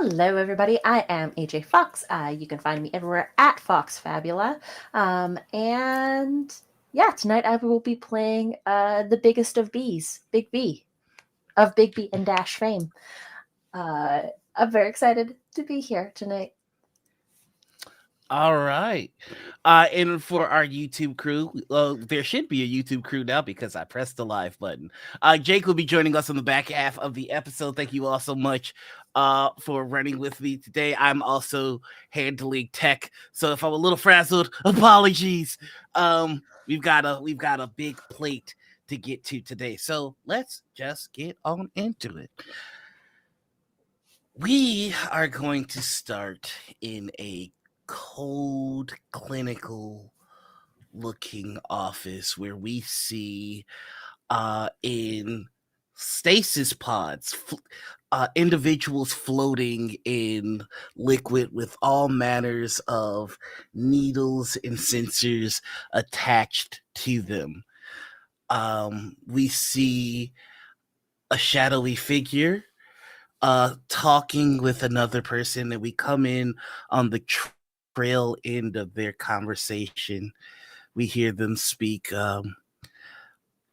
Hello, everybody. I am AJ Fox. You can find me everywhere at Fox Fabula. And yeah, tonight I will be playing the biggest of bees, Big B, of Big B and Dash fame. Uh, I'm very excited to be here tonight. All right. And for our YouTube crew, there should be a YouTube crew now because I pressed the live button. Jake will be joining us on the back half of the episode. Thank you all so much for running with me today. I'm also handling tech, so if I'm a little frazzled, apologies. We've got a big plate to get to today, so let's just get on into it. We are going to start in a cold, clinical looking office where we see in stasis pods individuals floating in liquid with all manners of needles and sensors attached to them. We see a shadowy figure talking with another person, and we come in on the trail end of their conversation. We hear them speak.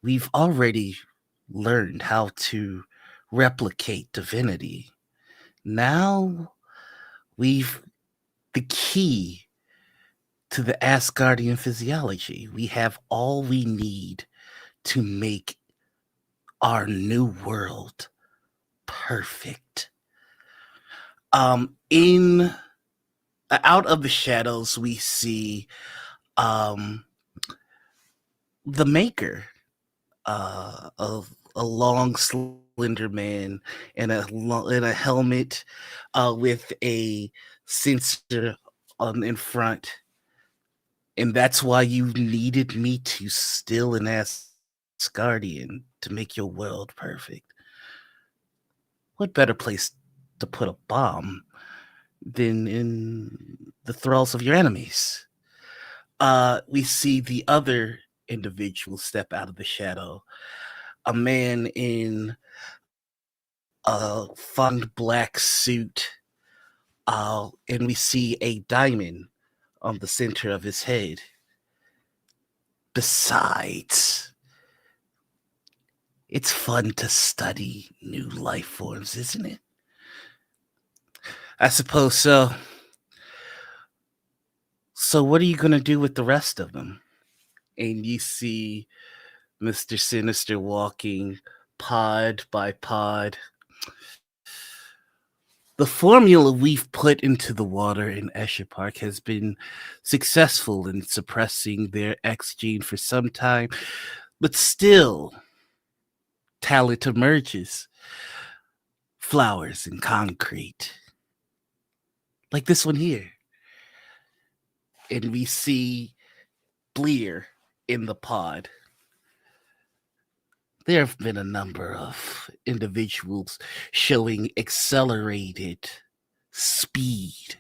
We've already learned how to replicate divinity. Now we've the key to the Asgardian physiology. We have all we need to make our new world perfect. In Out of the shadows, we see um the maker of a long slender man in a helmet with a sensor on in front, and that's why you needed me to steal an Asgardian to make your world perfect. What better place to put a bomb than in the thralls of your enemies? We see the other individual step out of the shadow, a man in a fine black suit, and we see a diamond on the center of his head. Besides, it's fun to study new life forms, isn't it? I suppose so. So, what are you going to do with the rest of them? And you see Mr. Sinister walking pod by pod. The formula we've put into the water in Escher Park has been successful in suppressing their X gene for some time, but still, talent emerges. Flowers and concrete, like this one here. And we see Bleer in the pod. There have been a number of individuals showing accelerated speed,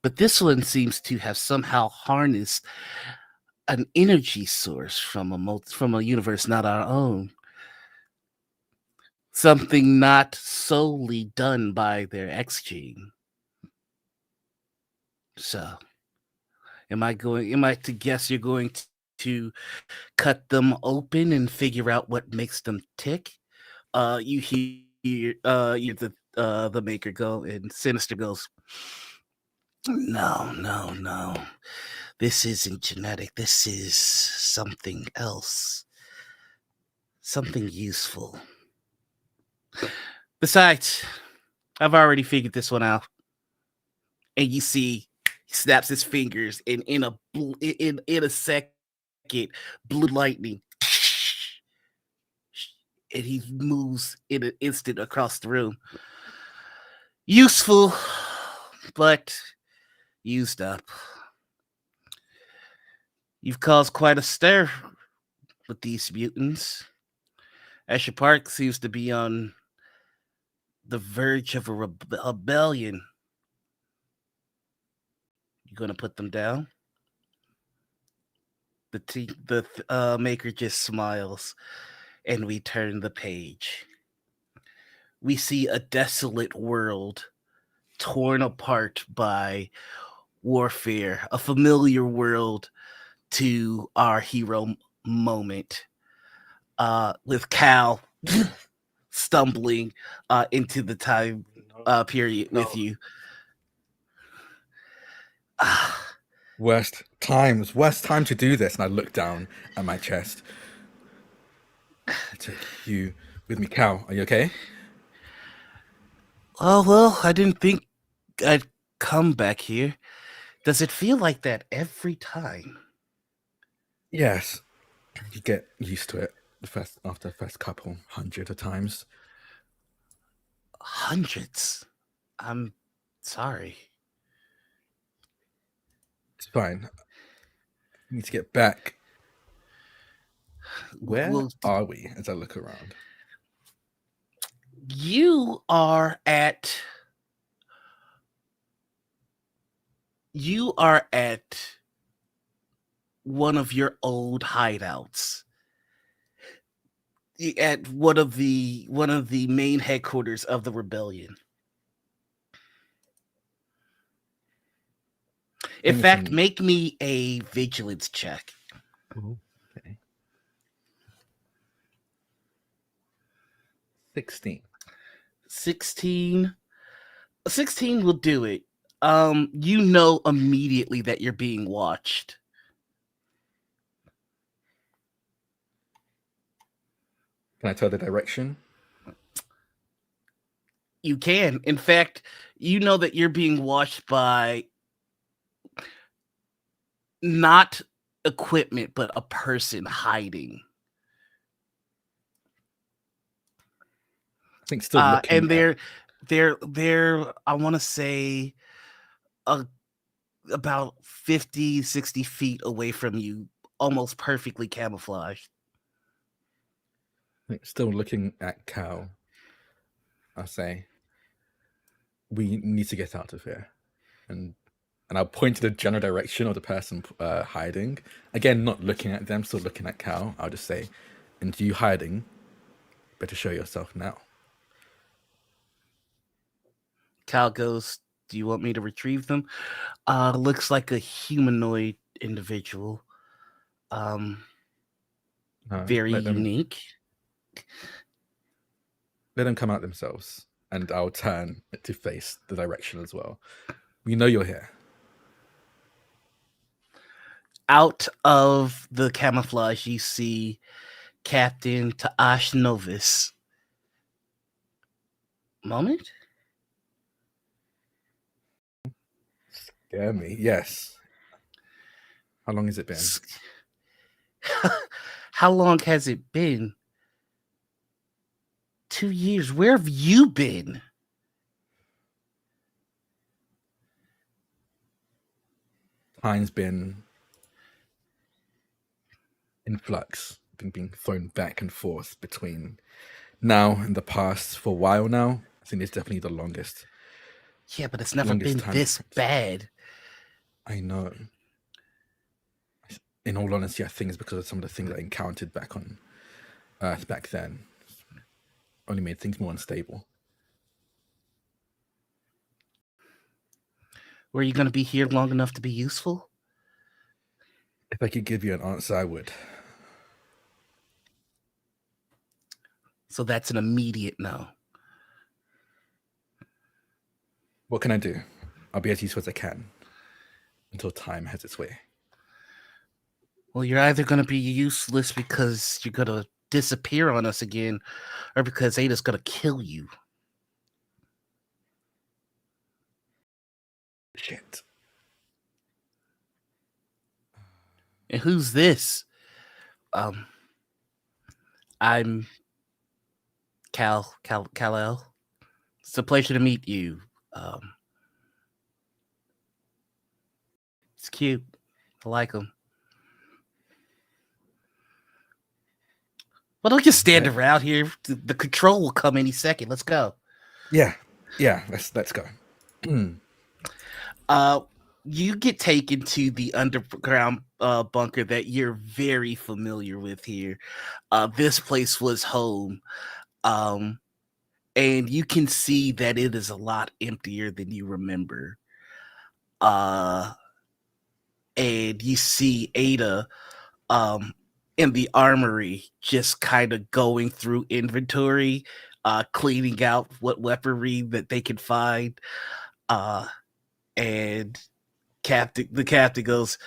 but this one seems to have somehow harnessed an energy source from from a universe not our own. Something not solely done by their X gene. So, am I to guess you're going to cut them open and figure out what makes them tick? You hear the maker go, and Sinister goes, "No, no, no. This isn't genetic. This is something else. Something useful. Besides, I've already figured this one out." And you see he snaps his fingers, and in a second, blue lightning, and he moves in an instant across the room. Useful, but used up. You've caused quite a stir with these mutants. Escher Park seems to be on the verge of a rebellion. You gonna put them down? The maker just smiles, and we turn the page. We see a desolate world torn apart by warfare, a familiar world to our hero moment. With Cal stumbling into the time period with you. Worst time to do this. And I look down at my chest. I take you with me. Cal, are you okay? Oh, well, I didn't think I'd come back here. Does it feel like that every time? Yes. You get used to it after the first couple hundred of times. Hundreds? I'm sorry. It's fine. We need to get back. Where are we as I look around? You are at one of your old hideouts. At one of the main headquarters of the rebellion. In fact, make me a vigilance check. Okay. 16. 16 will do it. You know immediately that you're being watched. Can I tell the direction? You can. In fact, you know that you're being watched by not equipment, but a person hiding. I think still looking and they're I want to say about 50, 60 feet away from you, almost perfectly camouflaged. I think still looking at Cal. I'll say, we need to get out of here. And I'll point to the general direction of the person hiding. Again, not looking at them, still looking at Cal. I'll just say, and you hiding, better show yourself now. Cal goes, do you want me to retrieve them? Looks like a humanoid individual. Very unique. Let them come out themselves, and I'll turn to face the direction as well. We know you're here. Out of the camouflage, you see Captain Ta'ash Novis. Moment? Scare me, yes. How long has it been? How long has it been? 2 years. Where have you been? Time's been in flux, been being thrown back and forth between now and the past for a while now. I think it's definitely the longest. Yeah, but it's never been this bad. I know. In all honesty, I think it's because of some of the things I encountered back on Earth back then. Only made things more unstable. Were you going to be here long enough to be useful? If I could give you an answer, I would. So that's an immediate no. What can I do? I'll be as useful as I can until time has its way. Well, you're either going to be useless because you're going to disappear on us again, or because Ada's going to kill you. Shit. And who's this? I'm Kal-El. It's a pleasure to meet you. It's cute. I like him. Well, don't just stand around here. The control will come any second. Let's go. Yeah. Let's go. You get taken to the underground bunker that you're very familiar with here. This place was home and you can see that it is a lot emptier than you remember. And you see Ada in the armory just kind of going through inventory, cleaning out what weaponry that they can find. And the captain goes,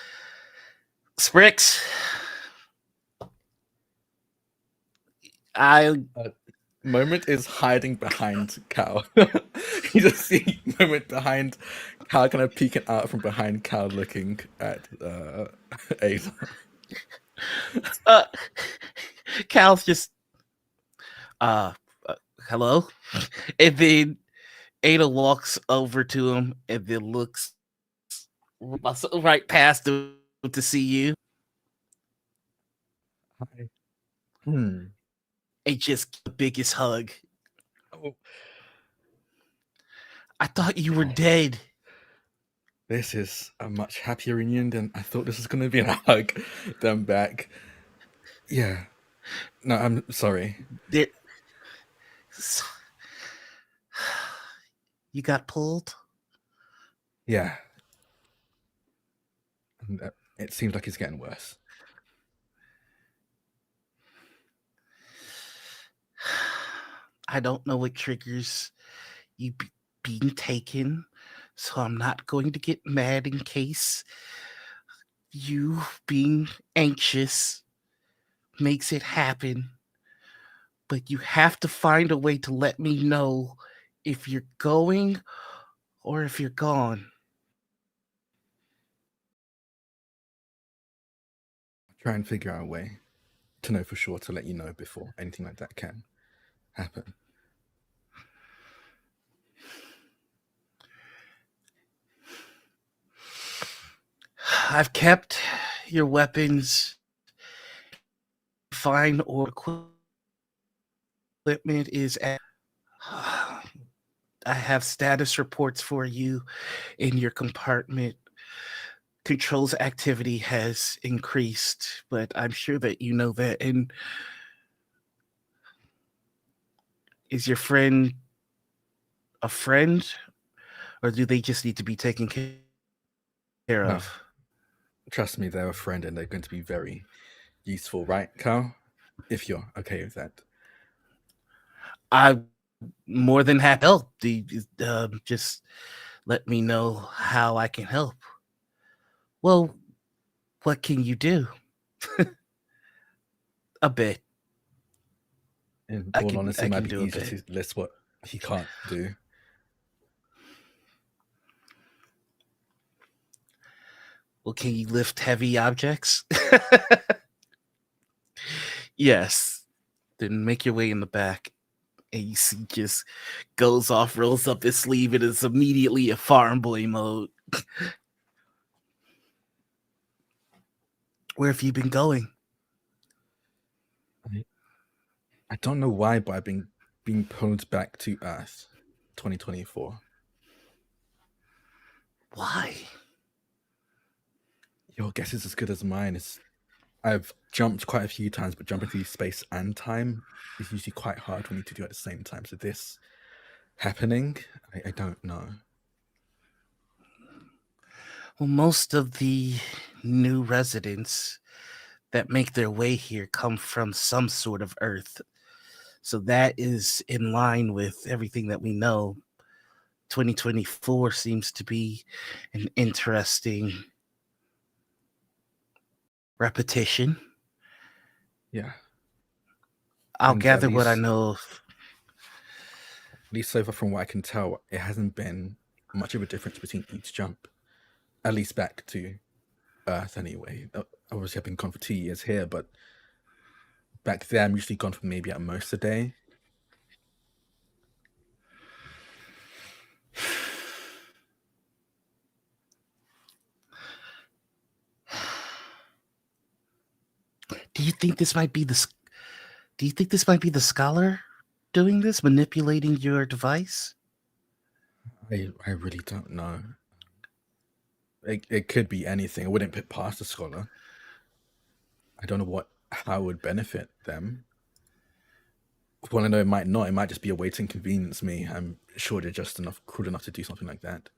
Sprix, Moment is hiding behind Cal. You just see Moment behind Cal, kind of peeking out from behind Cal, looking at Ada. Cal's just hello, and then Ada walks over to him and then looks right past him to see you. Hi. And just the biggest hug. Oh. I thought you were dead. This is a much happier reunion than I thought this was going to be. And I hug them back. Yeah. No, I'm sorry. You got pulled? Yeah. And it seems like it's getting worse. I don't know what triggers you being taken, so I'm not going to get mad in case you being anxious makes it happen. But you have to find a way to let me know if you're going or if you're gone. Try and figure out a way to know for sure to let you know before anything like that can happen. I've kept your weapons fine, or equipment is at. I have status reports for you in your compartment. Controls activity has increased, but I'm sure that you know that. And is your friend a friend, or do they just need to be taken care No. of? Trust me, they're a friend and they're going to be very useful, right, Cal? If you're okay with that. I'm more than happy to help. Just let me know how I can help. Well, what can you do? A bit. In I all can honesty, it might be do a easier bit. to list what he can't do. Well, can you lift heavy objects? Yes. Then make your way in the back. And you see just goes off, rolls up his sleeve, and is immediately a farm boy mode. Where have you been going? I don't know why, but I've been being pulled back to Earth 2024. Why? Your guess is as good as mine. I've jumped quite a few times, but jumping through space and time is usually quite hard when you need to do it at the same time. So this happening, I don't know. Well, most of the new residents that make their way here come from some sort of Earth. So that is in line with everything that we know. 2024 seems to be an interesting repetition. Yeah. I'll And gather what I know of. At least so far from what I can tell, it hasn't been much of a difference between each jump. At least back to Earth anyway. Obviously I've been gone for 2 years here, but back there I'm usually gone for maybe at most a day. Do you think this might be the scholar doing this, manipulating your device? I really don't know. It could be anything. I wouldn't put past a scholar. I don't know how it would benefit them. Well, I know it might not. It might just be a way to inconvenience me. I'm sure they're just cruel enough to do something like that.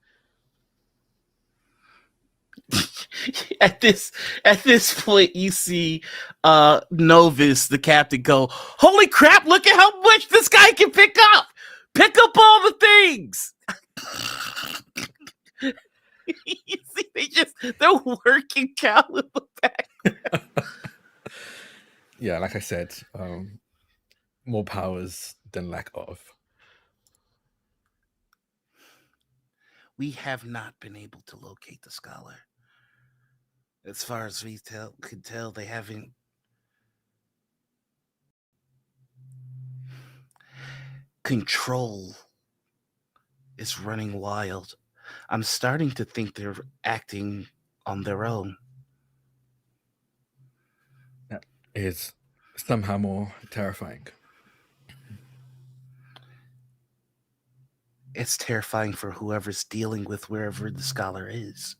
At this point, you see Novus, the captain, go, "Holy crap! Look at how much this guy can pick up! Pick up all the things!" You see, they're working Cal in the back. Yeah, like I said, more powers than lack of. We have not been able to locate the scholar. As far as we could tell, they haven't. Control is running wild. I'm starting to think they're acting on their own. That is somehow more terrifying. It's terrifying for whoever's dealing with wherever the scholar is.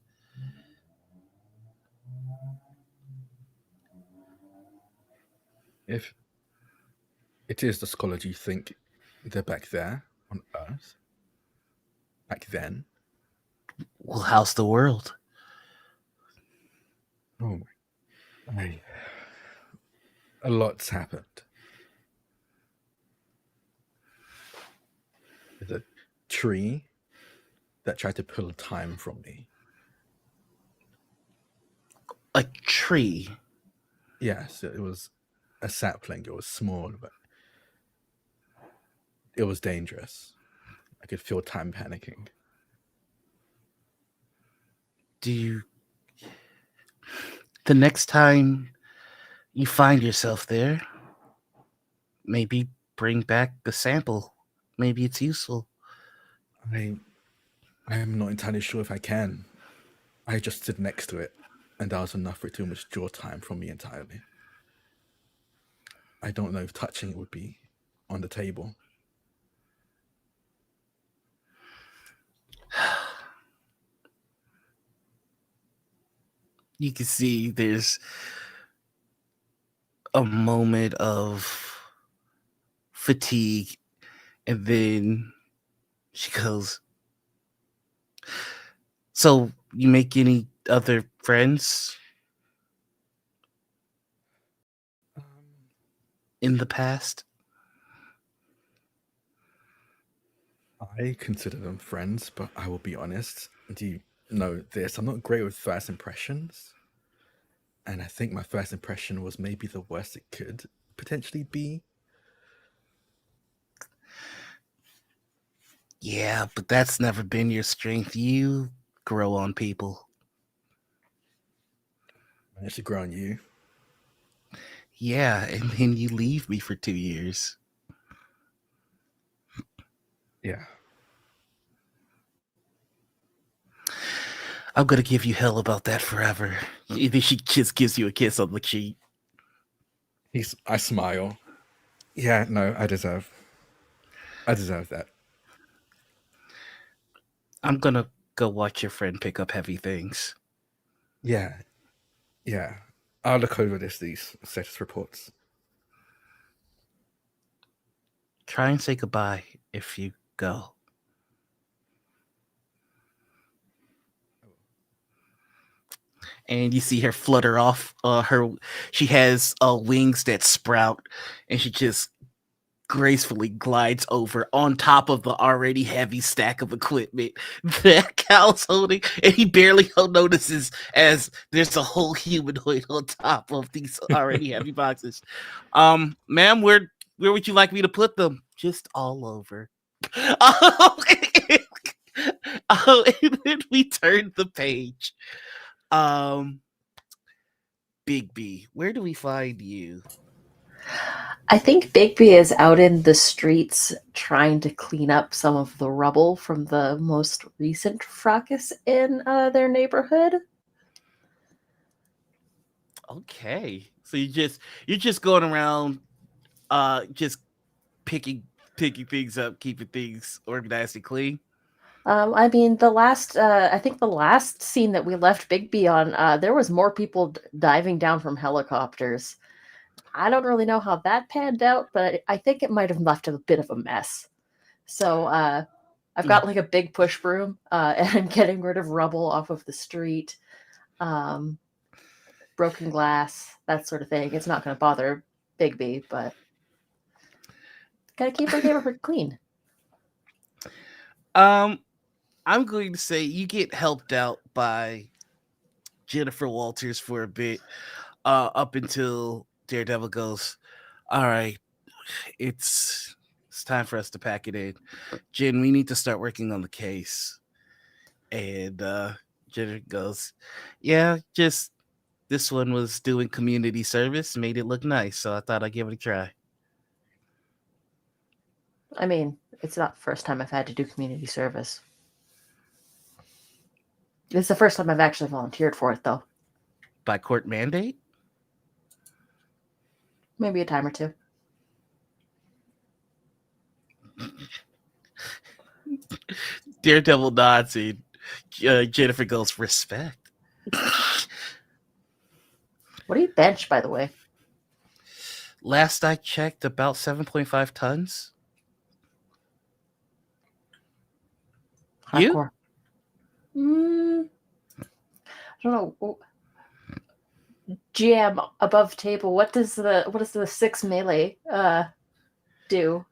If it is the scholar, do you think they're back there on Earth? Back then? Well, how's the world? Oh my. A lot's happened. There's a tree that tried to pull time from me. A tree? Yes, it was a sapling. It was small, but it was dangerous. I could feel time panicking. The next time you find yourself there, maybe bring back a sample. Maybe it's useful. I am not entirely sure if I can. I just stood next to it, and that was enough for it to withdraw time from me entirely. I don't know if touching it would be on the table. You can see there's a moment of fatigue, and then she goes, "So you make any other friends in the past?" I consider them friends, but I will be honest. Do you know this? I'm not great with first impressions. And I think my first impression was maybe the worst it could potentially be. Yeah, but that's never been your strength. You grow on people. Managed to grow on you. Yeah, and then you leave me for 2 years. Yeah. I'm gonna give you hell about that forever. Either she just gives you a kiss on the cheek. I smile. Yeah, no, I deserve that. I'm gonna go watch your friend pick up heavy things. Yeah. I'll look over these status reports. Try and say goodbye if you go. And you see her flutter off. She has wings that sprout, and she just gracefully glides over on top of the already heavy stack of equipment that Cal's holding, and he barely notices as there's a whole humanoid on top of these already heavy boxes. Ma'am, where would you like me to put them? Just all over. And then we turn the page. Big B, where do we find you? I think Bigby is out in the streets trying to clean up some of the rubble from the most recent fracas in their neighborhood. Okay, so you're just going around, just picking things up, keeping things organized and clean. I mean, I think the last scene that we left Bigby on, there was more people diving down from helicopters. I don't really know how that panned out, but I think it might have left a bit of a mess. So I've got like a big push broom, and I'm getting rid of rubble off of the street, broken glass, that sort of thing. It's not going to bother Bigby, but gotta keep our neighborhood clean. I'm going to say you get helped out by Jennifer Walters for a bit, up until Daredevil goes, all right, it's time for us to pack it in. Jen, we need to start working on the case. And Jennifer goes, yeah, just this one was doing community service, made it look nice, so I thought I'd give it a try. I mean, it's not the first time I've had to do community service. It's the first time I've actually volunteered for it, though. By court mandate? Maybe a time or two. Daredevil nods and Jennifer goes, respect. What do you bench, by the way? Last I checked, about 7.5 tons. Hardcore. I don't know. GM above table. What does the 6 melee do?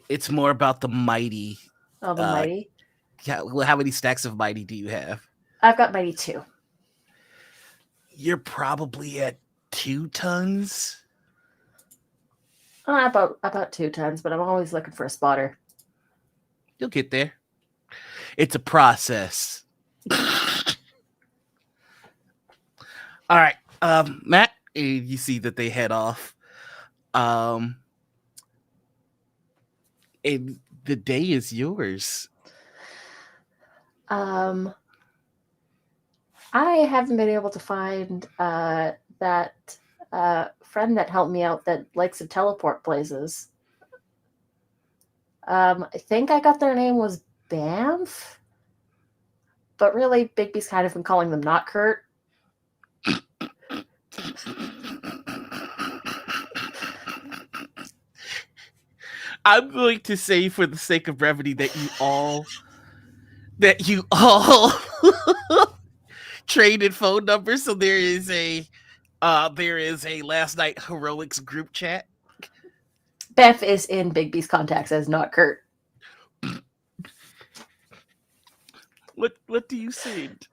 It's more about the mighty. Oh, the mighty. Yeah, how many stacks of mighty do you have? I've got mighty 2. You're probably at 2 tons. About 2 tons, but I'm always looking for a spotter. You'll get there. It's a process. All right, Matt, you see that they head off. And the day is yours. I haven't been able to find that friend that helped me out that likes to teleport places. I think I got their name was Bamf, but really, Bigby's kind of been calling them not Kurt. I'm going to say, for the sake of brevity, that you all traded phone numbers. So there is a last night heroics group chat. Beth is in Bigby's contacts as not Kurt. What do you send?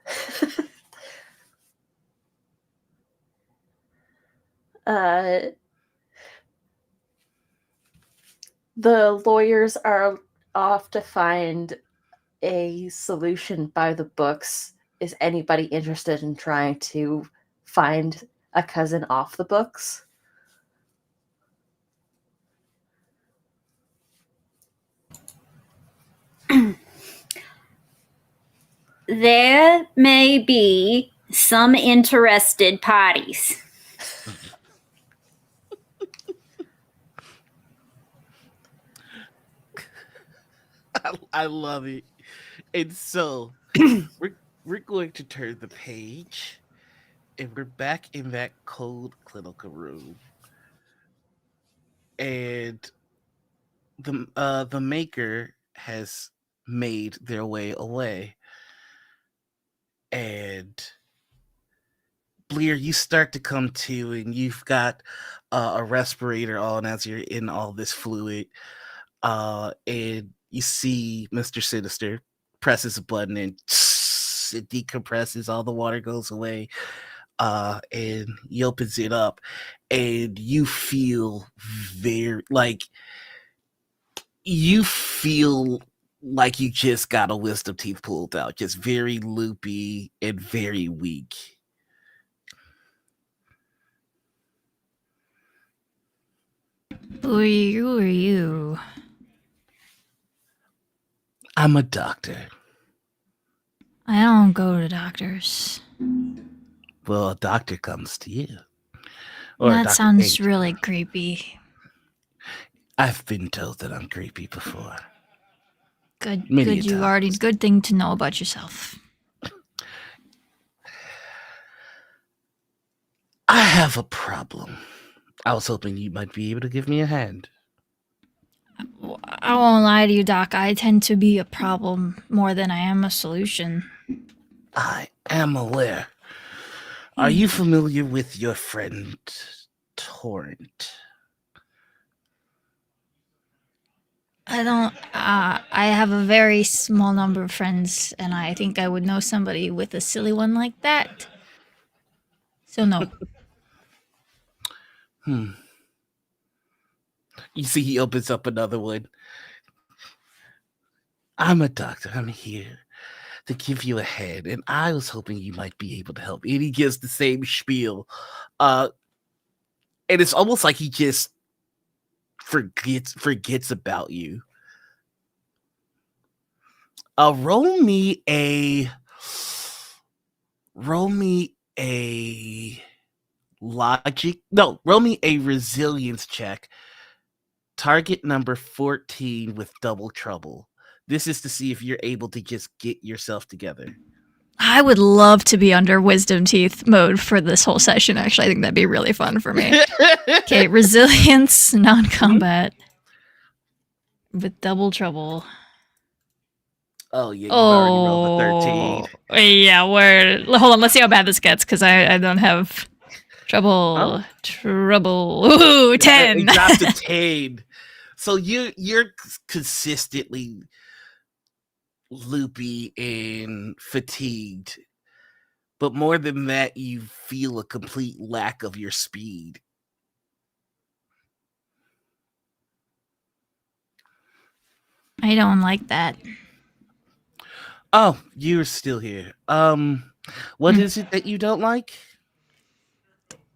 The lawyers are off to find a solution by the books. Is anybody interested in trying to find a cousin off the books? There may be some interested parties. I love it. And so we're going to turn the page, and we're back in that cold clinical room. And the maker has made their way away. And Bleer, you start to come to, and you've got a respirator on as you're in all this fluid. And you see Mr. Sinister presses a button and it decompresses, all the water goes away, and he opens it up, and you feel you just got a wisdom teeth pulled out, just very loopy and very weak. Who are you? I'm a doctor. I don't go to doctors. Well, a doctor comes to you. That sounds really creepy. I've been told that I'm creepy before. Good. Many Good. Good thing to know about yourself. I have a problem. I was hoping you might be able to give me a hand. I won't lie to you, Doc. I tend to be a problem more than I am a solution. I am aware. Are you familiar with your friend Torrent? I don't. I have a very small number of friends, and I think I would know somebody with a silly one like that. So no. You see, he opens up another one. I'm a doctor. I'm here to give you a hand, and I was hoping you might be able to help. And he gives the same spiel. And it's almost like he just forgets about you. Roll me a roll me a resilience check. Target number 14 with double trouble. This is to see if you're able to just get yourself together. I would love to be under wisdom teeth mode for this whole session. Actually, I think that'd be really fun for me. Okay, resilience, non-combat, with double trouble. Oh yeah, you've already rolled a 13. Yeah, hold on, let's see how bad this gets, because I don't have trouble. Oh. Trouble. Ooh, 10. It dropped to 10. So you're consistently loopy and fatigued. But more than that, you feel a complete lack of your speed. I don't like that. Oh, you're still here. What is it that you don't like?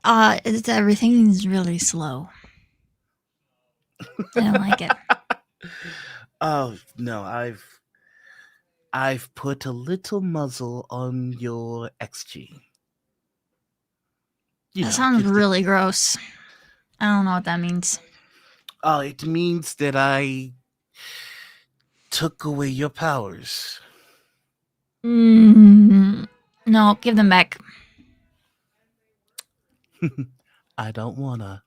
Everything's really slow. I don't like it. Oh no, I've put a little muzzle on your XG. That sounds really gross. I don't know what that means. Oh, it means that I took away your powers. No, give them back. I don't wanna.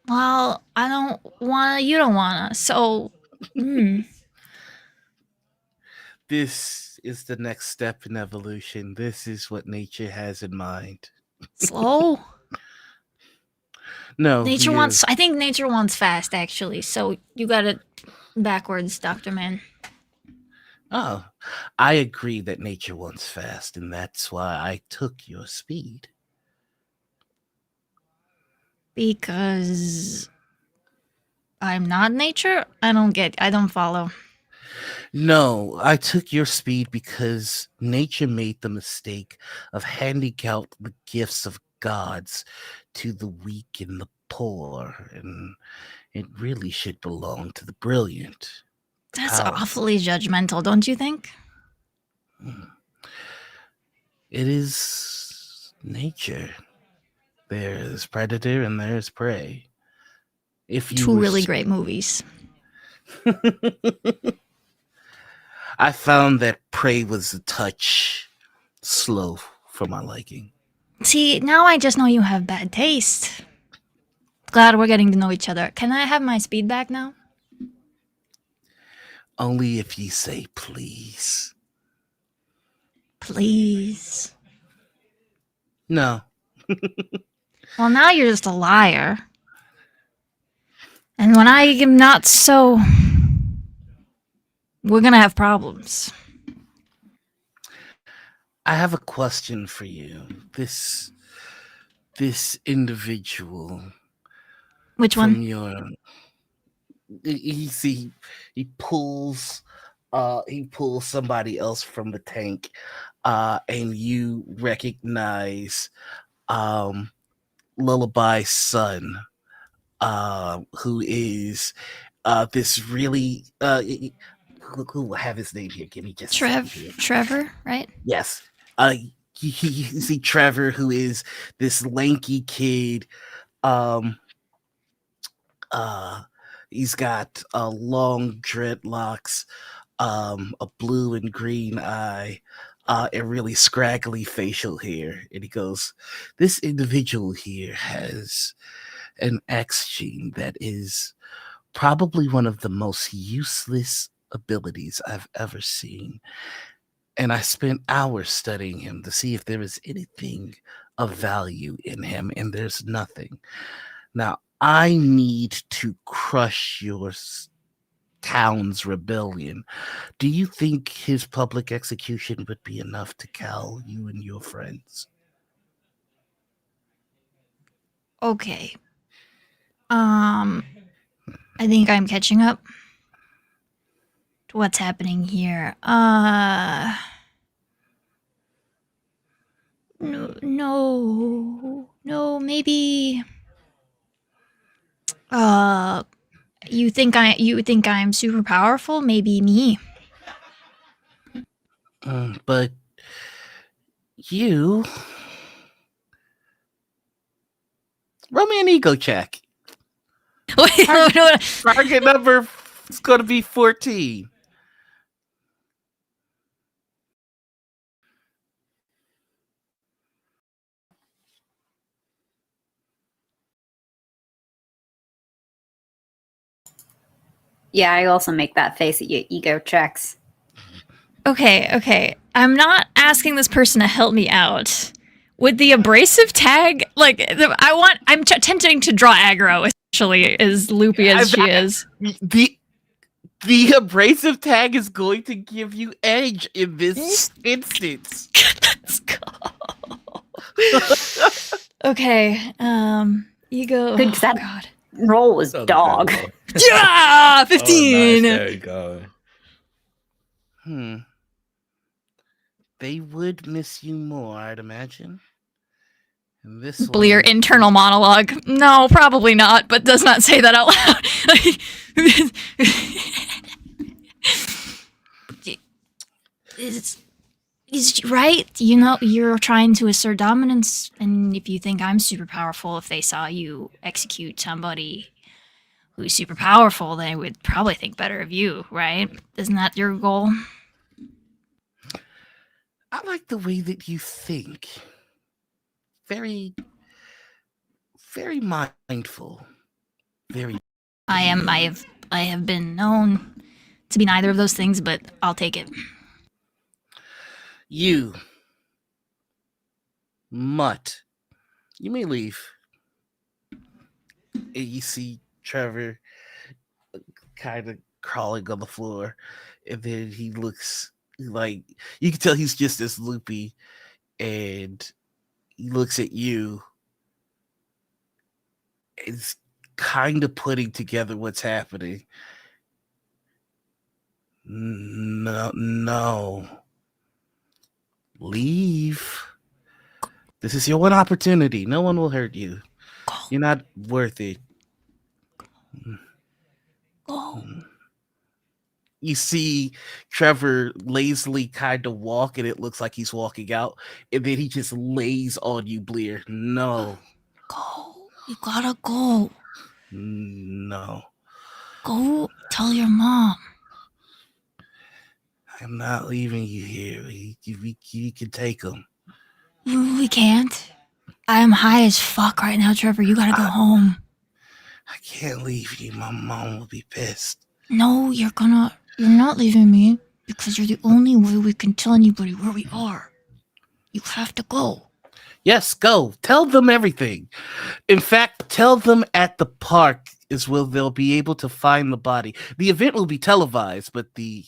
Well, I don't wanna. You don't wanna. So, This is the next step in evolution. This is what nature has in mind. slow. No, Nature wants. I think nature wants fast, actually. So you got it backwards, Dr. Man. Oh, I agree that nature wants fast, and that's why I took your speed. Because I'm not nature? I don't follow. No, I took your speed because nature made the mistake of handing out the gifts of gods to the weak and the poor, and it really should belong to the brilliant. That's Power. awfully judgmental, don't you think? It is nature. There's predator and there's prey. If you Two were really great movies. I found that prey was a touch slow for my liking. See, now I just know you have bad taste. Glad we're getting to know each other. Can I have my speed back now? Only if you say please. Please. No. Well, now you're just a liar. And when I am not so... We're gonna have problems. I have a question for you. This individual. Which from one? Your, he pulls somebody else from the tank, and you recognize Lullaby's son, who is this really who will have his name here? Give me just Trevor, right? Yes. You see Trevor, who is this lanky kid. He's got long dreadlocks. a blue and green eye, and really scraggly facial hair. And he goes, "This individual here has an X gene that is probably one of the most useless abilities I've ever seen. And I spent hours studying him to see if there was anything of value in him, and there's nothing. Now, I need to crush your town's rebellion. Do you think his public execution would be enough to cow you and your friends?" Okay. I think I'm catching up to what's happening here. No, maybe. You think I'm super powerful? Maybe me. But you roll me an ego check. Wait, what? Target number is going to be 14. Yeah, I also make that face at your ego checks. Okay. I'm not asking this person to help me out. With the abrasive tag, like I'm attempting to draw aggro. Essentially, as loopy as she is. The abrasive tag is going to give you edge in this instance. Let's go. Okay. Ego. Good, 'cause that God. roll was dog. Yeah, 15. Oh, nice. There you go. They would miss you more, I'd imagine. And this Bleer one- internal monologue. No, probably not, but does not say that out loud. Is right? You know, you're trying to assert dominance, and if you think I'm super powerful, if they saw you execute somebody who's super powerful, they would probably think better of you, right? Isn't that your goal? I like the way that you think. Very, very mindful. Very. I have been known to be neither of those things, but I'll take it. You, Mutt, you may leave. And you see Trevor kind of crawling on the floor, and then he looks like, you can tell he's just as loopy, and he looks at you. It's kind of putting together what's happening. No. Leave. This is your one opportunity. No one will hurt you. You're not worth it. Go. You see Trevor lazily kind of walk, and it looks like he's walking out, and then he just lays on you, Bleer. No. Go. You gotta go. No. Go tell your mom. I'm not leaving you here. You can take him. We can't. I'm high as fuck right now, Trevor. You gotta go home. I can't leave you. My mom will be pissed. No, you're not leaving me because you're the only way we can tell anybody where we are. You have to go. Yes, go. Tell them everything. In fact, tell them at the park is where they'll be able to find the body. The event will be televised, but the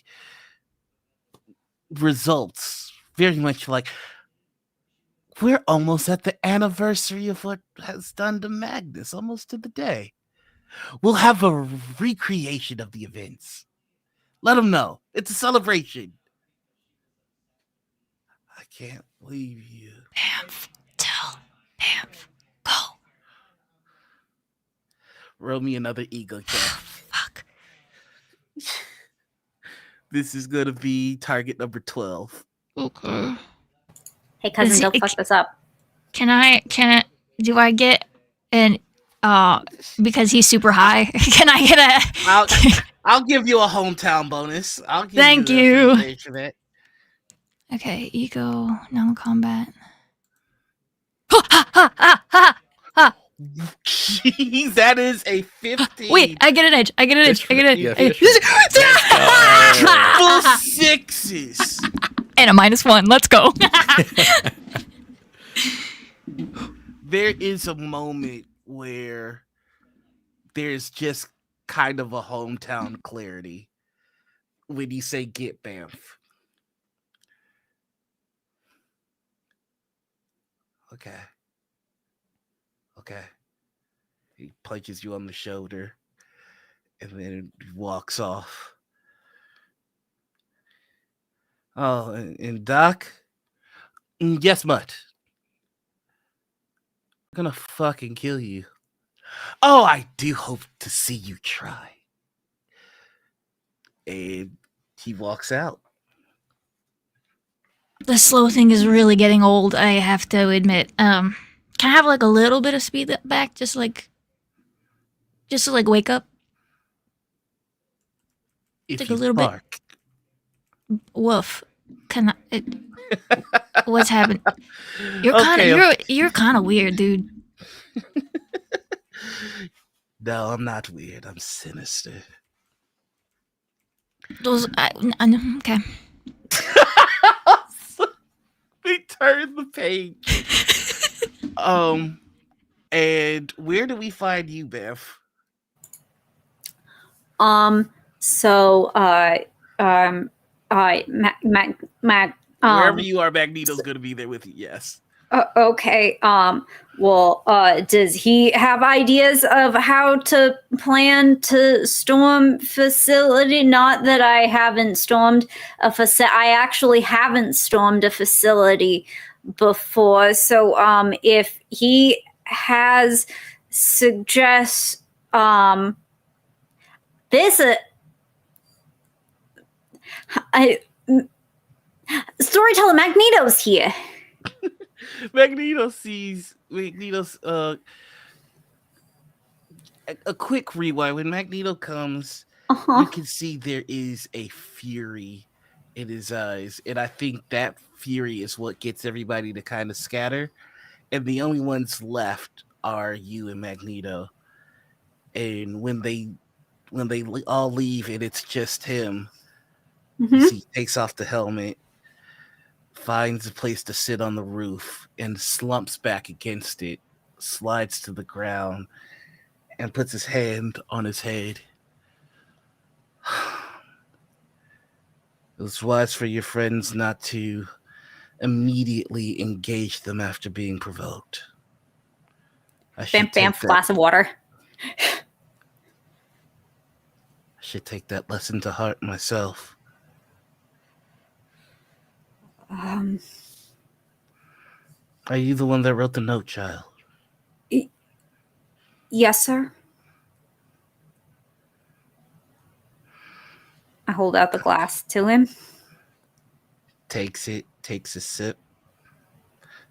results very much like, we're almost at the anniversary of what has done to Magnus, almost to the day. We'll have a recreation of the events. Let them know. It's a celebration. I can't leave you. Bamf, tell Bamf, go. Roll me another ego check. Fuck. This is going to be target number 12. Okay. Hey, cousin, don't fuck this up. Do I get an, because he's super high, can I get I'll give you a hometown bonus. I'll give Thank you you. the advantage for that. Okay, ego, non-combat. Ha ha ha ha ha! Ha! Jeez, that is a 15. Wait, I get an edge. I get an edge. I get an edge. Yeah, I get- fish roll. Full sixes. And a -1. Let's go. There is a moment where there's just kind of a hometown clarity when you say get Banff. Okay. He punches you on the shoulder and then he walks off. Oh, and Doc? Yes, Mutt. I'm gonna fucking kill you. Oh, I do hope to see you try. And he walks out. The slow thing is really getting old, I have to admit. Can I have like a little bit of speed back? Just to like wake up? If Take you a little bit. bark. Woof. Can I, what's happened? You're kind of weird, dude. No, I'm not weird. I'm sinister. Okay. We turned the page. And where do we find you, Beth? Wherever you are, Magneto's gonna be there with you. Yes. Okay. Does he have ideas of how to plan to storm facility? Not that I haven't stormed a facility. I actually haven't stormed a facility before. So, if he has suggests, storyteller Magneto's here. Magneto's a quick rewind. When Magneto comes, you can see there is a fury in his eyes, and I think that fury is what gets everybody to kind of scatter, and the only ones left are you and Magneto. And when they all leave and it's just him, he takes off the helmet, finds a place to sit on the roof, and slumps back against it, slides to the ground, and puts his hand on his head. It was wise for your friends not to immediately engage them after being provoked. Bam, glass of water. I should take that lesson to heart myself. Are you the one that wrote the note, child? Yes, sir. I hold out the glass to him. Takes it, takes a sip.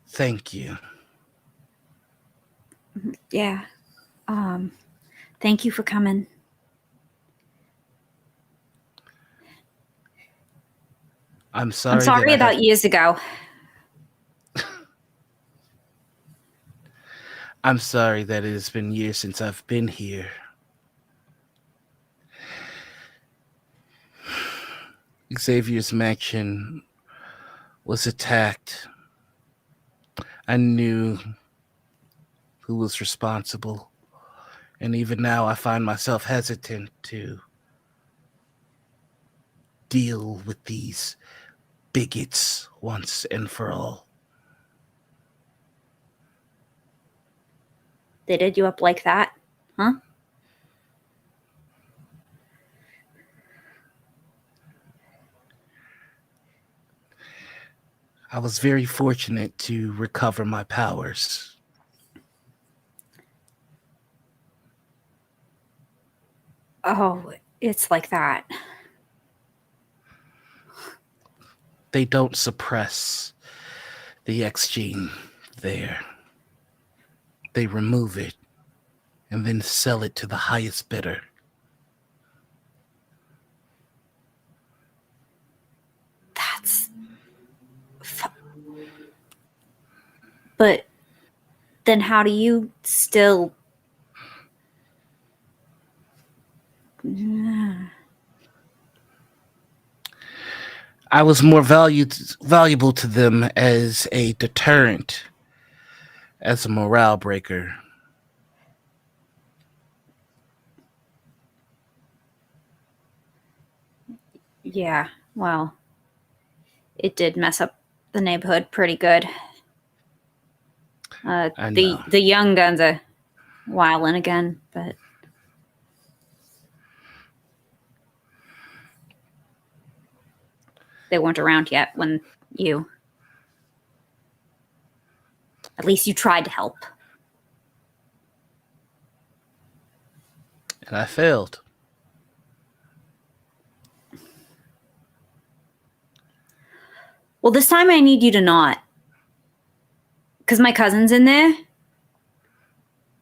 Thank you. Yeah. Thank you for coming. I'm sorry. I'm sorry about years ago. I'm sorry that it has been years since I've been here. Xavier's mansion was attacked. I knew who was responsible. And even now I find myself hesitant to deal with these bigots once and for all. They did you up like that, huh? I was very fortunate to recover my powers. Oh, it's like that. They don't suppress the X gene there. They remove it and then sell it to the highest bidder. But then how do you still... I was more valuable to them as a deterrent, as a morale breaker. Yeah, well, it did mess up the neighborhood pretty good. I know. The young guns are wilding again, but they weren't around yet when you... At least you tried to help. And I failed. Well, this time I need you to not. Because my cousin's in there.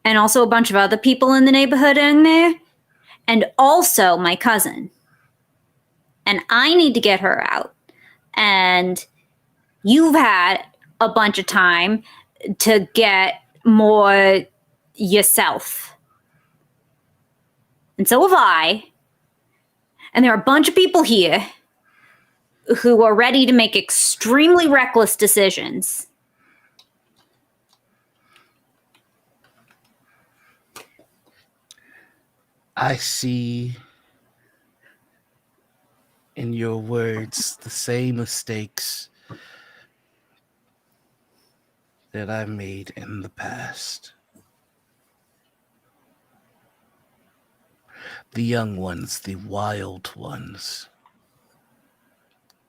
And also a bunch of other people in the neighborhood are in there. And also my cousin. And I need to get her out. And you've had a bunch of time to get more yourself. And so have I. And there are a bunch of people here who are ready to make extremely reckless decisions. I see in your words the same mistakes that I made in the past. The young ones, the wild ones,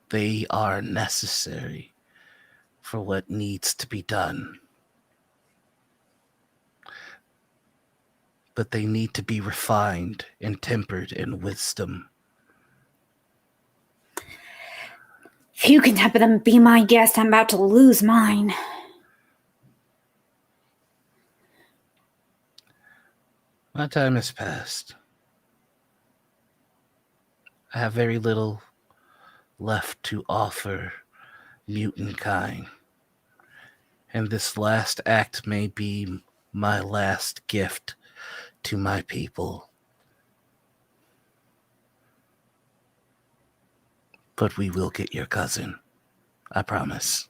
they are necessary for what needs to be done. But they need to be refined and tempered in wisdom. If you can temper them, be my guest. I'm about to lose mine. My time has passed. I have very little left to offer mutant kind. And this last act may be my last gift to my people. But we will get your cousin. I promise.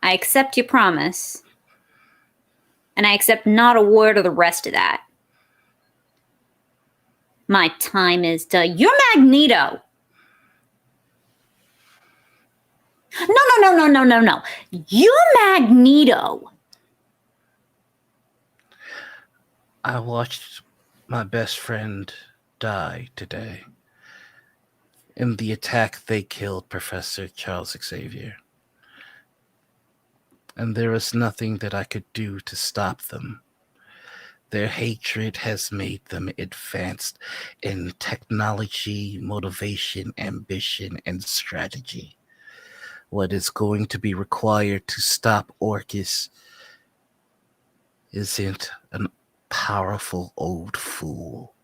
I accept your promise. And I accept not a word of the rest of that. My time is done. You're Magneto. No. You're Magneto. I watched my best friend die today. In the attack, they killed Professor Charles Xavier. And there was nothing that I could do to stop them. Their hatred has made them advanced in technology, motivation, ambition, and strategy. What is going to be required to stop Orcus isn't a powerful old fool,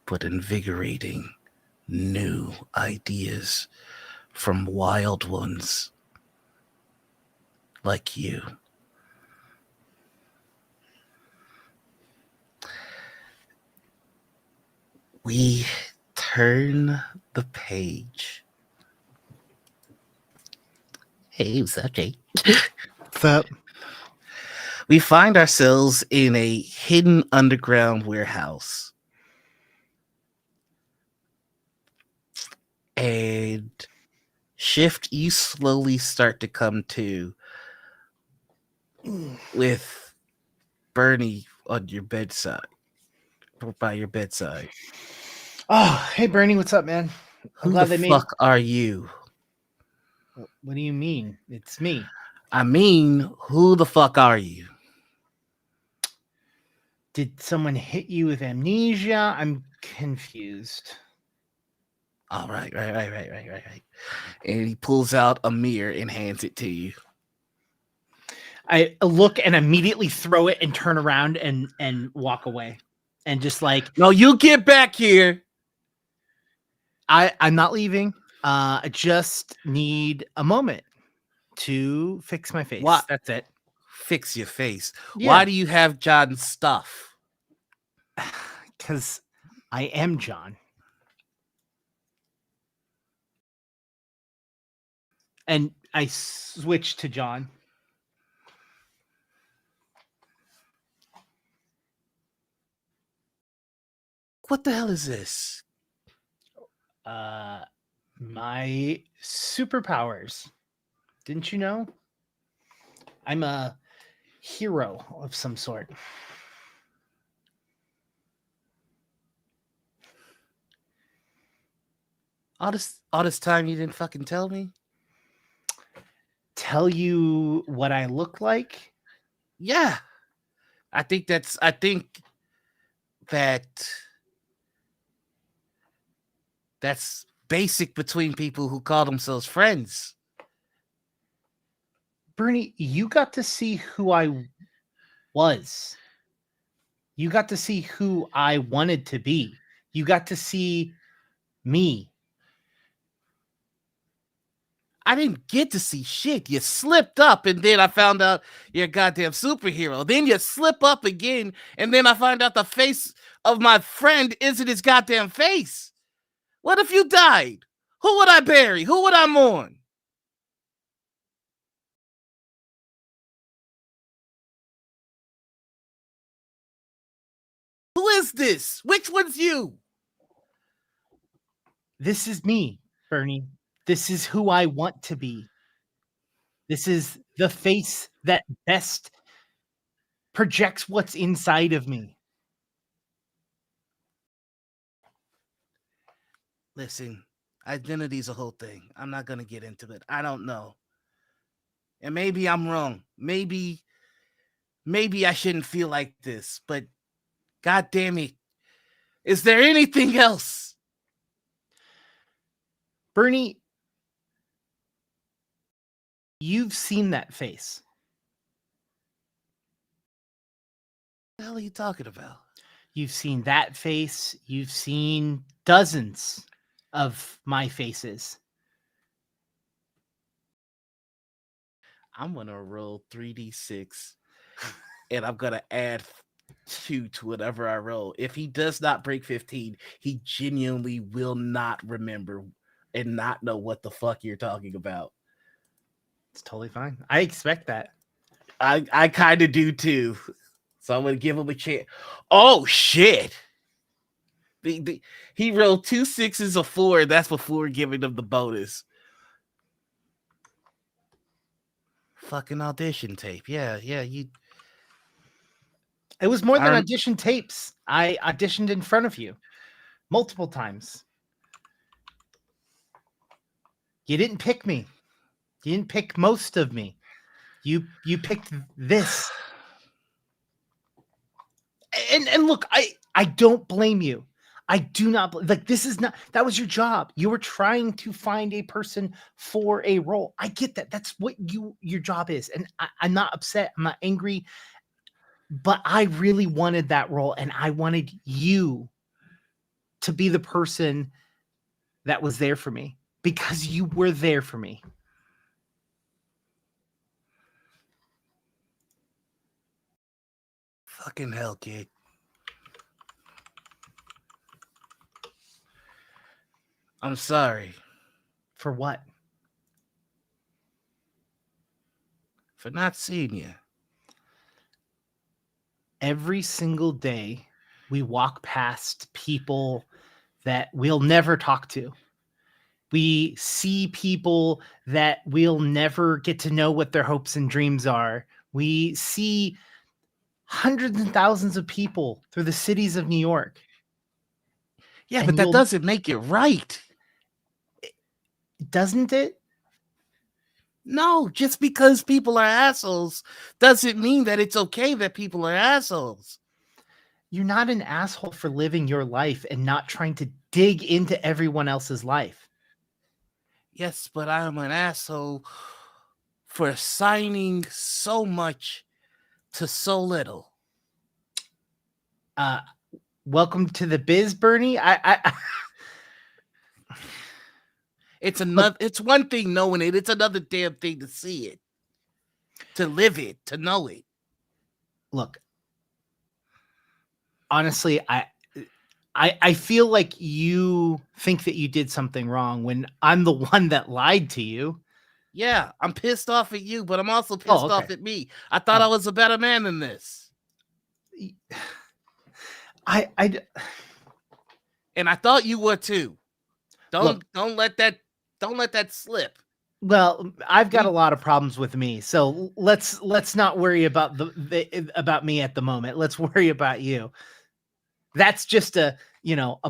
but invigorating new ideas from wild ones like you. We turn the page. Hey, what's up, Jay? What's up? We find ourselves in a hidden underground warehouse. And Shift, you slowly start to come to with Bernie on your bedside. By your bedside. Oh, hey Bernie, what's up, man? Who the fuck are you? What do you mean? It's me. I mean, who the fuck are you? Did someone hit you with amnesia? I'm confused. All right. And he pulls out a mirror and hands it to you. I look and immediately throw it and turn around and walk away. And just like, no, you get back here. I'm not leaving. I just need a moment to fix my face. What? That's it. Fix your face. Yeah. Why do you have John's stuff? Because I am John. And I switched to John. What the hell is this? My superpowers. Didn't you know? I'm a hero of some sort. All this time you didn't fucking tell me? Tell you what I look like? Yeah. I think that that's basic between people who call themselves friends. Bernie, you got to see who I was. You got to see who I wanted to be. You got to see me. I didn't get to see shit. You slipped up, and then I found out you're a goddamn superhero. Then you slip up again, and then I find out the face of my friend isn't his goddamn face. What if you died? Who would I bury? Who would I mourn? Who is this? Which one's you? This is me, Bernie. This is who I want to be. This is the face that best projects what's inside of me. Listen, identity's a whole thing. I'm not going to get into it. I don't know. And maybe I'm wrong. Maybe I shouldn't feel like this, but God damn it. Is there anything else? Bernie, you've seen that face. What the hell are you talking about? You've seen that face. You've seen dozens of my faces. I'm going to roll 3d6 and I'm going to add 2 to whatever I roll. If he does not break 15, he genuinely will not remember and not know what the fuck you're talking about. It's totally fine. I expect that. I kind of do too. So I'm going to give him a chance. Oh, shit. He rolled 2 6s, a 4. That's before giving him the bonus. Fucking audition tape. Yeah. You. It was more than audition tapes. I auditioned in front of you multiple times. You didn't pick me. You didn't pick most of me. You picked this. And look, I don't blame you. I do not like this is not that was your job. You were trying to find a person for a role. I get that. That's what your job is. And I'm not upset. I'm not angry. But I really wanted that role, and I wanted you to be the person that was there for me because you were there for me. Fucking hell, kid. I'm sorry. For what? For not seeing you. Every single day, we walk past people that we'll never talk to. We see people that we'll never get to know what their hopes and dreams are. We see hundreds and thousands of people through the cities of New York. Yeah, And but that doesn't make it right. Doesn't it? No, just because people are assholes doesn't mean that it's okay that people are assholes. You're not an asshole for living your life and not trying to dig into everyone else's life. Yes, but I'm an asshole for assigning so much to so little. Welcome to the biz, Bernie. It's another. It's one thing knowing it. It's another damn thing to see it, to live it, to know it. Look, honestly, I feel like you think that you did something wrong when I'm the one that lied to you. Yeah, I'm pissed off at you, but I'm also pissed off at me. I thought I was a better man than this. And I thought you were too. Don't let that slip. Well, I've got a lot of problems with me, so let's not worry about about me at the moment. Let's worry about you. That's just a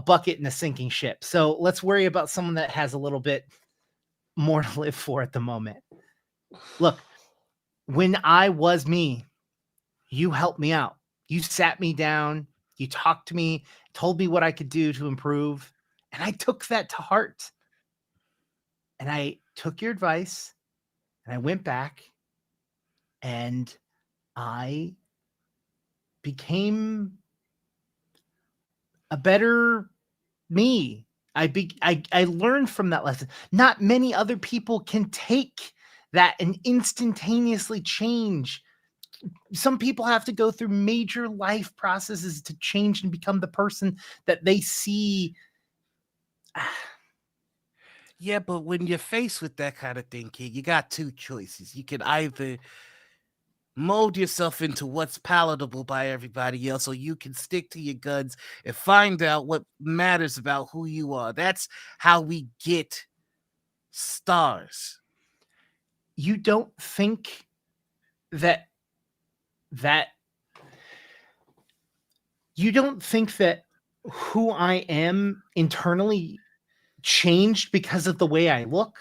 bucket in a sinking ship. So let's worry about someone that has a little bit more to live for at the moment. Look, when I was me, you helped me out. You sat me down, you talked to me, told me what I could do to improve, and I took that to heart. And I took your advice and I went back and I became a better me. I learned from that lesson. Not many other people can take that and instantaneously change. Some people have to go through major life processes to change and become the person that they see. Yeah, but when you're faced with that kind of thing, kid, you got two choices. You can either mold yourself into what's palatable by everybody else, or you can stick to your guns and find out what matters about who you are. That's how we get stars. You don't think that you don't think that who I am internally changed because of the way I look?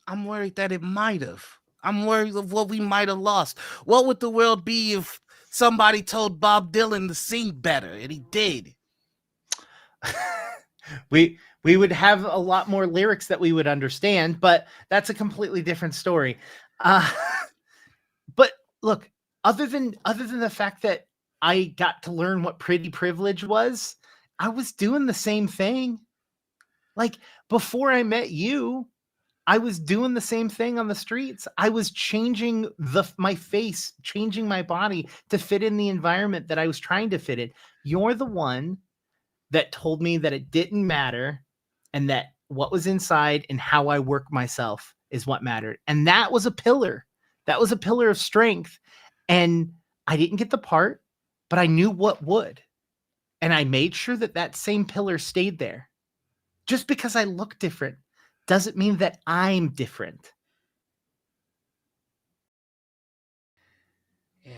I'm worried that it might have. I'm worried of what we might have lost. What would the world be if somebody told Bob Dylan to sing better, and he did? we would have a lot more lyrics that we would understand, but that's a completely different story. But look, other than the fact that I got to learn what pretty privilege was, I was doing the same thing. Like before I met you, I was doing the same thing on the streets. I was changing my face, changing my body to fit in the environment that I was trying to fit in. You're the one that told me that it didn't matter and that what was inside and how I work myself is what mattered. And that was a pillar. That was a pillar of strength. And I didn't get the part, but I knew what would. And I made sure that that same pillar stayed there. Just because I look different doesn't mean that I'm different. Yeah.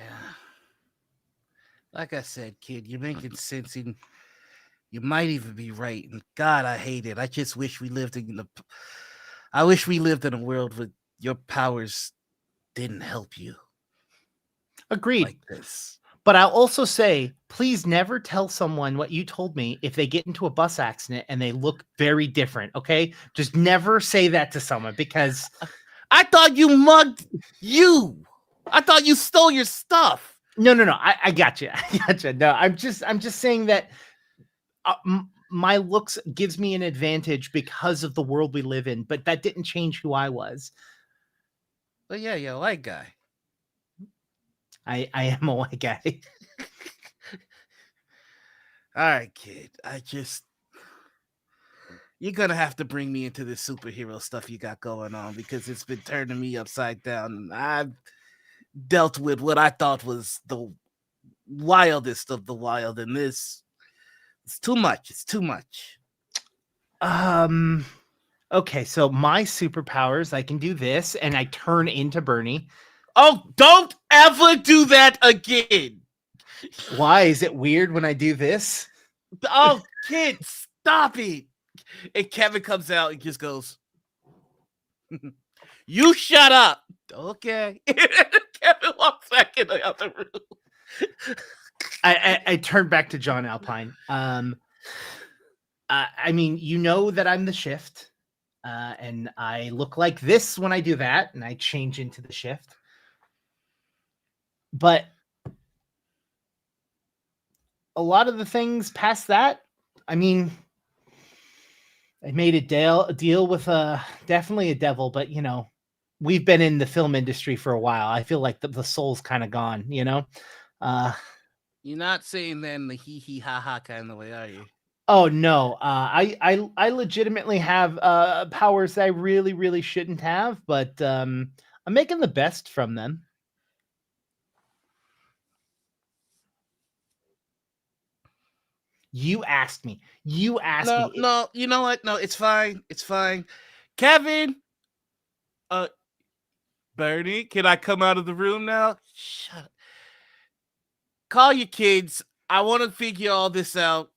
Like I said, kid, you're making sense, and you might even be right. And God, I hate it. I just wish we lived in a world where your powers didn't help you. Agreed. Like this. But I'll also say, please never tell someone what you told me if they get into a bus accident and they look very different, okay? Just never say that to someone, because I thought you mugged you. I thought you stole your stuff. No. I got you. I got you. No, I'm just saying that my looks gives me an advantage because of the world we live in, but that didn't change who I was. But yeah, you're a white guy. I am a white guy. All right, kid. You're going to have to bring me into this superhero stuff you got going on, because it's been turning me upside down. I've dealt with what I thought was the wildest of the wild, and it's too much. It's too much. Okay, so my superpowers, I can do this, and I turn into Bernie. Oh, don't ever do that again. Why? Is it weird when I do this? Oh, kid, stop it. And Kevin comes out and just goes, you shut up. Okay. Kevin walks back in the other room. I turn back to John Alpine. I mean, you know that I'm the shift, and I look like this when I do that, and I change into the shift. But a lot of the things past that, I mean, I made a deal with definitely a devil, but you know, we've been in the film industry for a while. I feel like the soul's kind of gone, you know. You're not saying that in the hee hee ha ha kind of way, are you? Oh no, I legitimately have powers that I really shouldn't have, but I'm making the best from them. You asked me. You asked me. No. You know what? No, it's fine. It's fine. Kevin, Bernie, can I come out of the room now? Shut up. Call your kids. I want to figure all this out.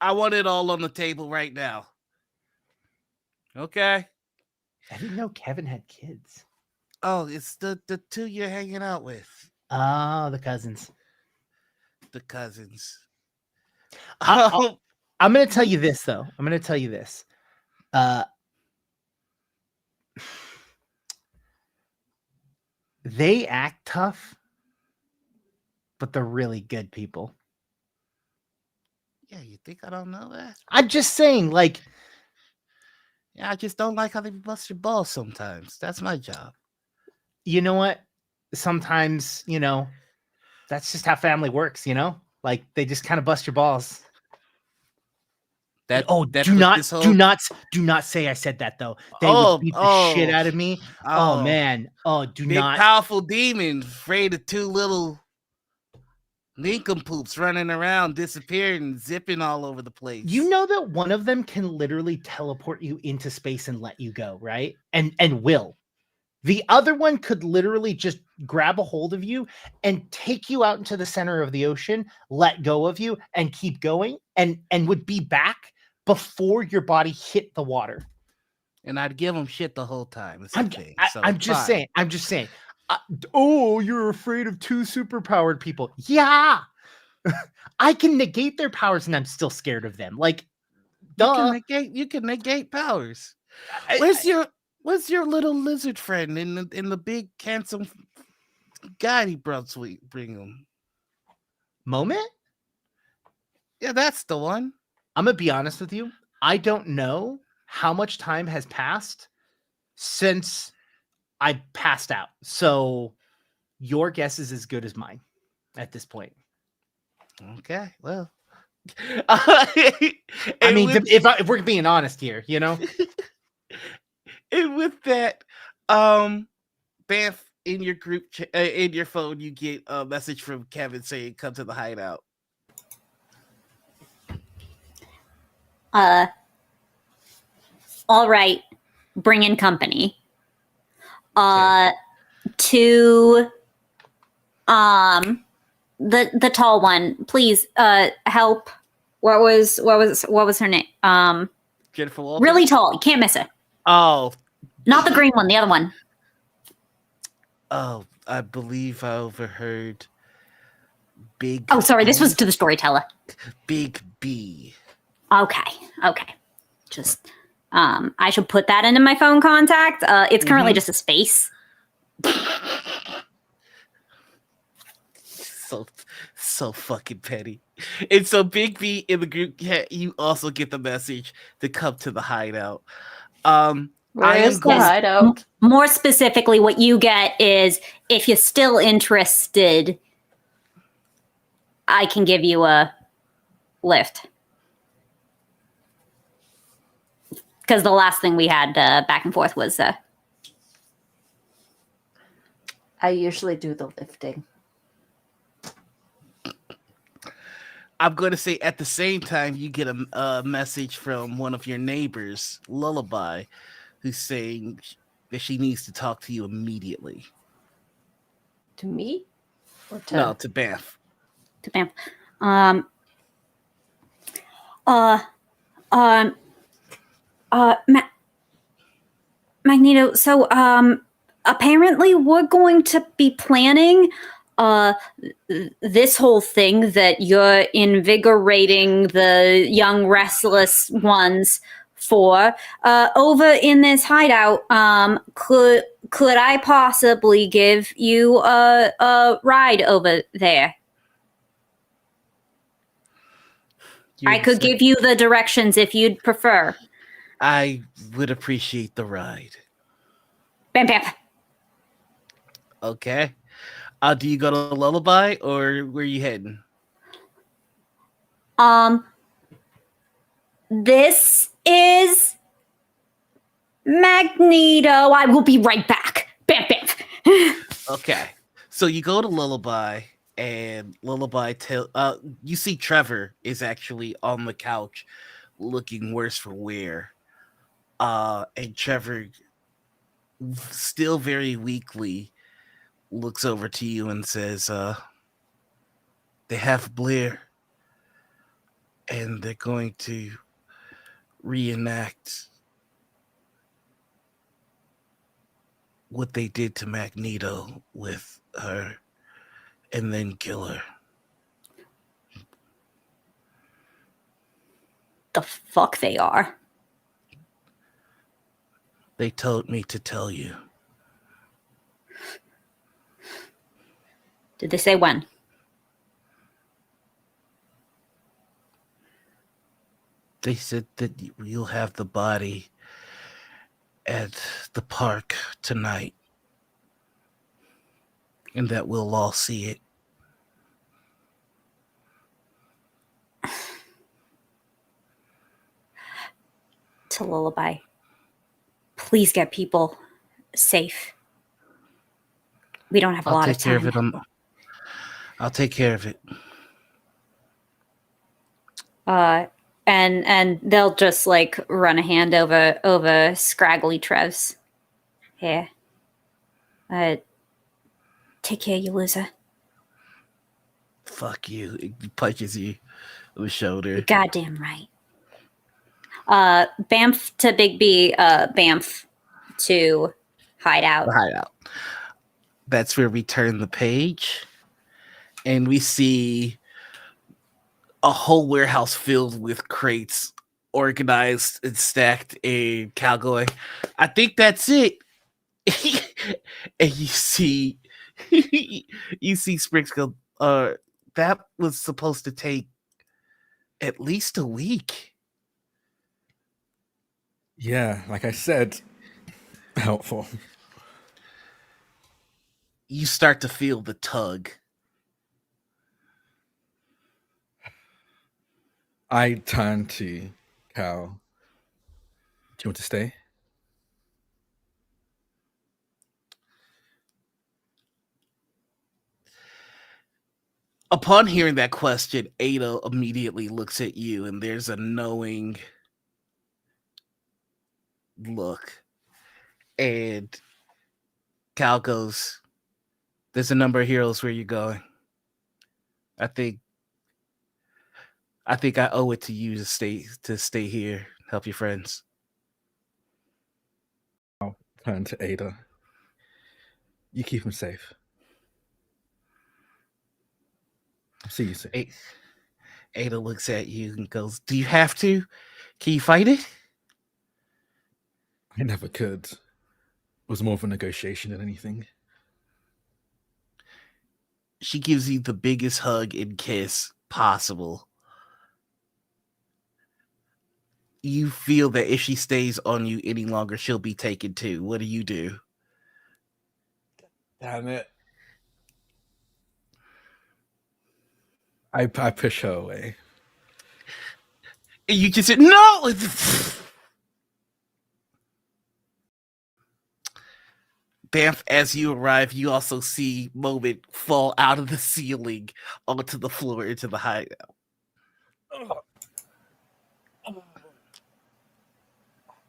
I want it all on the table right now. Okay. I didn't know Kevin had kids. Oh, it's the two you're hanging out with. Oh, the cousins. The cousins. I'm going to tell you this, though. I'm going to tell you this. They act tough, but they're really good people. Yeah, you think I don't know that? I'm just saying, like... Yeah, I just don't like how they bust your balls sometimes. That's my job. You know what? Sometimes, you know, that's just how family works, you know? Like, they just kind of bust your balls. Do not say I said that though. They would beat the shit out of me. Oh man. Oh, big powerful demon, afraid of two little nincompoops running around, disappearing, zipping all over the place. You know that one of them can literally teleport you into space and let you go, right? And will. The other one could literally just grab a hold of you and take you out into the center of the ocean, let go of you, and keep going, and would be back before your body hit the water. And I'd give them shit the whole time. I'm just saying. Oh, you're afraid of two superpowered people. Yeah. I can negate their powers and I'm still scared of them. Like, duh. You can negate powers. Where's your little lizard friend in the big handsome guy he brought bring him? Moment? Yeah, that's the one. I'm gonna be honest with you. I don't know how much time has passed since I passed out. So your guess is as good as mine at this point. Okay, well. I mean, if we're being honest here, you know? And with that, Banff, in your group, in your phone, you get a message from Kevin saying, "Come to the hideout." All right, bring in company. Okay. To the tall one, please help. What was her name? Jennifer Walters? Really tall. You can't miss her. Oh. Not the green one, the other one. Oh, I believe I overheard Big Oh, sorry, this was to the storyteller. Big B. Okay. Just I should put that into my phone contact. It's currently just a space. So fucking petty. And so Big B in the group, you also get the message to come to the hideout. Where's the hideout? More specifically, what you get is, if you're still interested, I can give you a lift. Because the last thing we had back and forth was... I usually do the lifting. I'm going to say at the same time, you get a message from one of your neighbors, Lullaby, who's saying that she needs to talk to you immediately. To me? Or to... No, to Banff. To Banff. Magneto, so apparently we're going to be planning this whole thing that you're invigorating the young restless ones for over in this hideout. Could I possibly give you a ride over there? I could give you the directions if you'd prefer. I would appreciate the ride. Bam, bam. Okay. Do you go to Lullaby or where you heading? This is Magneto. I will be right back. Bam, bam. Okay. So you go to Lullaby and Lullaby you see Trevor is actually on the couch looking worse for wear. And Trevor still very weakly looks over to you and says, they have Blair and they're going to reenact what they did to Magneto with her and then kill her. The fuck they are. They told me to tell you. Did they say when? They said that you'll have the body at the park tonight and that we'll all see it. To Lullaby. Please get people safe. We don't have a lot of time. I'll take care of it. I'll take care of it. And they'll just like run a hand over scraggly Trev's hair. Take care, you loser. Fuck you. It punches you on the shoulder. You're goddamn right. Bamf to Big B, Bamf to Hideout. The hideout. That's where we turn the page and we see a whole warehouse filled with crates organized and stacked in Cal going, I think that's it. And you see Spriggs go, that was supposed to take at least a week. Yeah, like I said, helpful. You start to feel the tug. I turn to Cal. Do you want to stay? Upon hearing that question, Ada immediately looks at you and there's a knowing look. And Cal goes, there's a number of heroes where you're going. I think I owe it to you to stay here, help your friends. I'll turn to Ada. You keep him safe. I'll see you soon. Ada looks at you and goes, do you have to? Can you fight it? I never could. It was more of a negotiation than anything. She gives you the biggest hug and kiss possible. You feel that if she stays on you any longer, she'll be taken too. What do you do? Damn it. I push her away. And you just said, no! Bamf, as you arrive, you also see Moment fall out of the ceiling onto the floor into the hideout.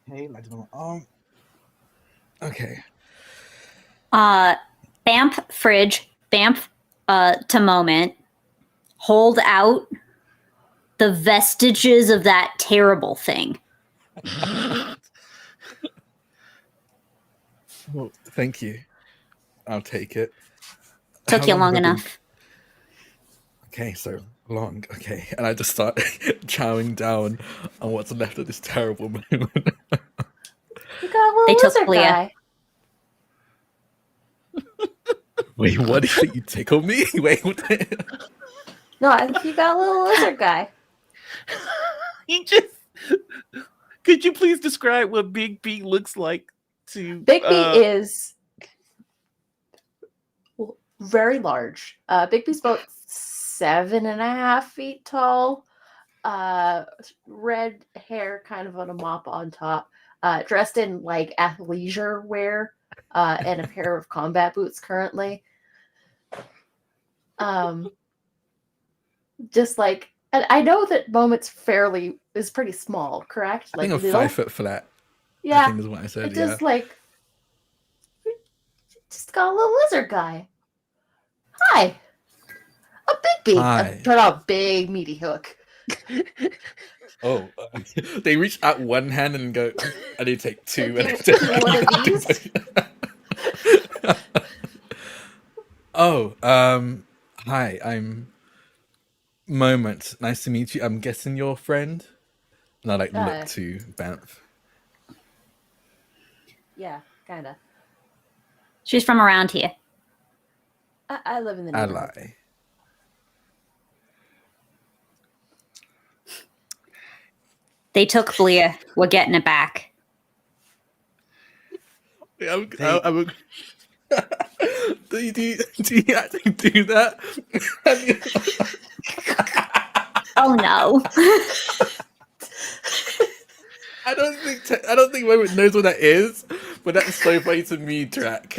Hey, I don't know. Okay. Bamf fridge. Bamf to Moment. Hold out the vestiges of that terrible thing. Well, thank you. I'll take it. Took How you long long have I been- enough. Okay, so long. Okay, and I just start chowing down on what's left of this terrible moment. You got a little They took lizard Leah. guy. Wait, what did you tickle me? Wait, what? No, I think you got a little lizard guy. He just Could you please describe what Big B looks like to Big B is very large. Big B's about 7.5 feet tall. Red hair, kind of on a mop on top. Dressed in like athleisure wear, and a pair of combat boots currently. Just like, and I know that Moment's is pretty small, correct? I think I'm little? 5 foot flat. Yeah, I think is what I said. it just like just got a little lizard guy. Hi, a Big B. Hi. Turn out big meaty hook. Oh, they reach out one hand and go, I need to take two. Do And you want one of these? Oh, hi, I'm Moment. Nice to meet you. I'm guessing you're a friend? And I look to Banff. Yeah, kinda. She's from around here. I live in the I neighborhood. lie. They took Bleer. We're getting it back. I'm do you actually do that? Oh no. I don't think Moment knows what that is, but that's so funny to me, Drac.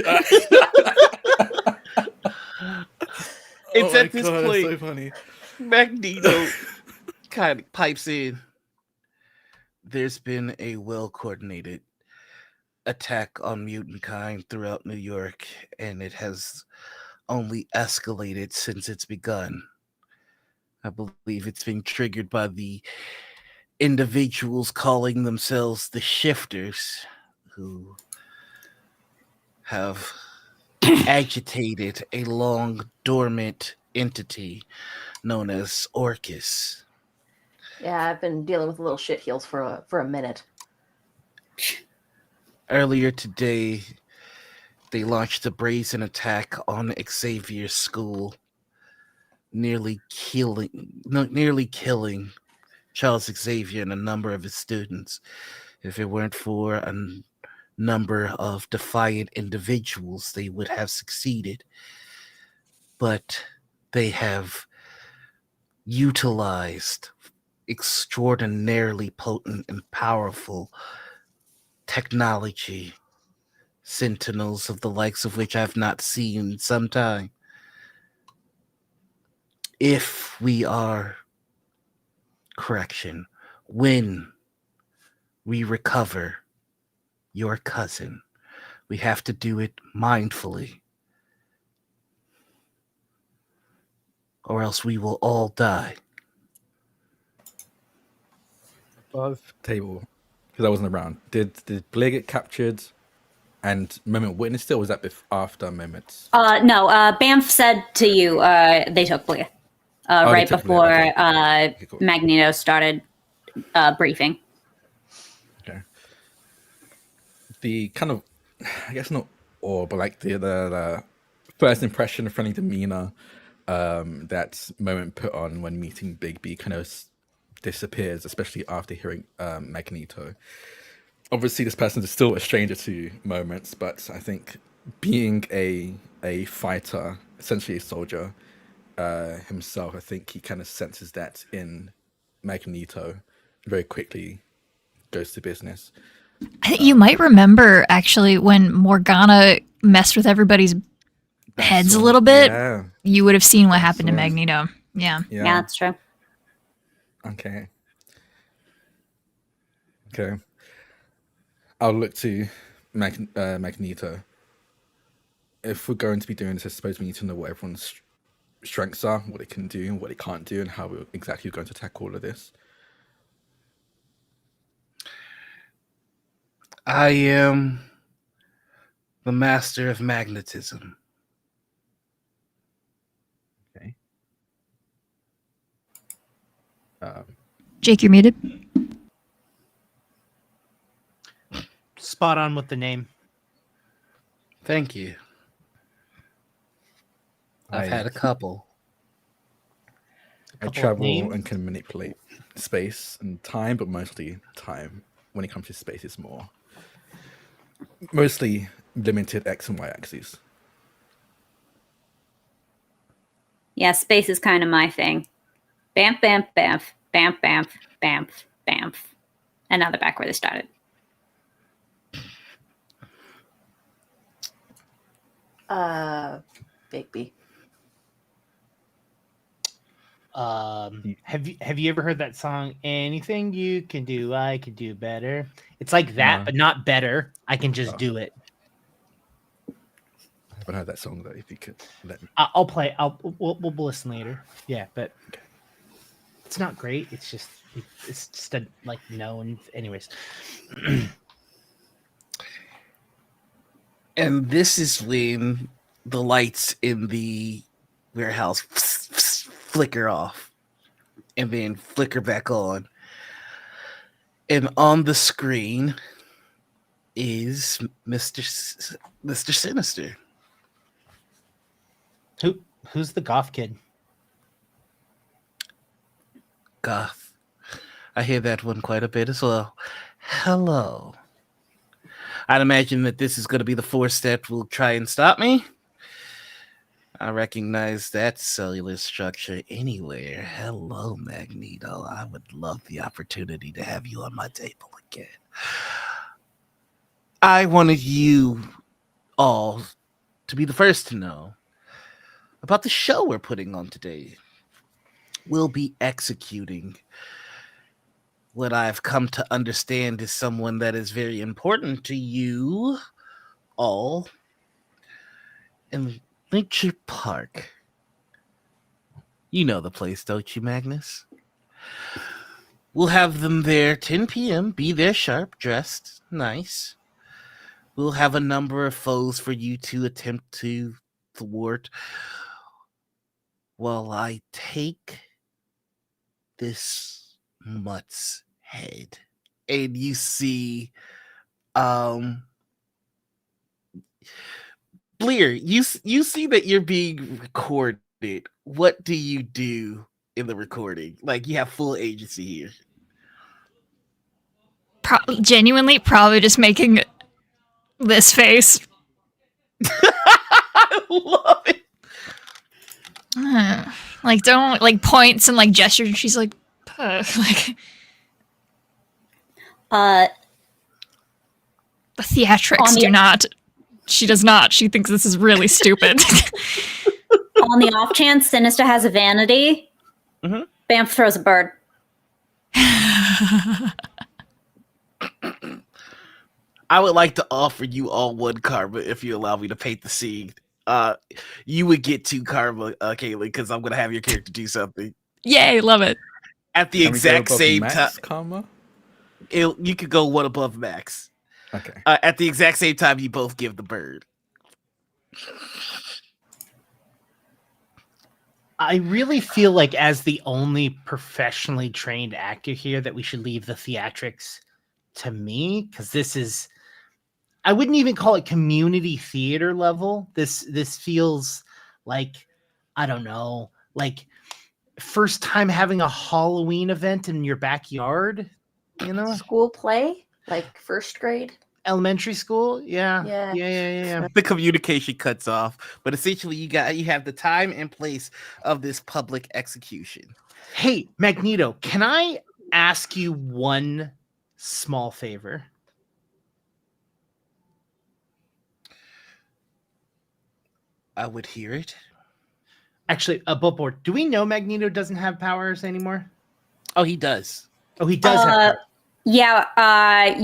It's Oh at my this God, point. that's so funny. Magneto kind of pipes in. There's been a well-coordinated attack on mutant kind throughout New York, and it has only escalated since it's begun. I believe it's being triggered by the individuals calling themselves the Shifters, who have agitated a long dormant entity known as Orcus. Yeah, I've been dealing with little shitheels for a minute. Earlier today, they launched a brazen attack on Xavier's school, nearly killing Charles Xavier and a number of his students. If it weren't for a number of defiant individuals, they would have succeeded. But they have utilized extraordinarily potent and powerful technology, sentinels of the likes of which I've not seen in some time. If we are, when we recover your cousin, we have to do it mindfully, or else we will all die. Above table, because I wasn't around. Did Blair get captured and Moment witnessed it, or was that after Moments? No, Banff said to you they took Bleer. Right took before Bleer, okay. Okay, cool. Magneto started briefing. Okay. The kind of, I guess not awe, but like the first impression, the friendly demeanor that Moment put on when meeting Big B kind of disappears, especially after hearing Magneto. Obviously, this person is still a stranger to Moments, but I think being a fighter, essentially a soldier himself, I think he kind of senses that in Magneto. Very quickly goes to business. I think you might remember actually when Morgana messed with everybody's heads a little bit. Yeah. You would have seen what happened to Magneto. Yeah, that's true. Okay. I'll look to Magneto. If we're going to be doing this, I suppose we need to know what everyone's strengths are, what it can do, what it can't do, and how we're exactly going to attack all of this. I am the master of magnetism. Okay. Jake, you're muted. Spot on with the name. Thank you. I've had a couple. I travel and can manipulate space and time, but mostly time. when it comes to space, it's mostly limited X and Y axes. Yeah, space is kind of my thing. Bamf, bamf, bamf, bamf, bamf, bamf, bamf. And now they're back where they started. Big B. Have you ever heard that song? Anything you can do, I can do better. It's like that, No. but not better. I can just do it. I haven't heard that song though. If you could let me. I'll play. We'll listen later. Yeah, but it's not great. It's just a like known. Anyways. And this is when the lights in the warehouse flicker off and then flicker back on. And on the screen is Mr. Sinister. Who's the goth kid? Goth. I hear that one quite a bit as well. Hello. I'd imagine that this is going to be the force that will try and stop me. I recognize that cellular structure anywhere. Hello, Magneto. I would love the opportunity to have you on my table again. I wanted you all to be the first to know about the show we're putting on today. We'll be executing what I've come to understand is someone that is very important to you all in Nature Park. You know the place, don't you, Magnus? We'll have them there 10 p.m. Be there sharp, dressed, nice. We'll have a number of foes for you to attempt to thwart while I take this mutt's head. And you see Bleer, you see that you're being recorded. What do you do in the recording? Like, you have full agency here. Genuinely, probably just making this face. I love it. Like, don't, like, points and, like, gestures, and she's like, like... The theatrics do not... She does not. She thinks this is really stupid. On the off chance Sinister has a vanity, Bamf throws a bird. I would like to offer you all one karma if you allow me to paint the scene. You would get 2 karma, Kaylee, because I'm going to have your character do something. Yay, love it. At the exact same time. Karma? You could go one above max. Okay. At the exact same time, you both give the bird. I really feel like, as the only professionally trained actor here, that we should leave the theatrics to me, because this is, I wouldn't even call it community theater level. This feels like, I don't know, like first time having a Halloween event in your backyard, you know? School play, like first grade. Elementary school, yeah. The communication cuts off, but essentially you have the time and place of this public execution. Hey, Magneto, can I ask you one small favor? I would hear it. Actually, board. Do we know Magneto doesn't have powers anymore? Oh, he does. Oh, he does have powers. Yeah, I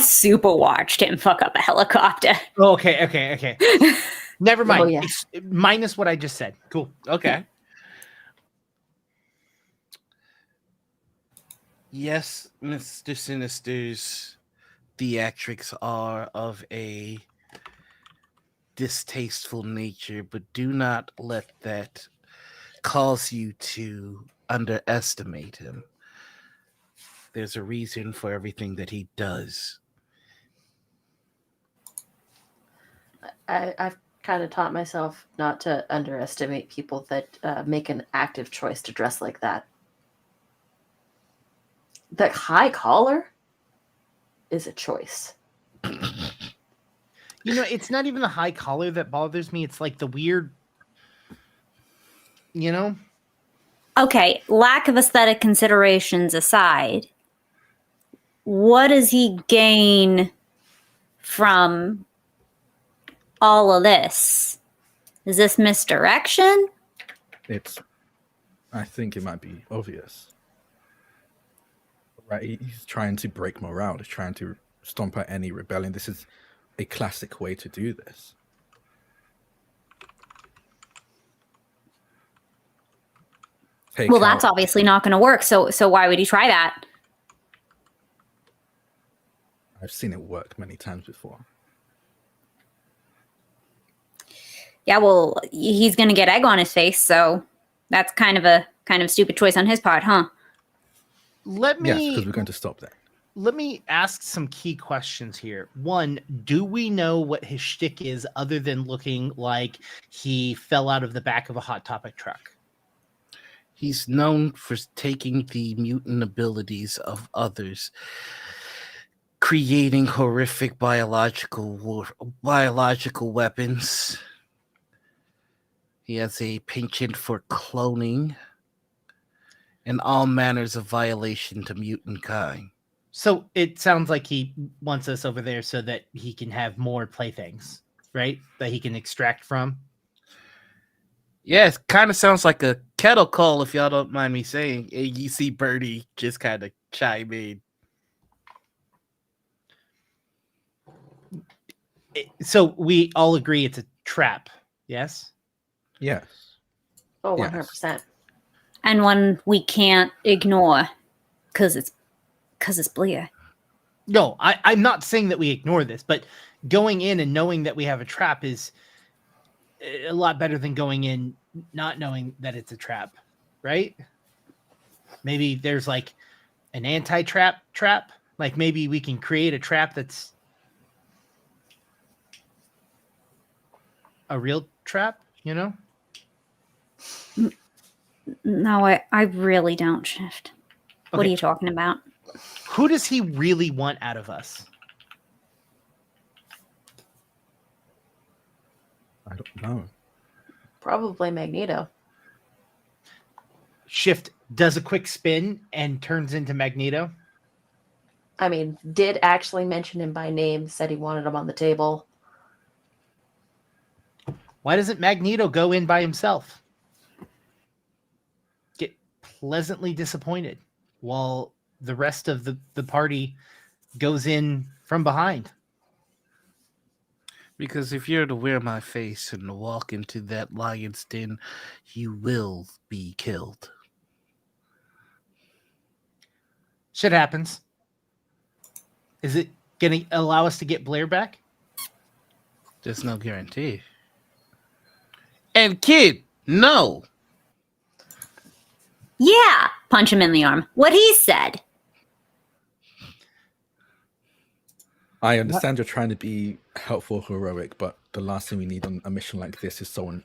super watched him fuck up a helicopter. Oh, okay. Never mind. Oh, yeah. Minus what I just said. Cool. Okay. Yes, Mr. Sinister's theatrics are of a distasteful nature, but do not let that cause you to underestimate him. There's a reason for everything that he does. I've kind of taught myself not to underestimate people that make an active choice to dress like that. The high collar is a choice. You know, it's not even the high collar that bothers me. It's like the weird, you know? Okay, lack of aesthetic considerations aside, what does he gain from all of this? Is this misdirection? I think it might be obvious. Right, he's trying to break morale. He's trying to stomp out any rebellion. This is a classic way to do this. Well, that's obviously not going to work. So why would he try that? I've seen it work many times before. Yeah, well, he's going to get egg on his face, so that's kind of stupid choice on his part, huh? Yes, because we're going to stop that. Let me ask some key questions here. One, do we know what his shtick is other than looking like he fell out of the back of a Hot Topic truck? He's known for taking the mutant abilities of others, creating horrific biological weapons. He has a penchant for cloning and all manners of violation to mutant kind. So it sounds like he wants us over there so that he can have more playthings, right? That he can extract from. Yeah, it kind of sounds like a kettle call, if y'all don't mind me saying. And you see Birdie just kind of chime in. So we all agree it's a trap, yes? Yes. Oh, Yes. 100%. And one we can't ignore because it's Bleer. No, I'm not saying that we ignore this, but going in and knowing that we have a trap is a lot better than going in not knowing that it's a trap, right? Maybe there's like an anti-trap trap. Like maybe we can create a trap that's a real trap, you know? No, I really don't, Shift. What Okay. are you talking about? Who does he really want out of us? I don't know. Probably Magneto. Shift does a quick spin and turns into Magneto. I mean, did actually mention him by name, said he wanted him on the table. Why doesn't Magneto go in by himself? Get pleasantly disappointed while the rest of the party goes in from behind. Because if you're to wear my face and walk into that lion's den, you will be killed. Shit happens. Is it going to allow us to get Blair back? There's no guarantee. And kid, no. Yeah, punch him in the arm. What he said. I understand you're trying to be helpful, heroic, but the last thing we need on a mission like this is someone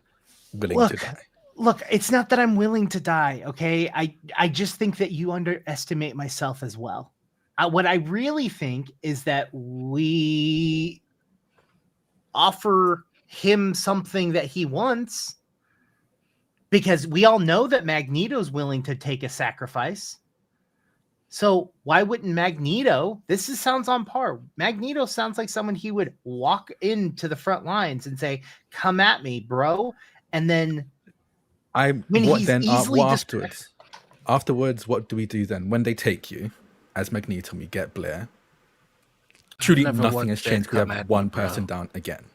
willing to die. Look, it's not that I'm willing to die, okay? I just think that you underestimate myself as well. What I really think is that we offer him something that he wants, because we all know that Magneto's willing to take a sacrifice. So why wouldn't Magneto? Sounds on par. Magneto sounds like someone he would walk into the front lines and say, "Come at me, bro." And then Afterwards, what do we do then? When they take you as Magneto, we get Blair. Truly, nothing has changed. We have one person down again.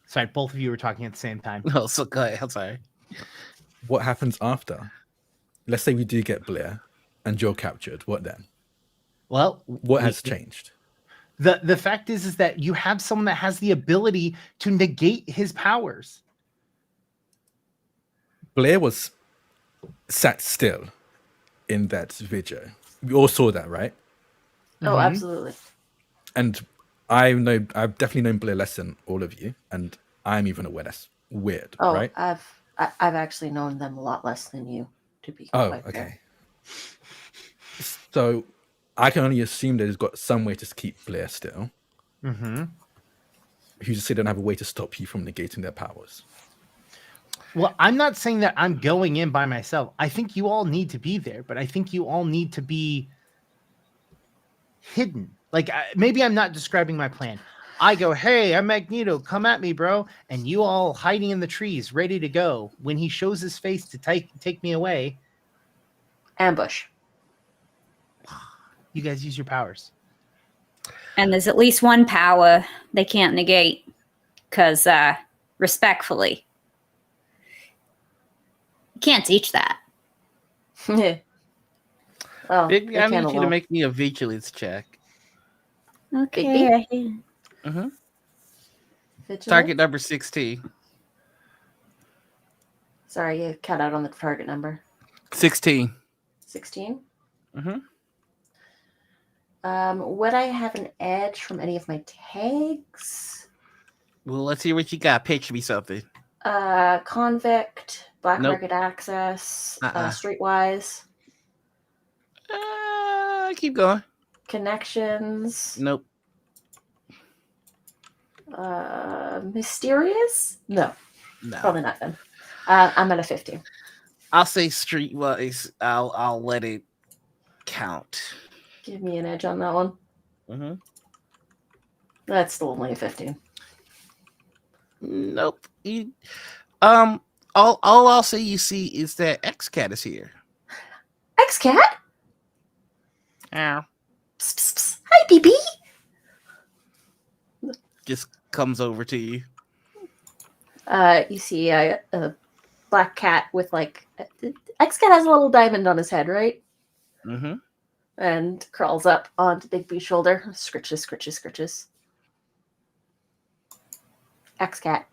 Sorry, both of you were talking at the same time. No, so go ahead. I'm sorry. What happens after? Let's say we do get Blair and you're captured. What then? Well, what has changed? The fact is that you have someone that has the ability to negate his powers. Blair was sat still in that video. We all saw that, right? Oh, absolutely. And I've definitely known Blair less than all of you, and I'm even aware that's weird, right? I've actually known them a lot less than you, to be quite fair. So I can only assume that he's got some way to keep Blair still. Mm-hmm. You just say they don't have a way to stop you from negating their powers. Well, I'm not saying that I'm going in by myself. I think you all need to be there, but I think you all need to be hidden. Like, maybe I'm not describing my plan. I go, hey, I'm Magneto. Come at me, bro. And you all hiding in the trees, ready to go. When he shows his face to take me away, Ambush. you guys use your powers. And there's at least one power they can't negate. Because, respectfully, you can't teach that. Well, Big, they I can need a you to little. make me a vigilance check. Okay. Mm-hmm. Vigilance? Target number 16. Sorry, you cut out on the target number. 16. 16. Mm-hmm. Would I have an edge from any of my tags? Well, let's hear what you got. Pitch me something. Convict, black Nope. market access, Uh-uh. streetwise, Keep going. connections, Nope. mysterious? No, No. probably not then. I'm at a 15. I'll say streetwise. I'll let it count. Give me an edge on that one. Mm-hmm. That's still only a 15. Nope. All I'll say you see is that X-Cat is here. X-Cat? Ow. Psst, psst, psst. Hi, BB. Just comes over to you. You see a black cat with like X-Cat has a little diamond on his head, right? Mm-hmm. And crawls up onto Big B's shoulder. Scritches, scritches, scritches. X-Cat.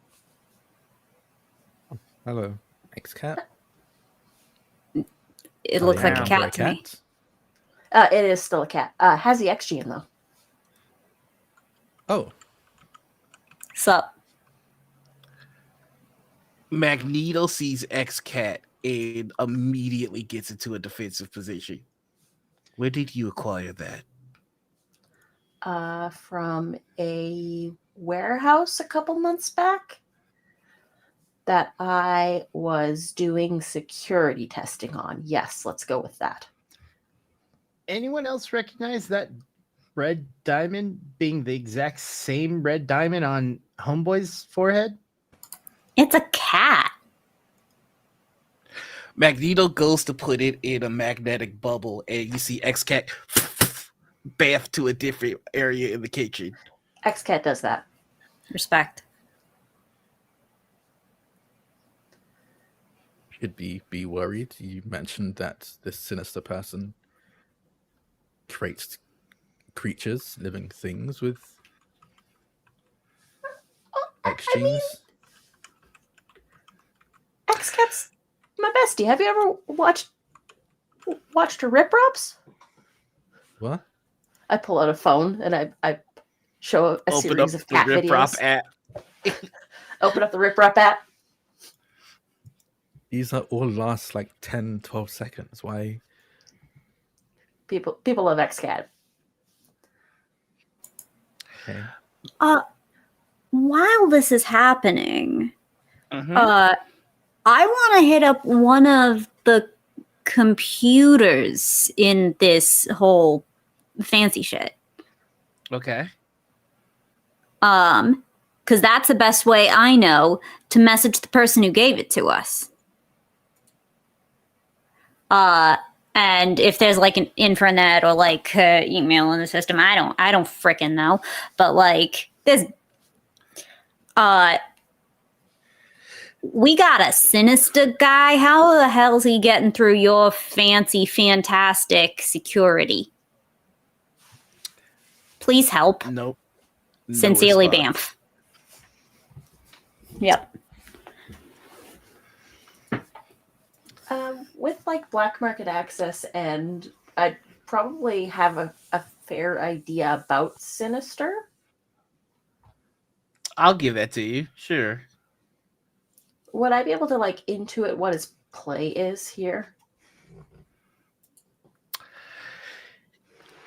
Hello, X-Cat. It looks like a Yeah. cat to me. It is still a cat. Has the X gene though. Oh, Sup? Magneto sees X-Cat and immediately gets into a defensive position. Where did you acquire that? From a warehouse a couple months back that I was doing security testing on. Yes, let's go with that. Anyone else recognize that red diamond being the exact same red diamond on Homeboy's forehead? It's a cat. Magneto goes to put it in a magnetic bubble, and you see X-Cat bath to a different area in the kitchen. X-Cat does that. Respect. should be worried. You mentioned that this sinister person creates creatures, living things with X genes. X-Cat's my bestie. Have you ever watched her Rip Rops? What? I pull out a phone and I show a Open up series of the cat Rip Rop videos. app. Open up the Rip Rop app. These are all last like 10, 12 seconds. Why? People love X-Cat. Okay. While this is happening, Mhm. I want to hit up one of the computers in this whole fancy shit. Okay. Because that's the best way I know to message the person who gave it to us. And if there's like an intranet or like email in the system, I don't frickin' know. But like there's, we got a sinister guy. How the hell's he getting through your fancy, fantastic security? Please help. Nope. No Sincerely, response. Bamf. Yep. With like black market access, and I'd probably have a fair idea about Sinister. I'll give that to you. Sure. Would I be able to like intuit what his play is here?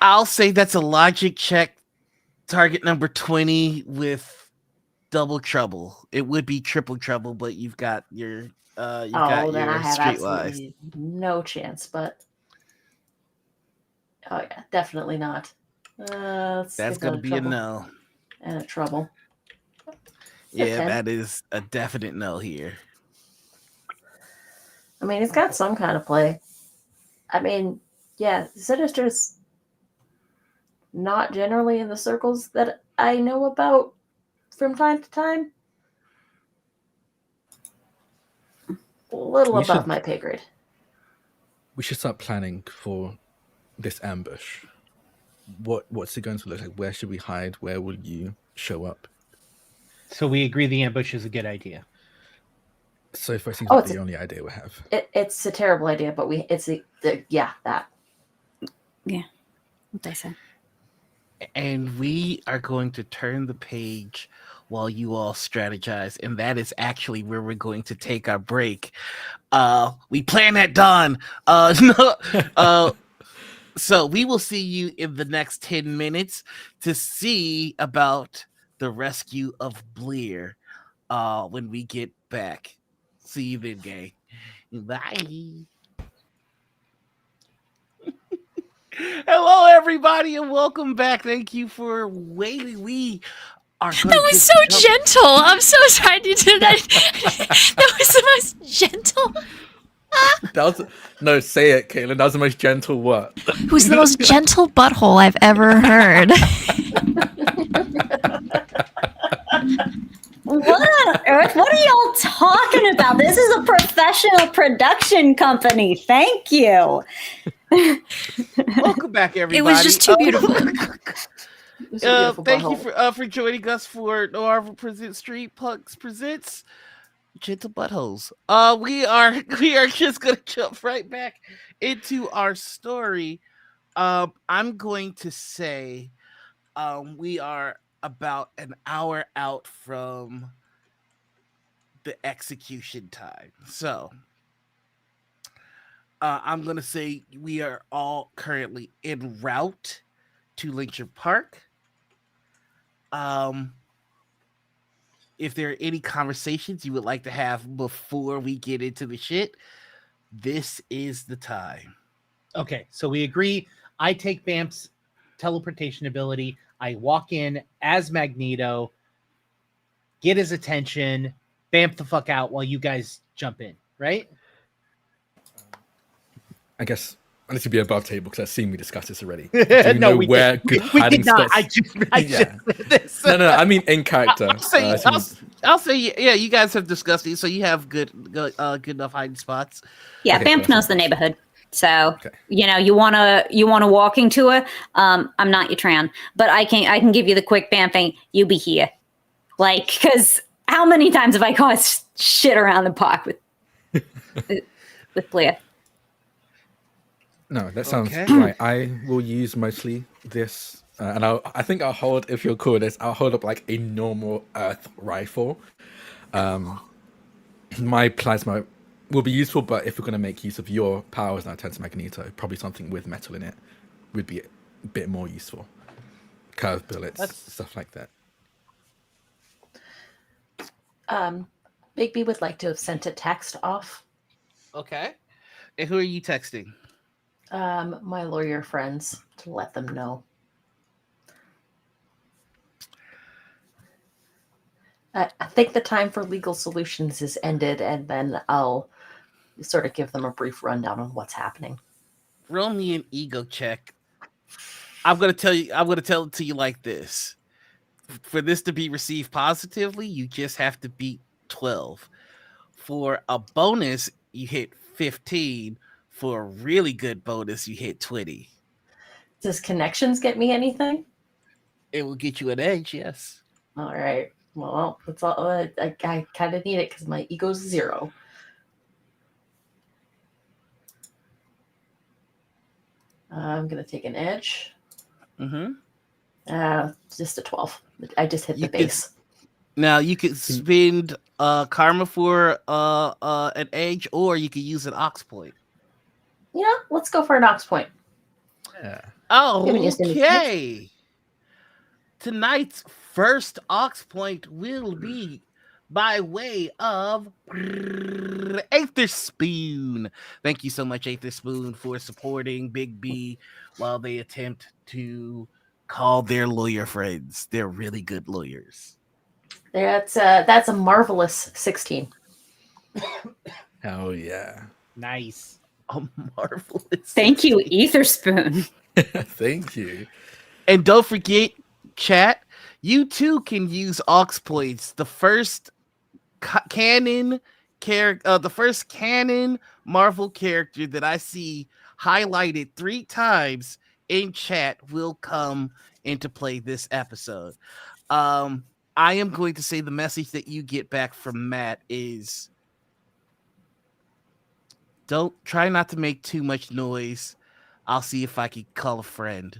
I'll say that's a logic check. Target number 20 with double trouble. It would be triple trouble, but you've got your Then I have streetwise. absolutely no chance. But oh yeah, definitely not. That's gonna be a no. And a trouble. Yeah, 10. that is a definite no here. I mean, it's got some kind of play. I mean, yeah, Sinister's not generally in the circles that I know about from time to time. A little above my pay grade. We should start planning for this ambush. What's it going to look like? Where should we hide? Where will you show up? So we agree the ambush is a good idea. So far, it seems like the only idea we have. It's a terrible idea, but that. Yeah, what they said. And we are going to turn the page while you all strategize, and that is actually where we're going to take our break. We plan at dawn. So we will see you in the next 10 minutes to see about the rescue of Bleer when we get back. See you then, gang. Bye. Hello, everybody, and welcome back. Thank you for waiting. We are. That was so gentle. I'm so sorry you did that. That was the most gentle. No, say it, Caitlin. That was the most gentle what? It was the most gentle butthole I've ever heard. What on earth? What are y'all talking about? This is a professional production company. Thank you. Welcome back, everybody. It was just too beautiful. Thank you for joining us for Noirvel presents Streampunks presents Gentle Buttholes. We are just gonna jump right back into our story. I'm going to say we are about an hour out from the execution time. So I'm going to say we are all currently en route to Lyncher Park. If there are any conversations you would like to have before we get into the shit, this is the time. Okay, so we agree. I take Bamp's teleportation ability. I walk in as Magneto, get his attention, Bamp the fuck out while you guys jump in, right? I guess I need to be above table because I've seen we discussed this already. No, we where did. good We hiding did not. spots? I just said this. No. I mean in character. I'll say, yeah. You guys have discussed it, so you have good enough hiding spots. Yeah, Okay, Bamp perfect. knows the neighborhood. So Okay. you wanna walking tour. I'm not your Tran, but I can give you the quick Bamping. You be here, like, because how many times have I caused shit around the park with Blair? No, that sounds Okay. right. I will use mostly this, and I think I'll hold, if you're cool with this, I'll hold up like a normal earth rifle. My plasma will be useful, but if we're going to make use of your powers now, turn to Magneto, probably something with metal in it would be a bit more useful. Curved bullets, stuff like that. Bigby would like to have sent a text off. Okay. And who are you texting? My lawyer friends to let them know. I think the time for legal solutions is ended, and then I'll sort of give them a brief rundown on what's happening. Roll me an ego check. I'm gonna tell it to you like this. For this to be received positively, you just have to beat 12. For a bonus, you hit 15. For a really good bonus, you hit 20. Does connections get me anything? It will get you an edge, yes. All right. Well, that's all. I kind of need it because my ego's 0. I'm gonna take an edge. Mm-hmm. Just a 12. I just hit the base. Now you could spend karma for an edge, or you could use an ox point. Yeah, let's go for an ox point. Yeah. Giving you some insight. Okay. Tonight's first Ox Point will be by way of Aether Spoon. Thank you so much, Aether Spoon, for supporting Big B while they attempt to call their lawyer friends. They're really good lawyers. That's a marvelous 16. Hell yeah. Nice. A marvelous. Thank you, Etherspoon. Thank you. And don't forget, chat, you too can use Ox Points. The first canon Marvel character that I see highlighted 3 times in chat will come into play this episode. I am going to say the message that you get back from Matt is don't try not to make too much noise. I'll see if I can call a friend.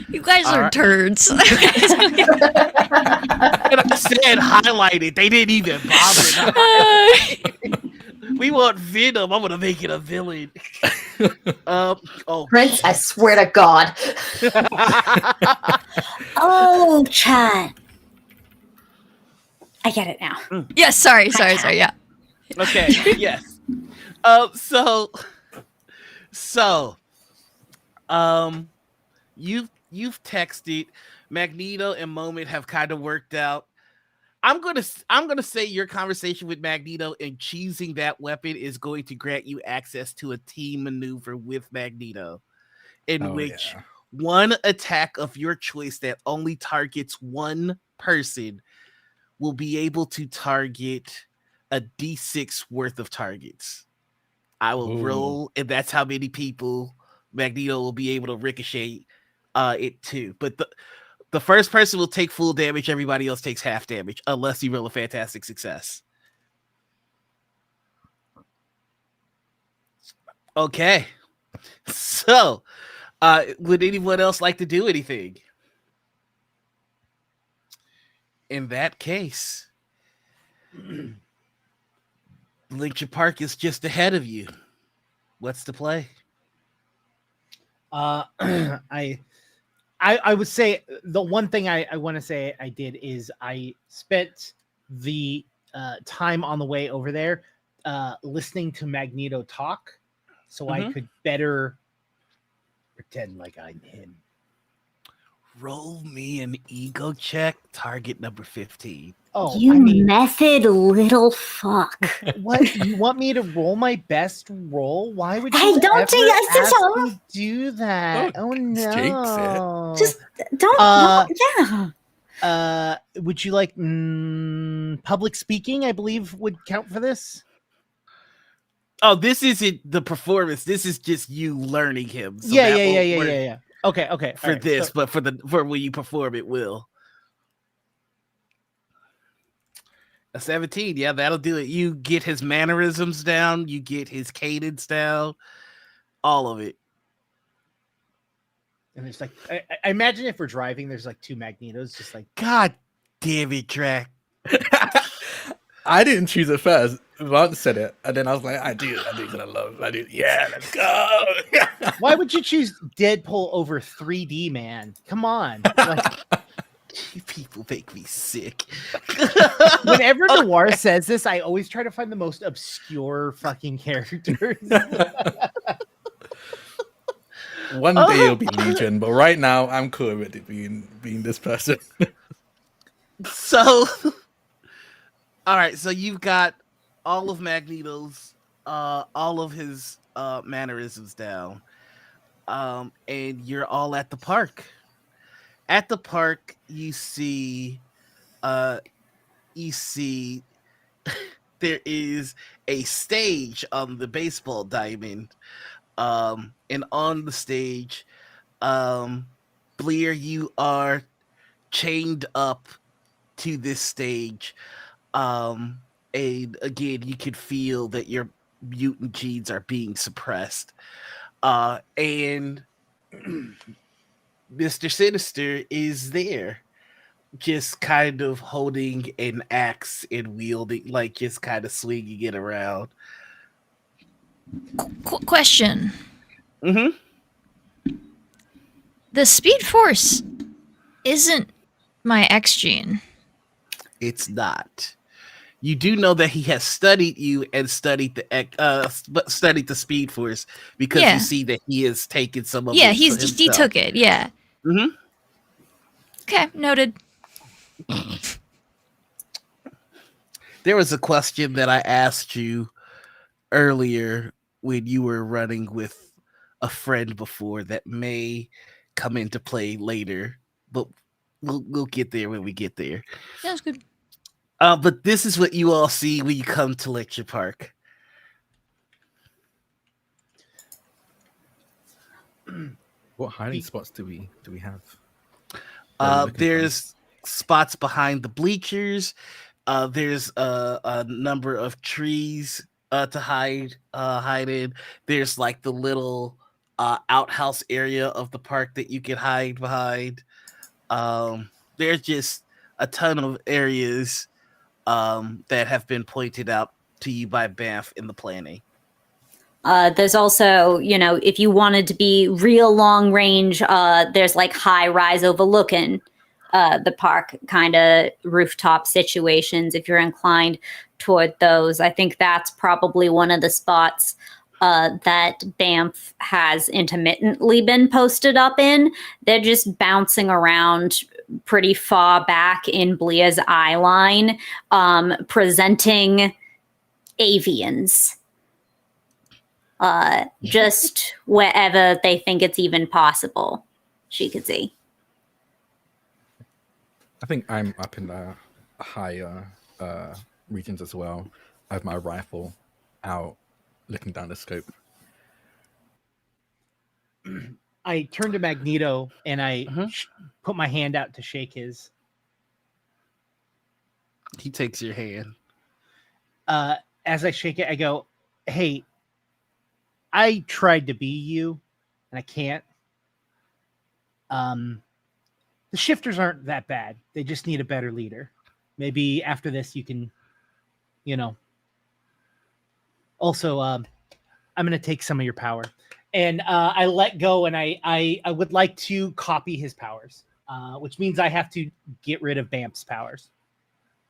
You guys are Alright. turds. And I said highlighted. They didn't even bother. We want Venom. I'm gonna make it a villain. Prince, I swear to God. Oh, chat. I get it now. Yes, sorry, yeah. Okay. Yes. You've texted. Magneto and Moment have kind of worked out. I'm gonna say your conversation with Magneto and choosing that weapon is going to grant you access to a team maneuver with Magneto, in which one attack of your choice that only targets one person will be able to target a D6 worth of targets. I will roll, and that's how many people Magneto will be able to ricochet it too. But the first person will take full damage, everybody else takes half damage, unless you roll a fantastic success. Okay. So, would anyone else like to do anything? In that case, Lincoln Park is just ahead of you. What's the play? I would say the one thing I want to say I did is I spent the time on the way over there listening to Magneto talk, so I could better pretend like I'm him. Roll me an ego check, target number 15. Oh, You method little fuck. What? You want me to roll my best roll? Why would you Hey, don't ever do that, ask Cecil. me do that? Oh no! Just don't. Yeah. Would you like public speaking? I believe would count for this. Oh, this isn't the performance. This is just you learning him. So Yeah. Okay. For right, this, so- but for when you perform, it will. A 17, yeah, that'll do it. You get his mannerisms down, you get his cadence down, all of it. And there's like, I imagine if we're driving, there's like 2 Magnetos, just like. God damn it, Drac. I didn't choose it first. Vance said it, and then I was like, I do what I love. I do. Yeah, let's go. Why would you choose Deadpool over 3D, man? Come on. Like, You people make me sick. whenever Noir says this, I always try to find the most obscure fucking characters. One day it'll be Legion, but right now I'm cool with it being this person. So, all right, so you've got all of Magneto's, all of his mannerisms down, and you're all at the park. At the park, you see there is a stage on the baseball diamond, and on the stage, Bleer, you are chained up to this stage, and again, you can feel that your mutant genes are being suppressed, and Mr. Sinister is there. just kind of holding an axe and wielding, like just kind of swinging it around. Question. Mm-hmm. The Speed Force isn't my X gene. It's not. You do know that he has studied you and studied the Speed Force because Yeah. you see that he has taken some of Yeah, it. he took it. Yeah. Mm-hmm. Okay, noted. There was a question that I asked you earlier when you were running with a friend before that may come into play later, but we'll get there when we get there. Sounds good. But this is what you all see when you come to Lecture Park. What hiding spots do we have? There's spots behind the bleachers. There's a number of trees to hide in. There's like the little outhouse area of the park that you can hide behind. There's just a ton of areas that have been pointed out to you by Banff in the planning. There's also, if you wanted to be real long range, there's like high rise overlooking the park kind of rooftop situations if you're inclined toward those. I think that's probably one of the spots that Banff has intermittently been posted up in. They're just bouncing around pretty far back in Blea's eye line, presenting avians. Just wherever they think it's even possible, she could see. I think I'm up in the higher regions as well. I have my rifle out, looking down the scope. I turn to Magneto and I put my hand out to shake his. He takes your hand. As I shake it, I go, "Hey, I tried to be you, and I can't. The shifters aren't that bad. They just need a better leader. Maybe after this, you can, Also, I'm going to take some of your power." And I let go, and I would like to copy his powers, which means I have to get rid of Banff's powers.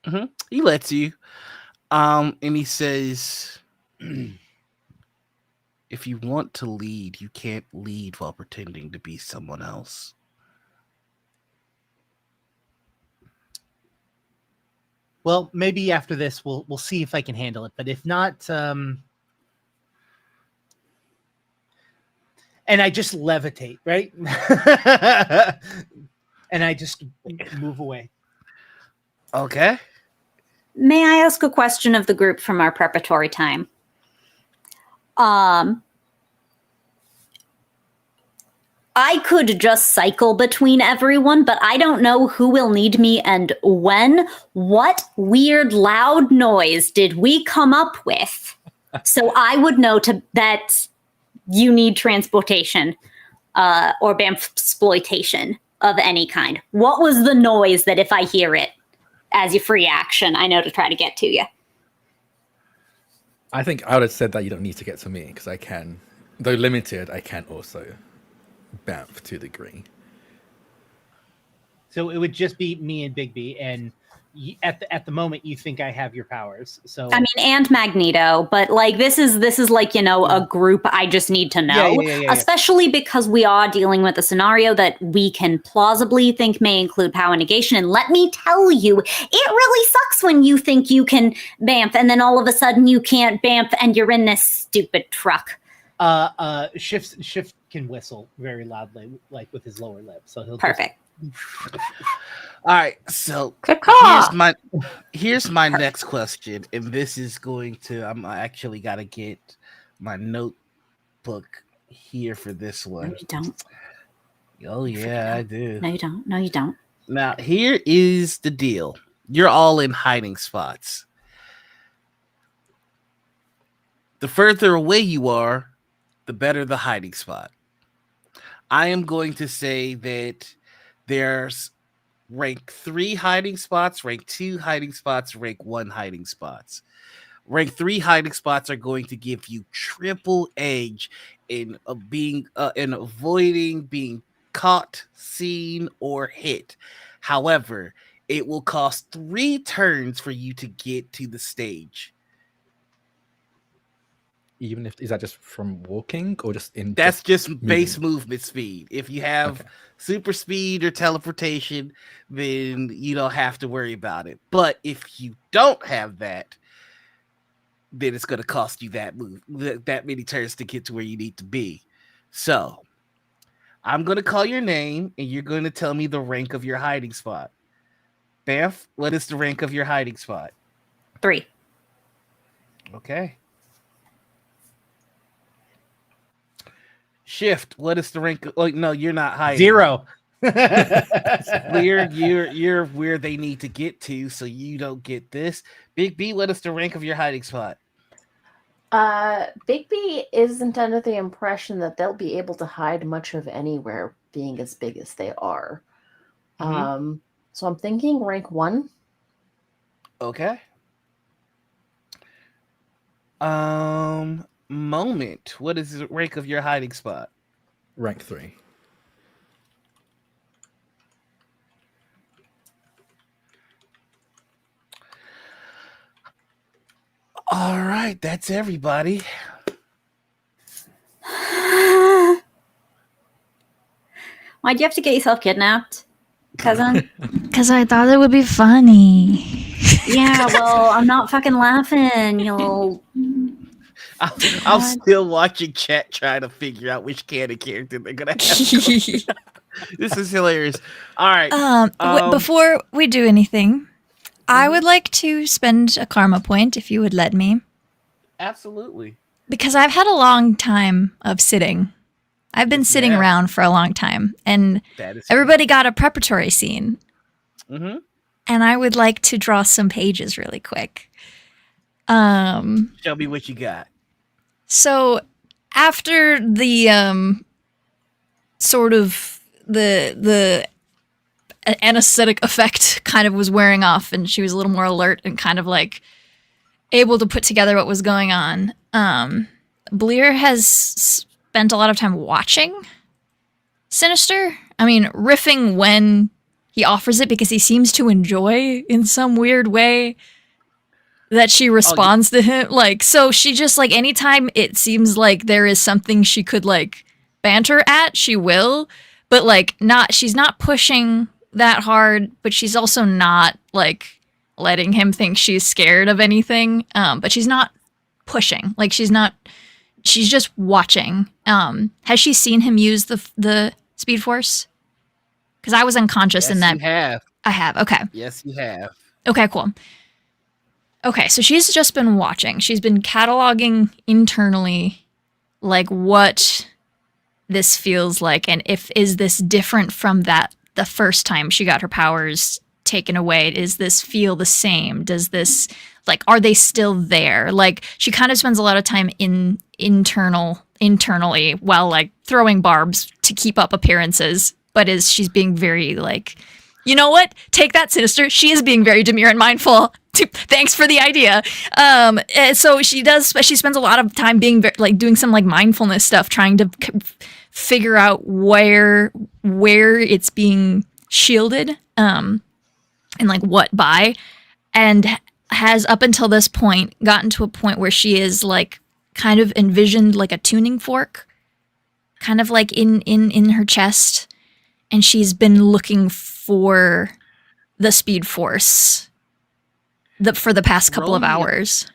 Mm-hmm. He lets you. And he says, if you want to lead, you can't lead while pretending to be someone else. Well, maybe after this, we'll see if I can handle it. But if not, and I just levitate, right? And I just move away. Okay. May I ask a question of the group from our preparatory time? I could just cycle between everyone, but I don't know who will need me and when. What weird loud noise did we come up with? So I would know that you need transportation or exploitation of any kind. What was the noise that if I hear it as your free action, I know to try to get to you? I think I would have said that you don't need to get to me because I can, though limited, I can also Banff to a degree. So it would just be me and Big B, and at the moment you think I have your powers. So I mean, and Magneto, but like this is like a group I just need to know, especially because we are dealing with a scenario that we can plausibly think may include power negation. And let me tell you, it really sucks when you think you can Banff and then all of a sudden you can't Banff and you're in this stupid truck. Shift can whistle very loudly, like with his lower lip. So he'll perfect. All right, so here's my next question, and this is going to I actually got to get my notebook here for this one. No, you don't. Oh yeah, I do. No, you don't. No, you don't. Now here is the deal: you're all in hiding spots. The further away you are, the better the hiding spot. I am going to say that there's rank 3 hiding spots, rank 2 hiding spots, rank 1 hiding spots. Rank 3 hiding spots are going to give you triple edge in in avoiding being caught, seen, or hit. However, it will cost 3 turns for you to get to the stage. Even if, is that just from walking or just in? That's just base moving? movement speed. If you have Okay. super speed or teleportation, then you don't have to worry about it. But if you don't have that, then it's going to cost you that many turns to get to where you need to be. So I'm going to call your name, and you're going to tell me the rank of your hiding spot. Bamf, what is the rank of your hiding spot? 3. Okay. Shift, what is the rank? Oh, no, you're not hiding. 0. You're where they need to get to, so you don't get this. Big B, what is the rank of your hiding spot? Big B isn't under the impression that they'll be able to hide much of anywhere, being as big as they are. Mhm. So I'm thinking rank 1. Okay. Moment, what is the rank of your hiding spot? Rank 3. All right, that's everybody. Why'd you have to get yourself kidnapped, cousin? Because I thought it would be funny. Yeah, well, I'm not fucking laughing. You'll. I'm God. still watching chat trying to figure out which canon character they're gonna have. This is hilarious. All right. Before we do anything, I would like to spend a karma point, if you would let me. Absolutely. Because I've had a long time of sitting. I've been sitting Yeah. around for a long time, and That is everybody got a preparatory scene. Mm-hmm. And I would like to draw some pages really quick. Show me what you got. So after the sort of the anesthetic effect kind of was wearing off, and she was a little more alert and kind of like able to put together what was going on, Bleer has spent a lot of time watching Sinister. I mean, riffing when he offers it, because he seems to enjoy in some weird way that she responds to him. Like, so she just, like, anytime it seems like there is something she could, like, banter at, she will. But, like, she's not pushing that hard, but she's also not, like, letting him think she's scared of anything. But she's not pushing. Like, she's just watching. Has she seen him use the Speed Force? Because I was unconscious in that. You have. I have. Okay. Yes, you have. Okay, cool. Okay, so she's just been watching. She's been cataloging internally, like, what this feels like, and is this different from the first time she got her powers taken away? Does this feel the same? Does this, like, are they still there? Like, she kind of spends a lot of time internally while, like, throwing barbs to keep up appearances, but she's being very, like, you know what? Take that, Sinister. She is being very demure and mindful. Thanks for the idea. So she spends a lot of time being like doing some like mindfulness stuff, trying to figure out where it's being shielded, and like what by, and has up until this point gotten to a point where she is like kind of envisioned like a tuning fork, kind of like in her chest. And she's been looking for the Speed Force for the past couple of hours.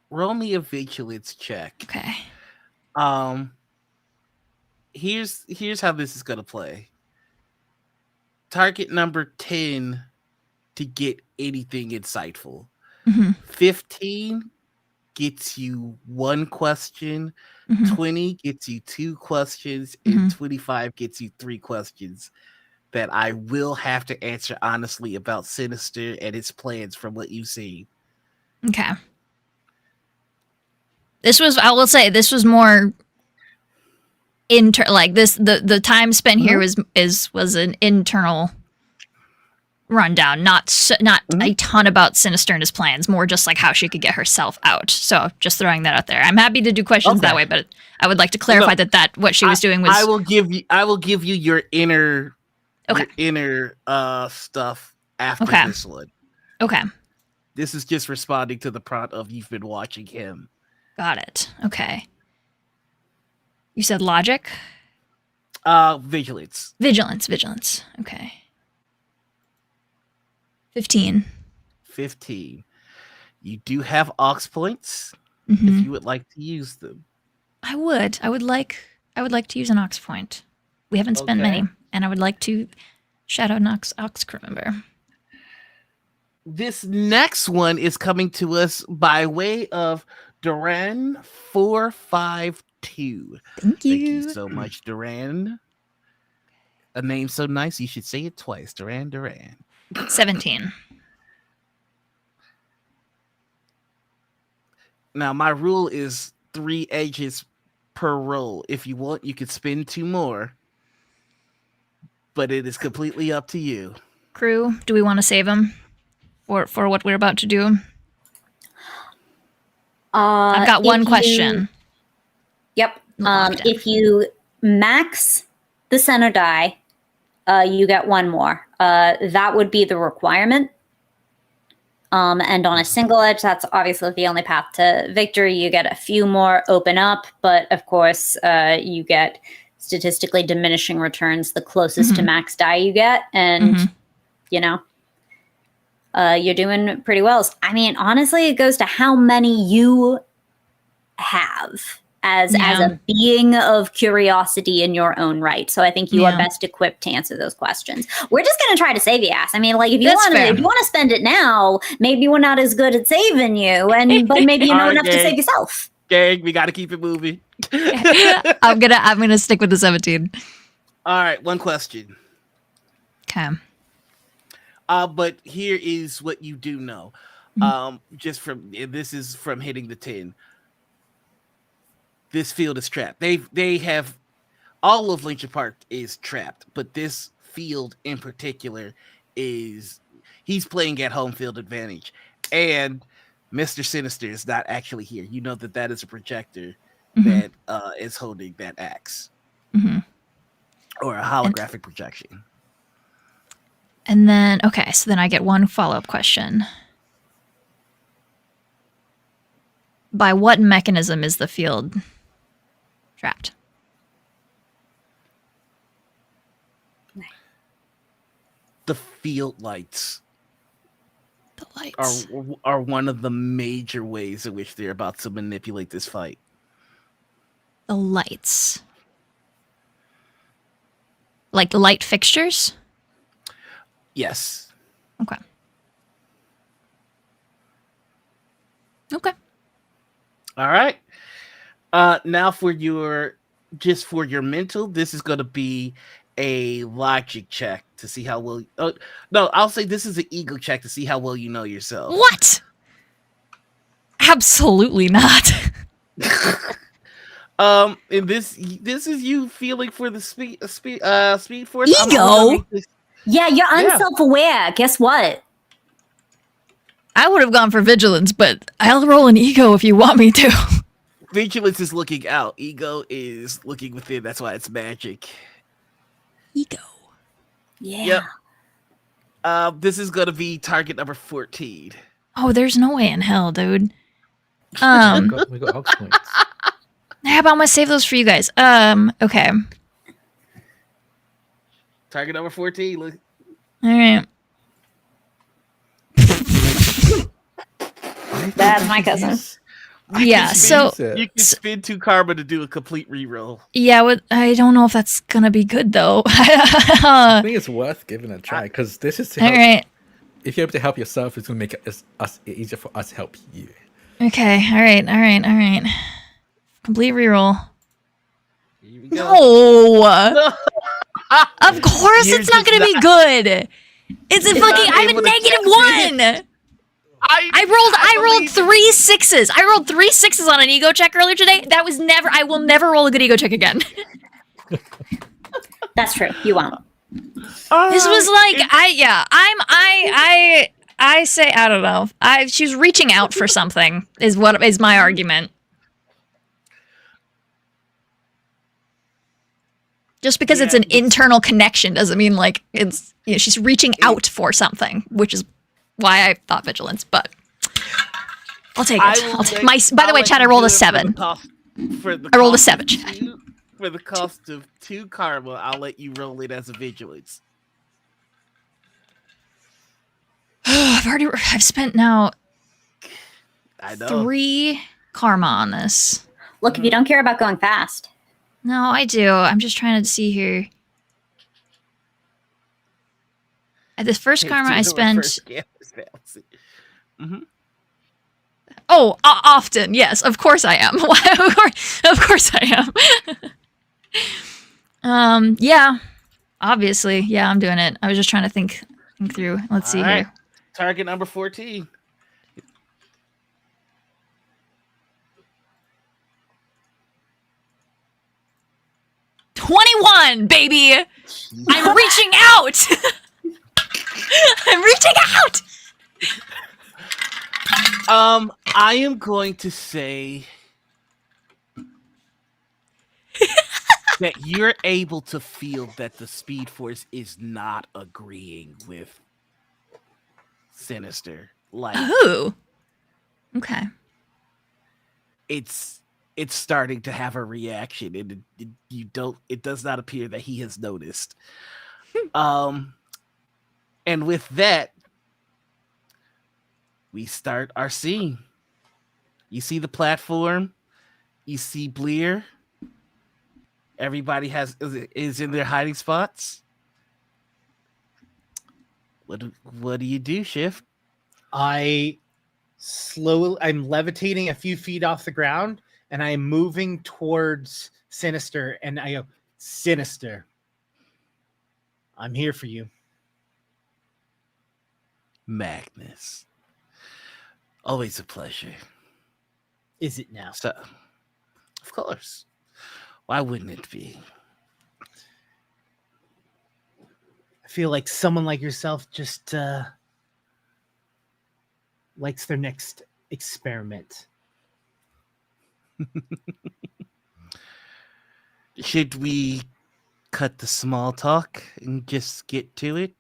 Roll me a vigilance check. Okay. Here's how this is gonna play. Target number 10 to get anything insightful. Mm-hmm. 15 gets you 1 question. Mm-hmm. 20 gets you 2 questions, Mhm. and 25 gets you 3 questions that I will have to answer honestly about Sinister and his plans from what you've seen. Okay. I will say, this was more like this. The time spent here was an internal rundown, not a ton about Sinisterna's plans, more just like how she could get herself out. So just throwing that out there. I'm happy to do questions that way, but I would like to clarify that what she was doing was. I will give you your inner stuff after this one. Okay. This is just responding to the prompt of you've been watching him. Got it. Okay. You said logic? Vigilance. Vigilance. Okay. 15. You do have aux points if you would like to use them. I would like to use an aux point. We haven't spent many, and I would like to shadow Nox aux crew member. This next one is coming to us by way of Duran 452. Thank you. Thank you so much, Duran. A name so nice you should say it twice. Duran. 17. Now my rule is 3 edges per roll. If you want, you could spend 2 more. But it is completely up to you. Crew, do we want to save him for what we're about to do? I've got one question. Yep. If you max the center die, you get 1 more. That would be the requirement. And on a single edge, that's obviously the only path to victory. You get a few more open up, but of course, you get statistically diminishing returns the closest to max die you get. And, you know, you're doing pretty well. I mean, honestly, it goes to how many you have as a being of curiosity in your own right. So I think you are best equipped to answer those questions. We're just going to try to save your ass. I mean, like if you want to spend it now, maybe we're not as good at saving you, but maybe you know enough to save yourself. Gang, we got to keep it moving. I'm gonna stick with the 17. All right, one question. Okay. But here is what you do know. This is from hitting the 10. This field is trapped. They have all of Lincoln Park is trapped, but this field in particular he's playing at home field advantage, and Mr. Sinister is not actually here. You know that is a projector that is holding that axe or a holographic projection. And then so then I get one follow-up question. By what mechanism is the field trapped? The field lights. The lights are one of the major ways in which they're about to manipulate this fight. The lights. Like the light fixtures? Yes. Okay. All right. Now for your mental, this is going to be a logic check to see how well. I'll say this is an ego check to see how well you know yourself. What? Absolutely not. And this is you feeling for the speed force. Ego. Yeah, you're unself-aware. Guess what? I would have gone for vigilance, but I'll roll an ego if you want me to. Vigilance is looking out. Ego is looking within. That's why it's magic. Ego. Yeah. Yep. This is gonna be target number 14. Oh, there's no way in hell, dude. we got aux points. How about I'm gonna save those for you guys? Okay. Target number 14. Look. All right. That's my cousin. Yeah, so you can spend 2 karma to do a complete reroll. Yeah, I don't know if that's gonna be good though. I think it's worth giving it a try because this is to help. All right. If you're able to help yourself, it's gonna make it easier for us to help you. Okay. All right. Complete reroll. Here we go. No. Of course, it's not gonna be good. It's a fucking. I have a -1. I rolled 3 6s. I rolled 3 6s on an ego check earlier today. That was never. I will never roll a good ego check again. That's true. You won't. This was like I say I don't know. She's reaching out for something is what is my argument. Just because it's an internal connection doesn't mean like it's she's reaching out for something, which is why I thought vigilance, but I'll take it. By the way, Chad, I rolled a 7. I rolled a 7. For the cost of 2 karma, I'll let you roll it as a vigilance. I've spent now I know. 3 karma on this. Look, if you don't care about going fast. No, I do. I'm just trying to see here. At this first karma, I spent. Oh, often, yes. Of course I am. Of course I am. Yeah. Obviously, yeah, I'm doing it. I was just trying to think through. Let's see here. Target number 14. $21, baby. I'm reaching out. I'm reaching out. I am going to say that you're able to feel that the Speed Force is not agreeing with Sinister. Like, oh, okay. It's starting to have a reaction, and it does not appear that he has noticed. And with that, we start our scene. You see the platform. You see Bleer. Everybody is in their hiding spots. What do you do, Shift? I'm levitating a few feet off the ground, and I'm moving towards Sinister, and I go, Sinister, I'm here for you. Magnus. Always a pleasure. Is it now? So, of course. Why wouldn't it be? I feel like someone like yourself just likes their next experiment. Should we cut the small talk and just get to it?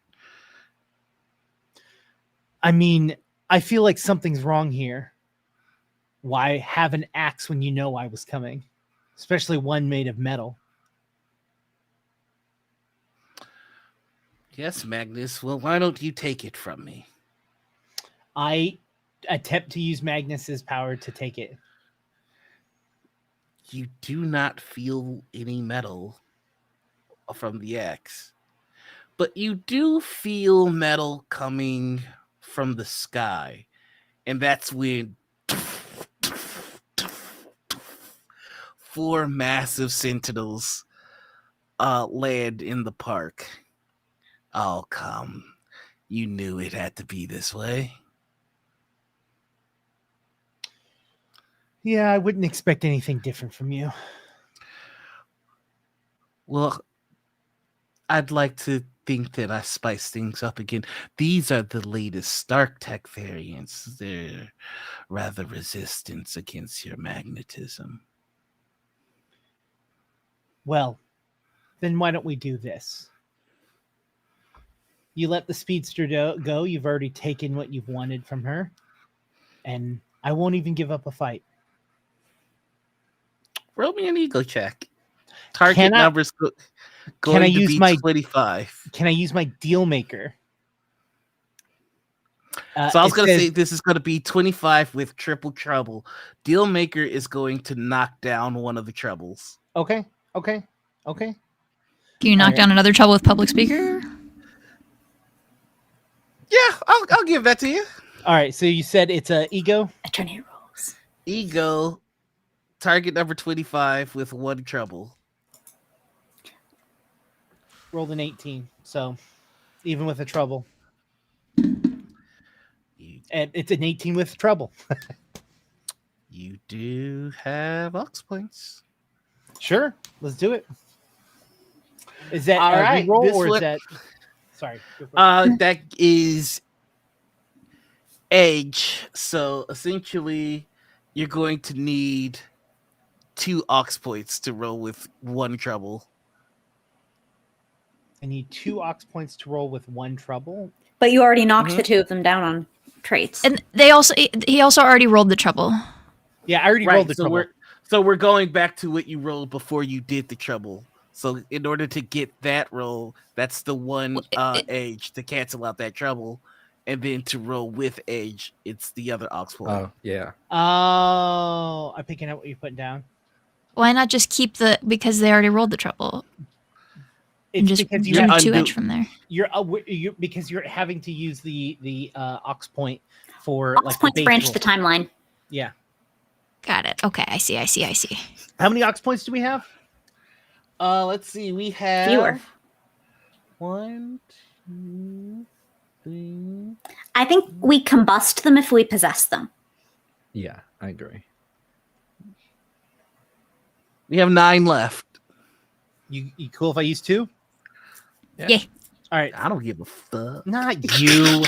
I mean, I feel like something's wrong here. Why have an axe when you know I was coming? Especially one made of metal. Yes, Magnus. Well, why don't you take it from me? I attempt to use Magnus's power to take it. You do not feel any metal from the axe, but you do feel metal coming from the sky, and that's when 4 massive sentinels land in the park. Oh, come. You knew it had to be this way. Yeah, I wouldn't expect anything different from you. Well, I'd like to think that I spice things up again. These are the latest Stark Tech variants. They're rather resistant against your magnetism. Well, then why don't we do this? You let the speedster go. You've already taken what you've wanted from her. And I won't even give up a fight. Roll me an ego check. Target number's going to be 25. Can I use my deal maker? So I was going to say this is going to be 25 with triple trouble. Deal maker is going to knock down one of the troubles. Okay. Can you knock down another trouble with public speaker? Yeah, I'll give that to you. All right. So you said it's a ego. Attorney rolls. Ego. Target number 25 with 1 trouble. Rolled an 18. So even with a trouble. And it's an 18 with trouble. You do have ox points. Sure. Let's do it. Is that all right? Roll or is that? Sorry. Go for it. That is edge. So essentially, you're going to need 2 ox points to roll with 1 trouble. I need 2 ox points to roll with 1 trouble. But you already knocked Mhm. the 2 of them down on traits. And he also already rolled the trouble. Yeah, I already rolled the trouble. We're going back to what you rolled before you did the trouble. So in order to get that roll, that's the one edge to cancel out that trouble, and then to roll with edge, it's the other ox point. Oh, yeah. Oh, I'm picking up what you're putting down. Why not just keep because they already rolled the trouble and It's just because you do have 2 undo- edge from there? you're because you're having to use the ox point for Ox like points the base branch roll. the timeline. Yeah. Got it. Okay, I see. How many ox points do we have? Let's see. We have Fewer. 1, 2, 3. I think we combust them if we possess them. Yeah, I agree. We have 9 left. You cool if I use 2? Yeah. All right. I don't give a fuck. Not you.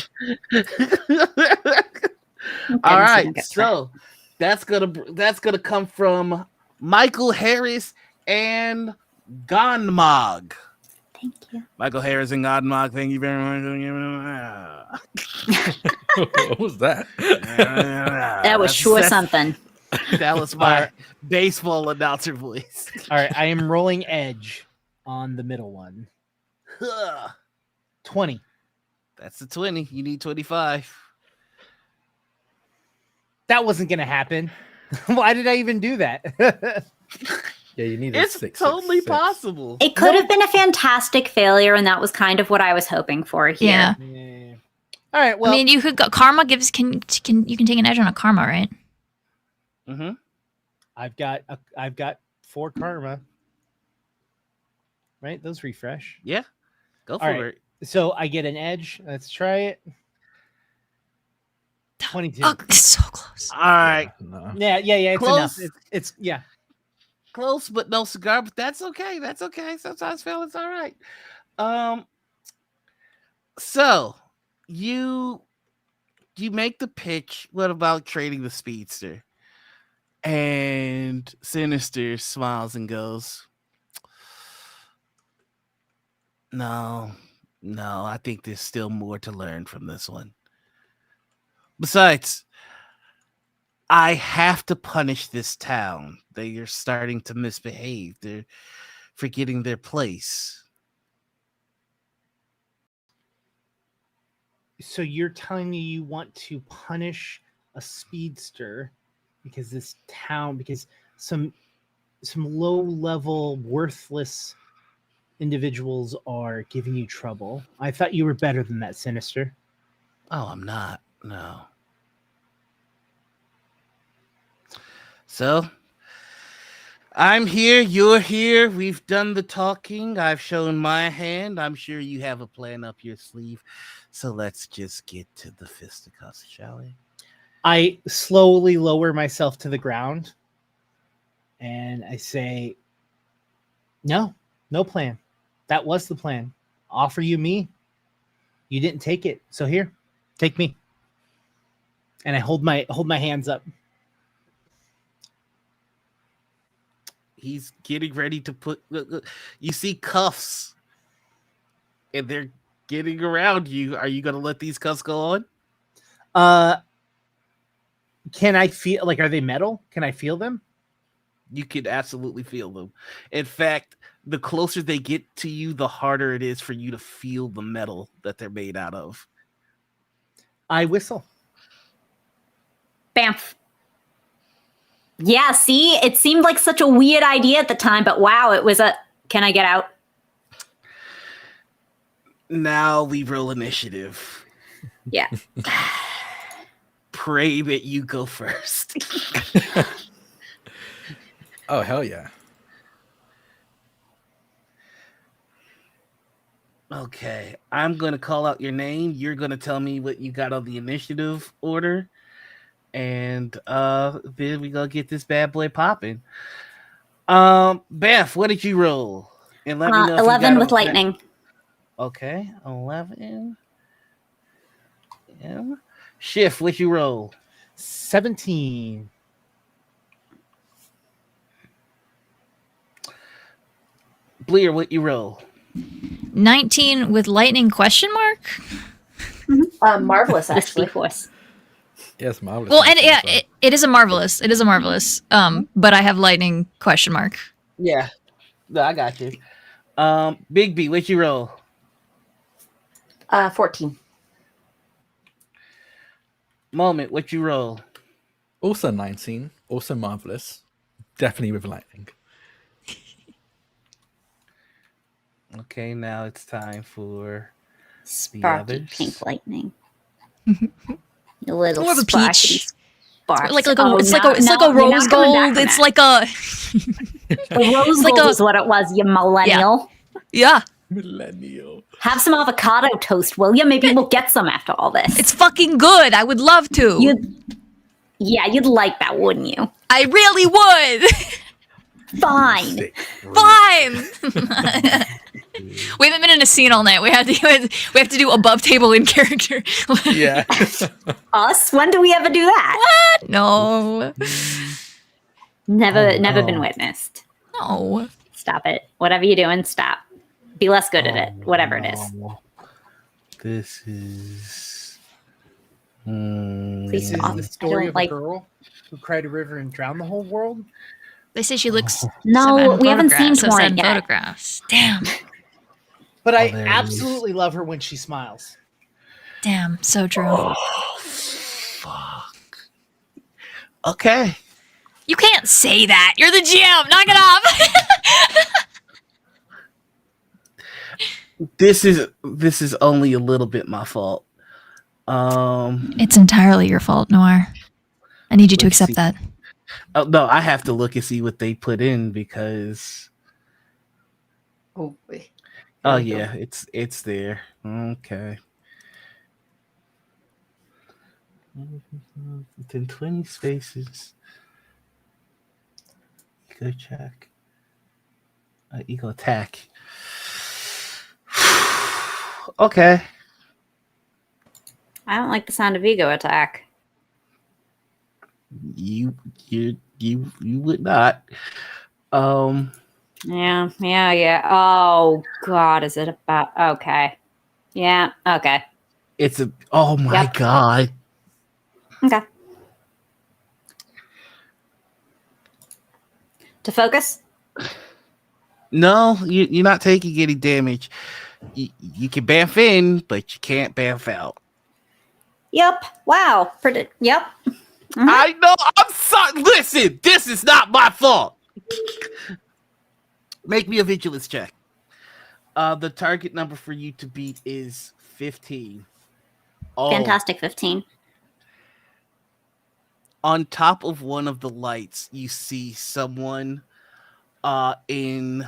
All right, so that's gonna come from Michael Harris and Gonmog. Thank you. Michael Harris and Gonmog, thank you very much. What was that? That was sure something. That was my baseball announcer voice. All right. I am rolling edge on the middle one. 20. That's a 20. You need 25. That wasn't going to happen. Why did I even do that? Yeah, you need It's totally possible. It could have been a fantastic failure, and that was kind of what I was hoping for here. Yeah. Yeah. All right. Well, I mean, you could go. Karma gives you can take an edge on a karma, right? Mm-hmm. I've got 4 karma. Right? Those refresh. Yeah, go for All right. it. So I get an edge. Let's try it. 22. Oh, it's so close. All right, No. Yeah. It's Close. enough. It's yeah. close, but no cigar. But that's okay. That's okay. Sometimes feeling's all right. So you make the pitch. What about trading the speedster? And Sinister smiles and goes, No, I think there's still more to learn from this one. Besides, I have to punish this town. They are starting to misbehave. They're forgetting their place. So you're telling me you want to punish a speedster because some low-level, worthless individuals are giving you trouble. I thought you were better than that, Sinister. Oh, I'm not. No. So, I'm here. You're here. We've done the talking. I've shown my hand. I'm sure you have a plan up your sleeve. So let's just get to the fisticuffs, shall we? I slowly lower myself to the ground and I say, no plan. That was the plan. Offer you me. You didn't take it. So here, take me. And I hold my hands up. He's getting ready to put. You see cuffs, and they're getting around you. Are you going to let these cuffs go on? Can I feel are they metal? Can I feel them? You can absolutely feel them. In fact, the closer they get to you, the harder it is for you to feel the metal that they're made out of. I whistle. Bamf. Yeah, see? It seemed like such a weird idea at the time, but wow, it was can I get out? Now we roll initiative. Yeah. Pray that you go first. Oh, hell yeah. Okay, I'm going to call out your name. You're going to tell me what you got on the initiative order. And then we going to get this bad boy popping. Beth, what did you roll? And let me know if you 11 got with lightning. Okay, 11. Yeah. Shift, what you roll? 17. Bleer, what you roll? 19 with lightning question mark? Marvelous, The actually. Speed Force. Yes, marvelous. Well, and 19 yeah, as well. it is a marvelous. It is a marvelous. But I have lightning question mark. Yeah. No, I got you. Big B, what you roll? 14. Moment, what you roll? Also 19. Also marvelous. Definitely with lightning. Okay, now it's time for Sparky others. pink lightning. You little More of a sparkety peach. sparks. Like a, Oh, it's no, like a no, you're rose not coming back gold. from It's that. like a Rose like gold a- is what it was, you millennial. yeah. Millennial. Have some avocado toast, will you? Maybe we'll get some after all this. It's fucking good. I would love to. You'd like that, wouldn't you? I really would. Fine. Sick. Fine. We haven't been in a scene all night. We have to do above table in character. Yeah. Us? When do we ever do that? No. Never no. been witnessed. No. Stop it. Whatever you're doing, stop. Be less good at it. Whatever it is. No. This is. Please This is stop. the I story don't of like- a girl who cried a river and drowned the whole world. They say she looks. No, sad in we haven't seen photographs, so sad Torrent in yet. photographs. Damn. But I there it absolutely love her when she smiles. Damn. So true. Oh, fuck. Okay. You can't say that. You're the GM. Knock it off. This is only a little bit my fault. It's entirely your fault, Noir. I need you to Let's accept see. that. Oh, no, I have to look and see what they put in because. Oh, boy. Oh There we go. yeah, it's there. Okay. Within 20 spaces. Ego check. Ego attack. Okay. I don't like the sound of ego attack. You would not. Yeah. Oh, God, is it about... Okay. Yeah, okay. It's a. Oh my Yep. god. Okay. To focus? No, you're not taking any damage. You can bamf in, but you can't bamf out. Yep. Wow. Yep. I know. I'm sorry. Listen, this is not my fault. Make me a vigilance check. The target number for you to beat is 15. Oh, Fantastic 15. on top of one of the lights, you see someone in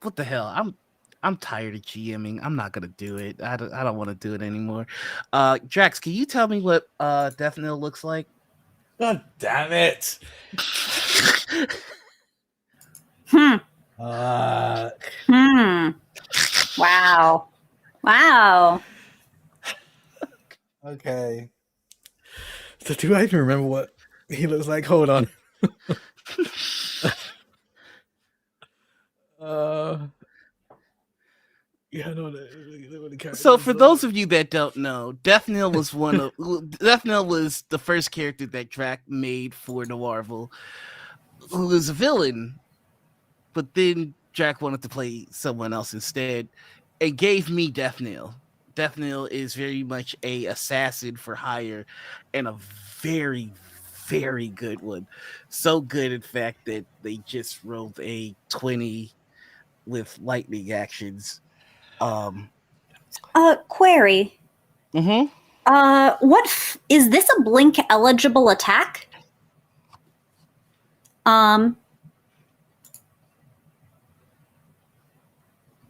what the hell? I'm tired of GMing. I'm not gonna do it. I don't want to do it anymore. Drax, can you tell me what Death Knell looks like? God damn it. Hmm. Uh, Wow. Wow. okay. So do I even remember what he looks like? Hold on. Yeah, no. So for those of you that don't know, Death Knell was Death Knell was the first character that Drax made for Noirvel, who was a villain, but then Drax wanted to play someone else instead, and gave me Death Knell. Death Knell is very much a assassin for hire, and a very, very good one. So good, in fact, that they just rolled a 20 with lightning actions. Query. Mm-hmm. Is this a blink eligible attack?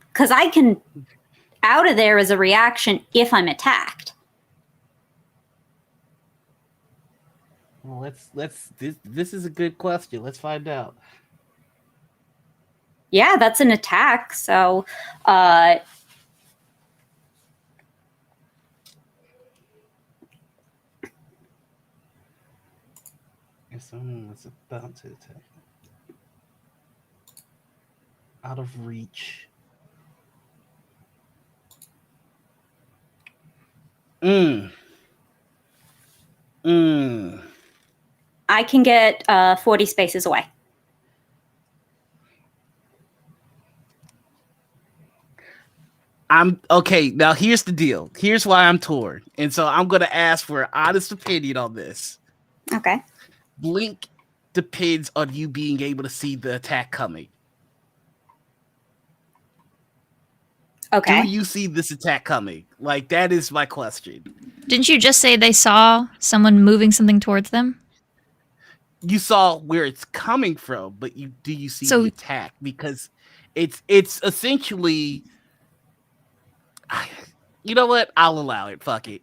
Because I can out of there as a reaction if I'm attacked. Well, this is a good question. Let's find out. Yeah, that's an attack. So, If someone was about to attack out of reach. Mm. I can get 40 spaces away. I'm okay. Now here's the deal. Here's why I'm torn. And so I'm gonna ask for an honest opinion on this. Okay. Blink depends on you being able to see the attack coming. Okay. Do you see this attack coming? Like, that is my question. Didn't you just say they saw someone moving something towards them? You saw where it's coming from, but do you see So- the attack? Because it's essentially. You know what? I'll allow it. Fuck it.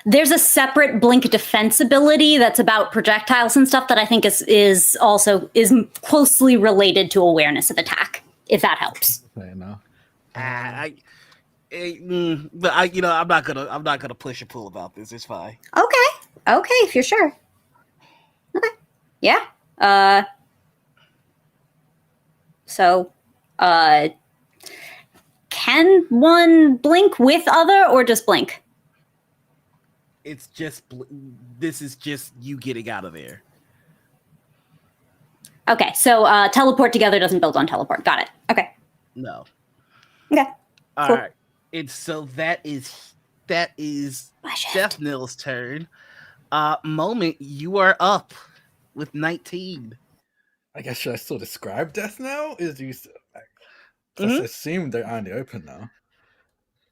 There's a separate blink defense ability that's about projectiles and stuff that I think is also closely related to awareness of attack. If that helps. Fair enough. But I'm not gonna push or pull about this. It's fine. Okay, if you're sure. Okay. Yeah. So, can one blink with other or just blink? It's just this is just you getting out of there. Okay, so teleport together doesn't build on teleport. Got it. Okay. No. Okay. All Cool. right. And so that is My shift. Death Nil's turn. Moment, you are up with 19. I guess should I still describe death now? Is you? I Mhm. assume they're out in the open now.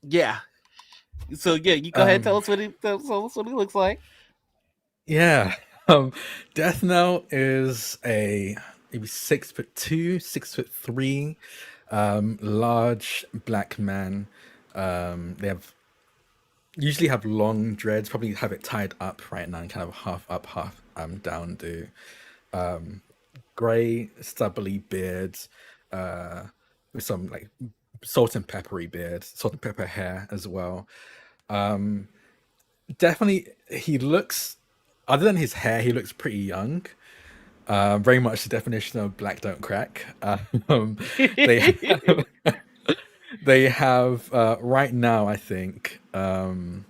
Yeah. So yeah, you go ahead and tell us what he looks like. Yeah. Death Knell is a maybe 6'2", 6'3", large black man. They usually have long dreads, probably have it tied up right now and kind of half up, half down to grey, stubbly beards, with some like salt and pepper hair as well. Definitely, he looks, other than his hair, he looks pretty young. Very much the definition of black don't crack. They have right now, I think, because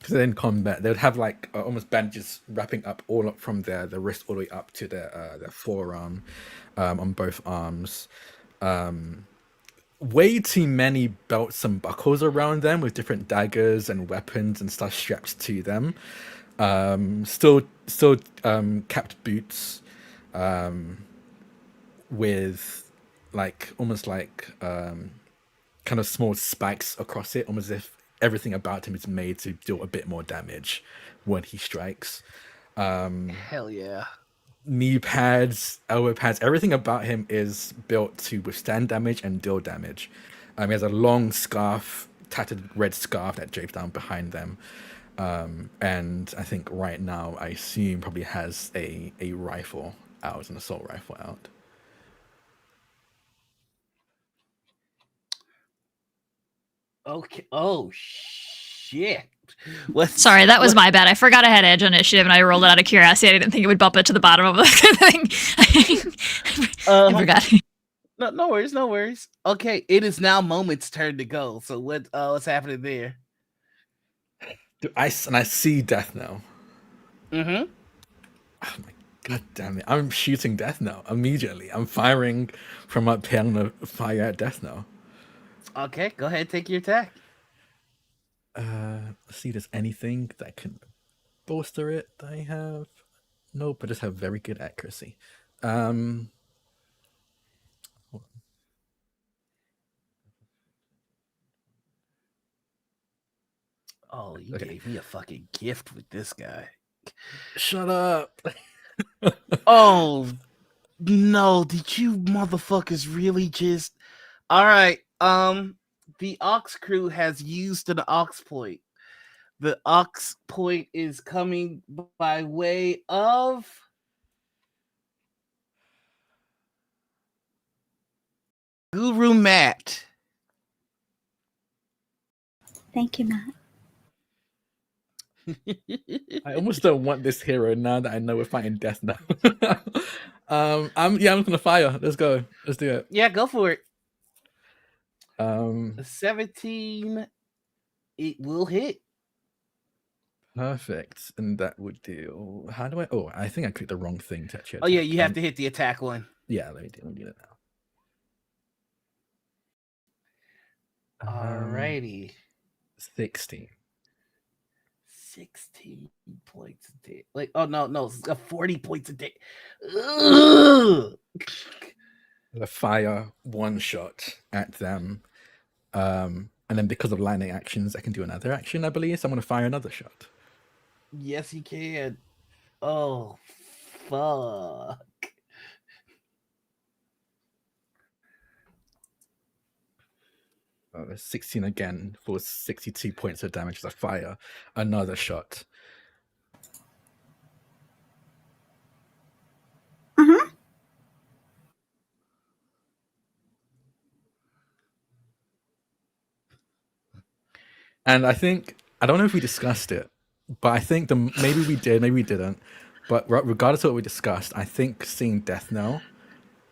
they're in combat, they would have like almost bandages wrapping up all up from their wrist all the way up to their forearm, on both arms. Way too many belts and buckles around them with different daggers and weapons and stuff strapped to them. Still capped boots, with like almost like kind of small spikes across it, almost as if everything about him is made to deal a bit more damage when he strikes. Hell yeah. Knee pads, elbow pads, everything about him is built to withstand damage and deal damage. He has a long scarf, tattered red scarf that drapes down behind them. And I think right now, I assume probably has a rifle out, an assault rifle out. Okay. Oh shit. Sorry, that was my bad. I forgot I had edge on initiative and I rolled it out of curiosity. I didn't think it would bump it to the bottom of the thing. I forgot. No worries. Okay, it is now Moment's turn to go. So what's happening there? I see Death now. Mm-hmm. Oh my god damn it. I'm shooting Death now immediately. I'm firing from up here. I'm gonna fire at Death now. Okay, go ahead, take your attack. Let's see if there's anything that can bolster it that I have. Nope, I just have very good accuracy. Hold on. Oh, you Okay. gave me a fucking gift with this guy. Shut up. Oh no, did you motherfuckers really just Alright, the Ox crew has used an Ox point. The Ox point is coming by way of Guru Matt. Thank you, Matt. I almost don't want this hero now that I know we're fighting death now. I'm gonna fire. Let's go. Let's do it. Yeah, go for it. 17. 17. It will hit. Perfect. And that would do. How do I? Oh, I think I clicked the wrong thing to actually. Oh yeah, attack. you have to hit the attack one. Yeah, let me do it now. Alrighty. 16. 16 points a day. Like, oh no, 40 points a day. Ugh. The fire one shot at them. And then because of lightning actions, I can do another action, I believe. So I'm gonna fire another shot. Yes, you can. Oh, fuck. There's 16 again for 62 points of damage as I fire another shot. Mm-hmm. And I think, I don't know if we discussed it, but I think maybe we did, maybe we didn't. But regardless of what we discussed, I think seeing Death Knell,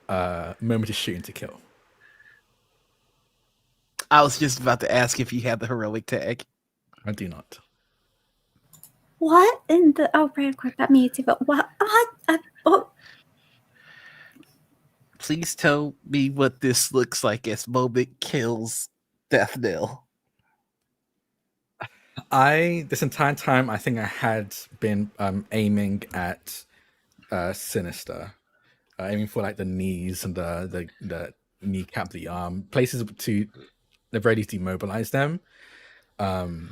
moment is shooting to kill. I was just about to ask if you had the heroic tag. I do not. What in the? Oh, right, of course, that means it. But what? Oh. Please tell me what this looks like as moment kills Death Knell. This entire time, I think I had been aiming at Sinister, aiming for like the knees and the kneecap, the arm, places to the very least demobilize them. And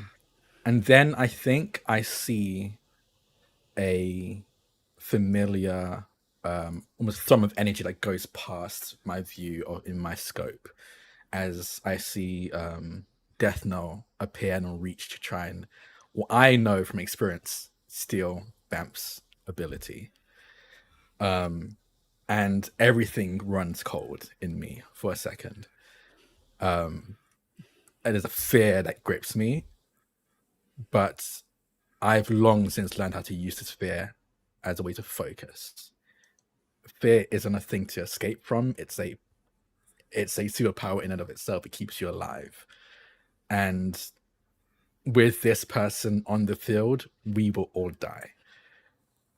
then I think I see a familiar, almost thrum of energy that goes past my view or in my scope as I see Death Knell appear and reach to try and, what I know from experience, steal Bamp's ability. And everything runs cold in me for a second. And there's a fear that grips me, but I've long since learned how to use this fear as a way to focus. Fear isn't a thing to escape from. It's a superpower in and of itself. It keeps you alive. And with this person on the field, we will all die.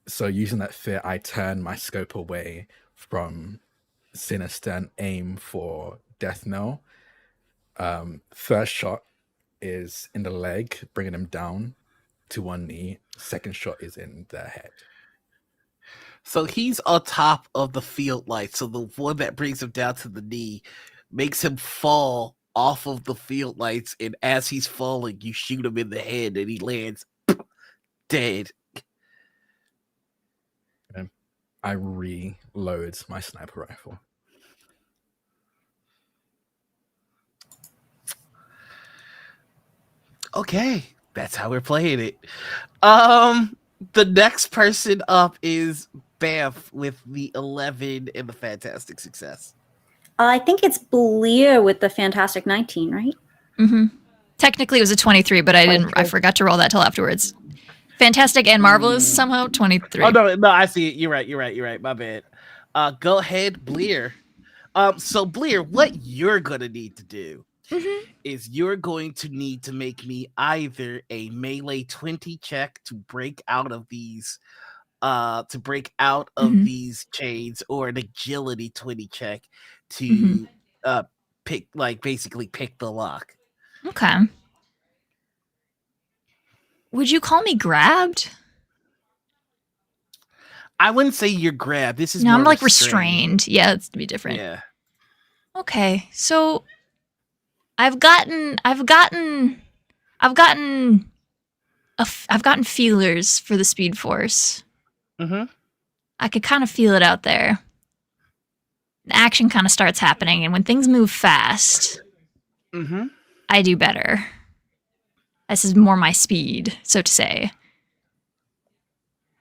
So using that fear, I turn my scope away from Sinister and aim for Death Knell. First shot is in the leg, bringing him down to one knee. Second shot is in the head. So he's on top of the field light. So the one that brings him down to the knee makes him fall off of the field lights. And as he's falling, you shoot him in the head and he lands dead. And I reload my sniper rifle. Okay, that's how we're playing it. The next person up is Bamf with the 11 and the fantastic success. I think it's Bleer with the fantastic 19, right? Mm-hmm. Technically, it was a 23, but I forgot to roll that till afterwards. Fantastic and marvelous somehow 23. Oh no, I see it. You're right. My bad. Go ahead, Bleer. So Bleer, what you're gonna need to do is you're going to need to make me either a melee 20 check to break out of these these chains, or an agility 20 check to pick the lock. Okay. Would you call me grabbed? I wouldn't say you're grabbed. This is No, more I'm like restrained. Yeah, it's to be different. Yeah. Okay, so I've gotten feelers for the Speed Force. Mm-hmm. I could kind of feel it out there. The action kind of starts happening, and when things move fast, I do better. This is more my speed, so to say.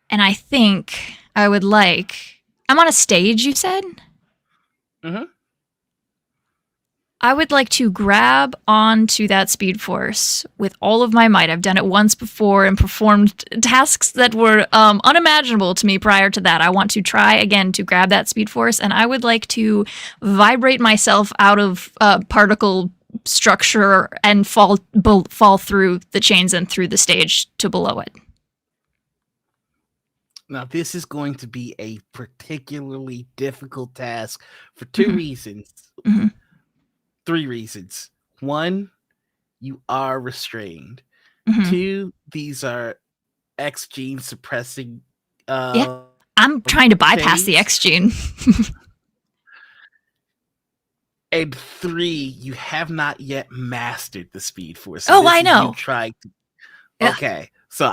And I think I would like... I'm on a stage, you said? Mm-hmm. I would like to grab onto that speed force with all of my might. I've done it once before and performed tasks that were unimaginable to me prior to that. I want to try again to grab that speed force, and I would like to vibrate myself out of particle structure and fall through the chains and through the stage to below it. Now, this is going to be a particularly difficult task for two reasons. Mhm. 3 reasons. 1, you are restrained. Mhm. 2, these are X gene suppressing. I'm trying to bypass the chains. X gene. And 3, you have not yet mastered the speed force. Oh, this I is know. You tried to. Yeah. Okay, so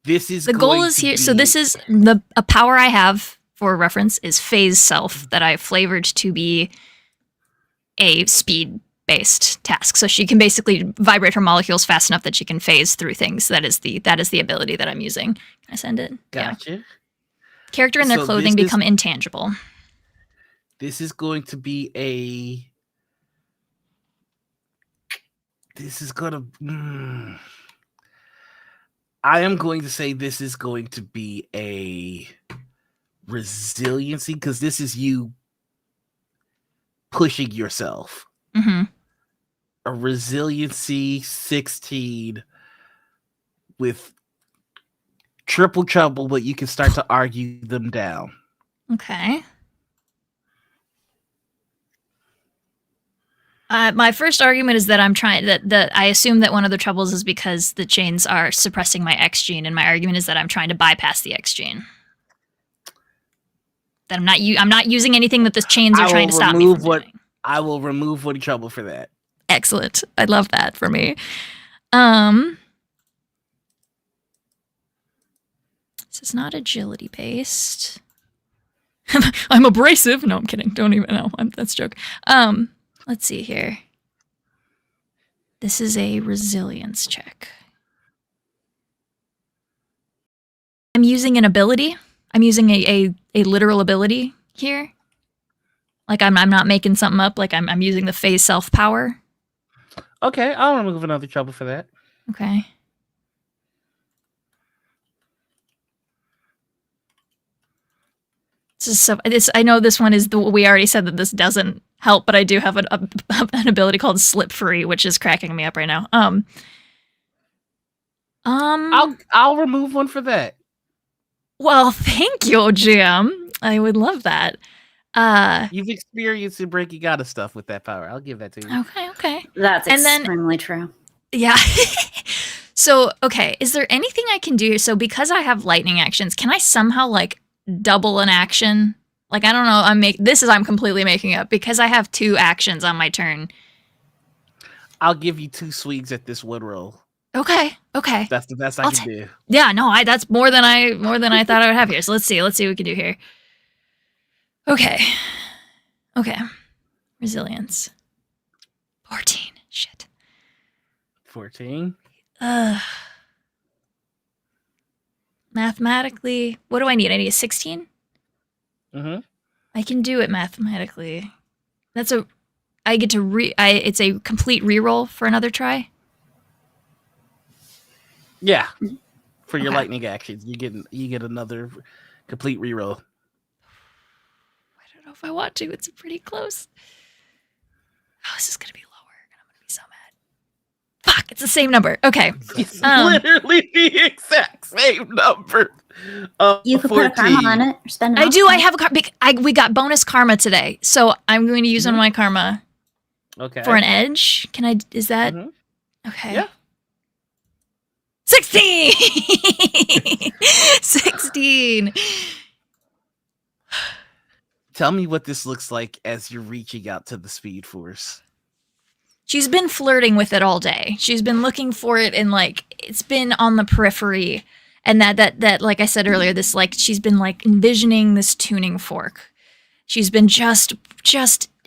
this is The goal going is to here. So be- this is a power I have for reference is phase self that I flavored to be a speed based task. So she can basically vibrate her molecules fast enough that she can phase through things. That is the ability that I'm using. Can I send it? Yeah. Gotcha. Character and their So clothing this is- become intangible. This is going to be a. This is going to. I am going to say this is going to be a resiliency because this is you pushing yourself. Mm-hmm. A resiliency 16 with triple trouble, but you can start to argue them down. Okay. My first argument is that I'm trying that I assume that one of the troubles is because the chains are suppressing my X gene, and my argument is that I'm trying to bypass the X gene. That I'm not using anything that the chains are trying to stop me from doing. I will remove one trouble for that. Excellent. I love that for me. This is not agility based. I'm abrasive. No, I'm kidding. Don't even know. That's a joke. Let's see here. This is a resilience check. I'm using an ability. I'm using a literal ability here. Like I'm not making something up. Like I'm using the phase self power. Okay, I'll remove another trouble for that. Okay. I know this one is we already said that this doesn't help, but I do have an ability called Slip Free, which is cracking me up right now. I'll remove one for that. Well, thank you, GM. I would love that. You've experienced in breaking out of stuff with that power. I'll give that to you. Okay. That's And then- extremely true. Yeah. So, okay, is there anything I can do? So, because I have lightning actions, can I somehow like double an action? Like, I don't know. I'm completely making up because I have 2 actions on my turn. I'll give you 2 swings at this one roll. Okay. That's the best I can do. Yeah, no, that's more than I thought I would have here. So let's see what we can do here. Okay. Resilience. 14. Shit. 14. Mathematically, what do I need? I need a 16? Mm-hmm. I can do it mathematically. It's a complete reroll for another try. Yeah. For your Okay. lightning actions, you get another complete reroll. I don't know if I want to. It's pretty close. Oh, this is gonna be lower, and I'm gonna be so mad. Fuck! It's the same number. Okay. It's literally the exact same number. You could put a 14. karma on it or spend it. I do. I have we got bonus karma today, so I'm going to use one of my karma Okay. for an edge. Can I? Is that Mhm. okay? Yeah. 16. 16. Tell me what this looks like as you're reaching out to the speed force. She's been flirting with it all day. She's been looking for it and like it's been on the periphery. And that like I said earlier, this like she's been like envisioning this tuning fork. She's been just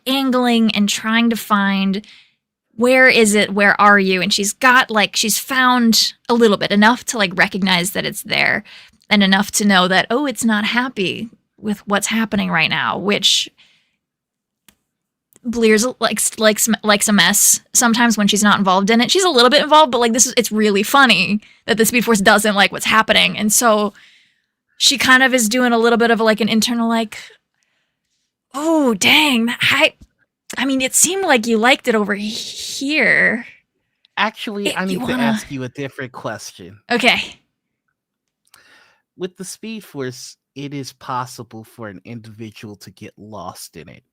angling and trying to find where is it? Where are you? And she's found a little bit, enough to like recognize that it's there and enough to know that, oh, it's not happy with what's happening right now, which Blear's likes a mess sometimes when she's not involved in it. She's a little bit involved, but like it's really funny that the Speed Force doesn't like what's happening, and so she kind of is doing a little bit of like an internal like, oh dang, I mean, it seemed like you liked it over here. Actually, I need to ask you a different question. Okay. With the Speed Force, it is possible for an individual to get lost in it.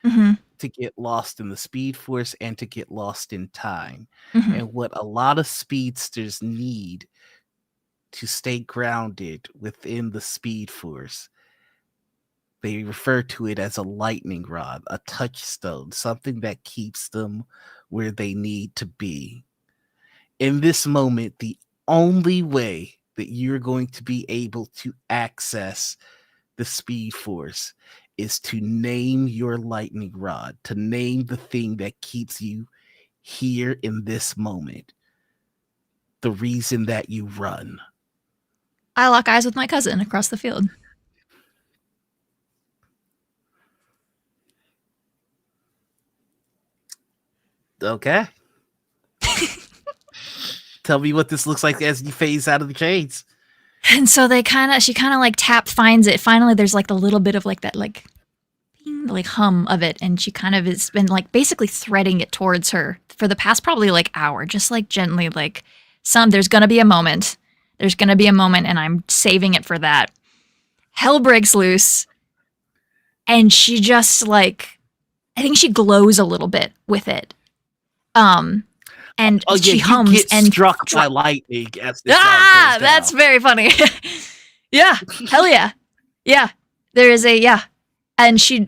Mm-hmm. To get lost in the Speed Force and to get lost in time. Mm-hmm. And what a lot of speedsters need to stay grounded within the Speed Force, they refer to it as a lightning rod, a touchstone, something that keeps them where they need to be. In this moment, the only way that you're going to be able to access the Speed Force is to name your lightning rod, to name the thing that keeps you here in this moment, the reason that you run. I lock eyes with my cousin across the field. Okay. Tell me what this looks like as you phase out of the chains. And so she kind of like finds it. Finally, there's like the little bit of like that like hum of it, and she kind of has been like basically threading it towards her for the past probably like hour, just like gently like there's gonna be a moment. There's gonna be a moment, and I'm saving it for that. Hell breaks loose, and she just like, I think she glows a little bit with it. And she hums get and struck by lightning as this that's very funny. Yeah, hell yeah. Yeah, there is and she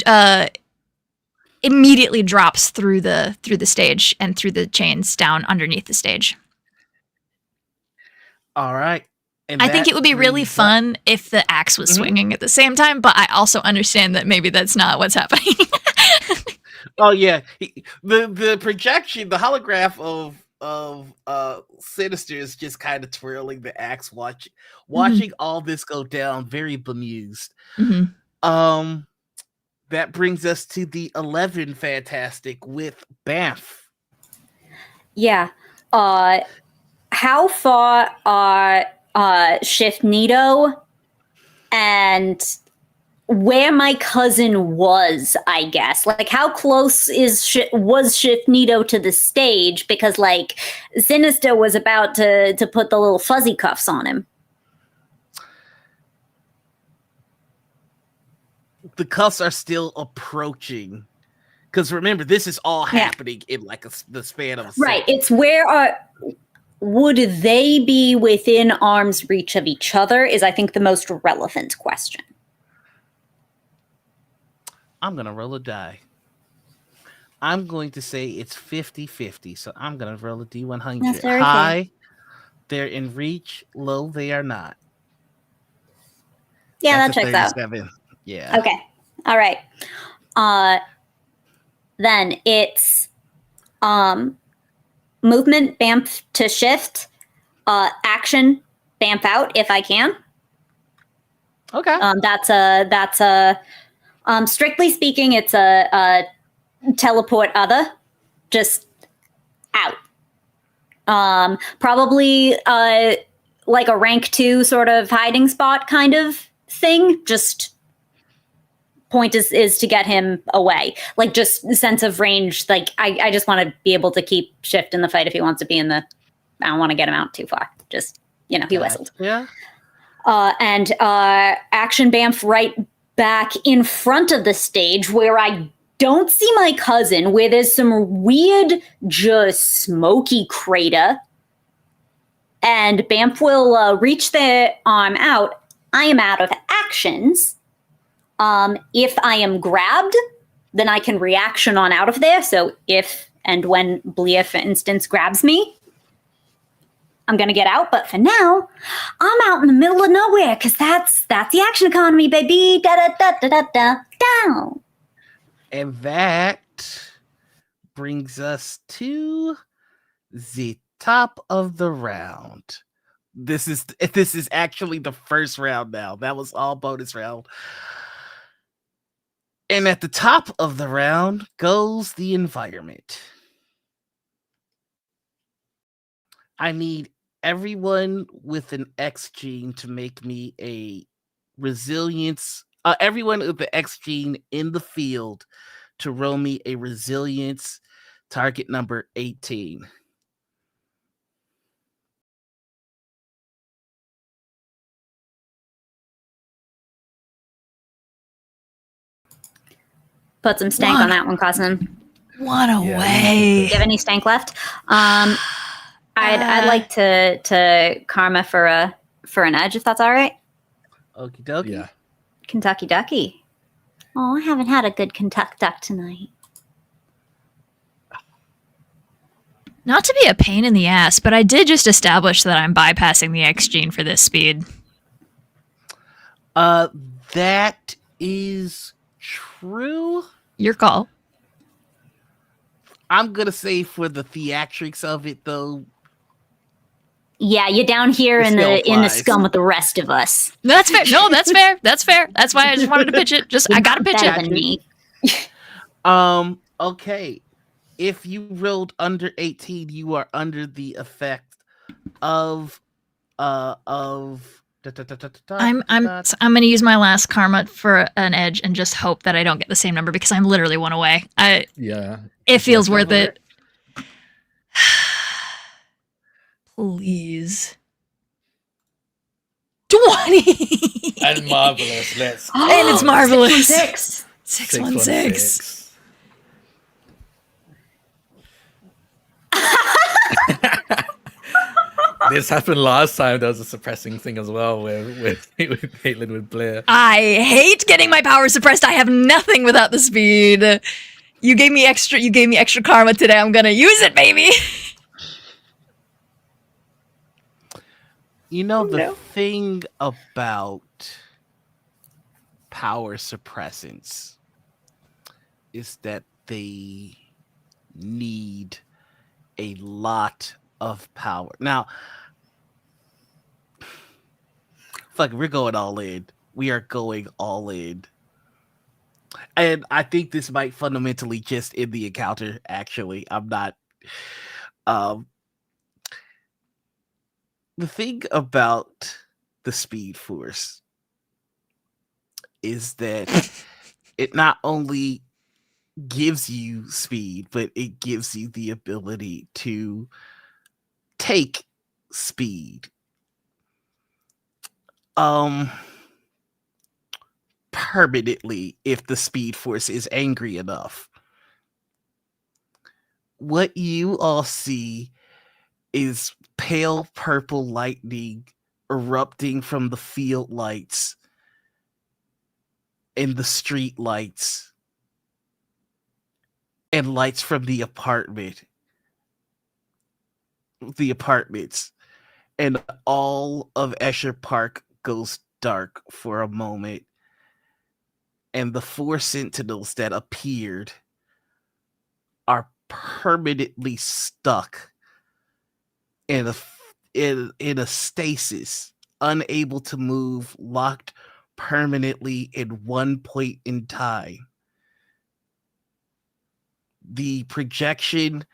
immediately drops through the stage and through the chains down underneath the stage. All right. And I think it would be really fun if the axe was swinging at the same time, but I also understand that maybe that's not what's happening. Oh yeah, the projection, the holograph of Sinister is just kind of twirling the axe, watching all this go down, very bemused. That brings us to the 11 Fantastic with Banff. Yeah. How far are Shift Nito and where my cousin was, I guess? Like, how close was Shift Nito to the stage? Because, like, Sinister was about to put the little fuzzy cuffs on him. The cuffs are still approaching. Because remember, this is all happening in, like, the span of a second. Right. It's would they be within arm's reach of each other is, I think, the most relevant question. I'm going to roll a die. I'm going to say it's 50-50, so I'm going to roll a D100. That's very high, cool. They're in reach. Low, they are not. Yeah, That's that checks out. 37. Yeah. Okay. All right. Then it's movement, bamf to shift, action, bamf out if I can. Okay. That's a strictly speaking, it's a teleport other, just out. Probably like a rank 2 sort of hiding spot kind of thing. Just point is to get him away. Like, just sense of range. Like, I just want to be able to keep Shift in the fight if he wants to be in the. I don't want to get him out too far. Just, he whistled. Yeah. And action bamf right back in front of the stage where I don't see my cousin, where there's some weird, just smoky crater. And Bamf will reach their arm out. I am out of actions. If I am grabbed, then I can reaction on out of there. So if and when Blear, for instance, grabs me, I'm going to get out. But for now, I'm out in the middle of nowhere because that's the action economy, baby. Down. And that brings us to the top of the round. This is actually the first round now. That was all bonus round. And at the top of the round goes the environment. I need everyone with an X gene to make me a resilience. Everyone with the X gene in the field to roll me a resilience target number 18. Put some stank on that one, cousin. One Yeah, away. Do you have any stank left? I'd like to karma for an edge, if that's all right. Okie dokie. Yeah. Kentucky Ducky. Oh, I haven't had a good Kentucky Duck tonight. Not to be a pain in the ass, but I did just establish that I'm bypassing the X gene for this speed. That is true. Your call. I'm gonna say for the theatrics of it, though. Yeah, you're down here It in still the applies. scum with the rest of us. That's fair. No, that's fair. That's fair. That's why I just wanted to pitch it. I gotta pitch Better it. than me. Okay. If you rolled under 18, you are under the effect of I'm gonna use my last karma for an edge and just hope that I don't get the same number because I'm literally one away. Yeah. It feels That's worth alright. it. Please. 20. And marvelous. Let's go. And it's marvelous. 616. 616. This happened last time. There was a suppressing thing as well with Caitlin with Blair. I hate getting my power suppressed. I have nothing without the speed. You gave me extra karma today. I'm gonna use it, baby. You know, the thing about power suppressants is that they need a lot of power. Now, fuck, we're going all in. We are going all in. And I think this might fundamentally just end the encounter, actually. I'm not... the thing about the Speed Force is that it not only gives you speed, but it gives you the ability to take speed. Permanently if the Speed Force is angry enough. What you all see is pale purple lightning erupting from the field lights and the street lights and lights from the apartments, and all of Escher Park goes dark for a moment, and the 4 sentinels that appeared are permanently stuck in a stasis, unable to move, locked permanently in one point in time. The projection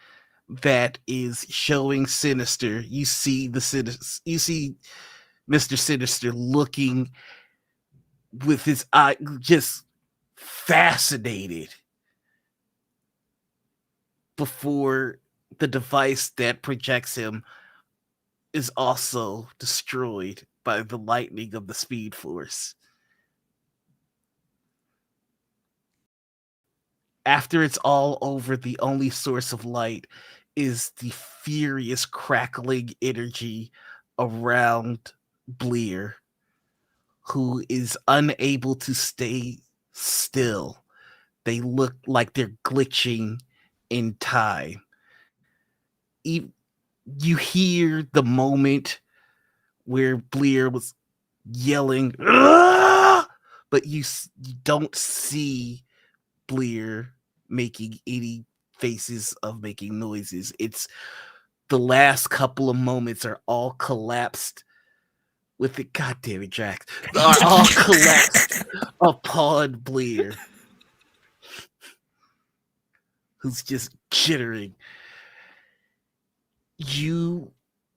that is showing Sinister, you see Mr. Sinister looking with his eye just fascinated before the device that projects him is also destroyed by the lightning of the Speed Force. After it's all over, the only source of light is the furious crackling energy around Bleer, who is unable to stay still. They look like they're glitching in time. You hear the moment where Bleer was yelling, "Aah!" but you don't see Bleer making any faces of making noises. It's the last couple of moments are all collapsed with it. God damn it, Jack. Are all collapsed upon Bleer. who's just jittering. You,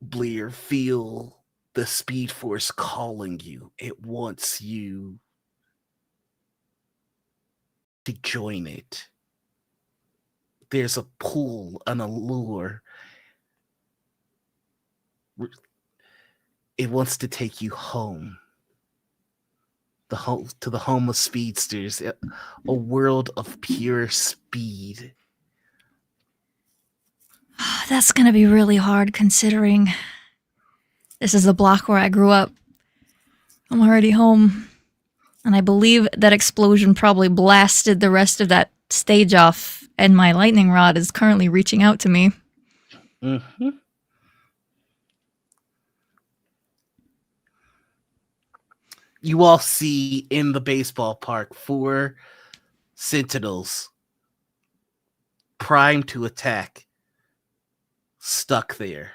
Bleer, feel the Speed Force calling you. It wants you to join it. There's a pull, an allure. It wants to take you home. To the home of speedsters, a world of pure speed. That's gonna be really hard considering this is the block where I grew up. I'm already home. And I believe that explosion probably blasted the rest of that stage off, and my lightning rod is currently reaching out to me. Mm-hmm. You all see in the baseball park 4 sentinels primed to attack, stuck there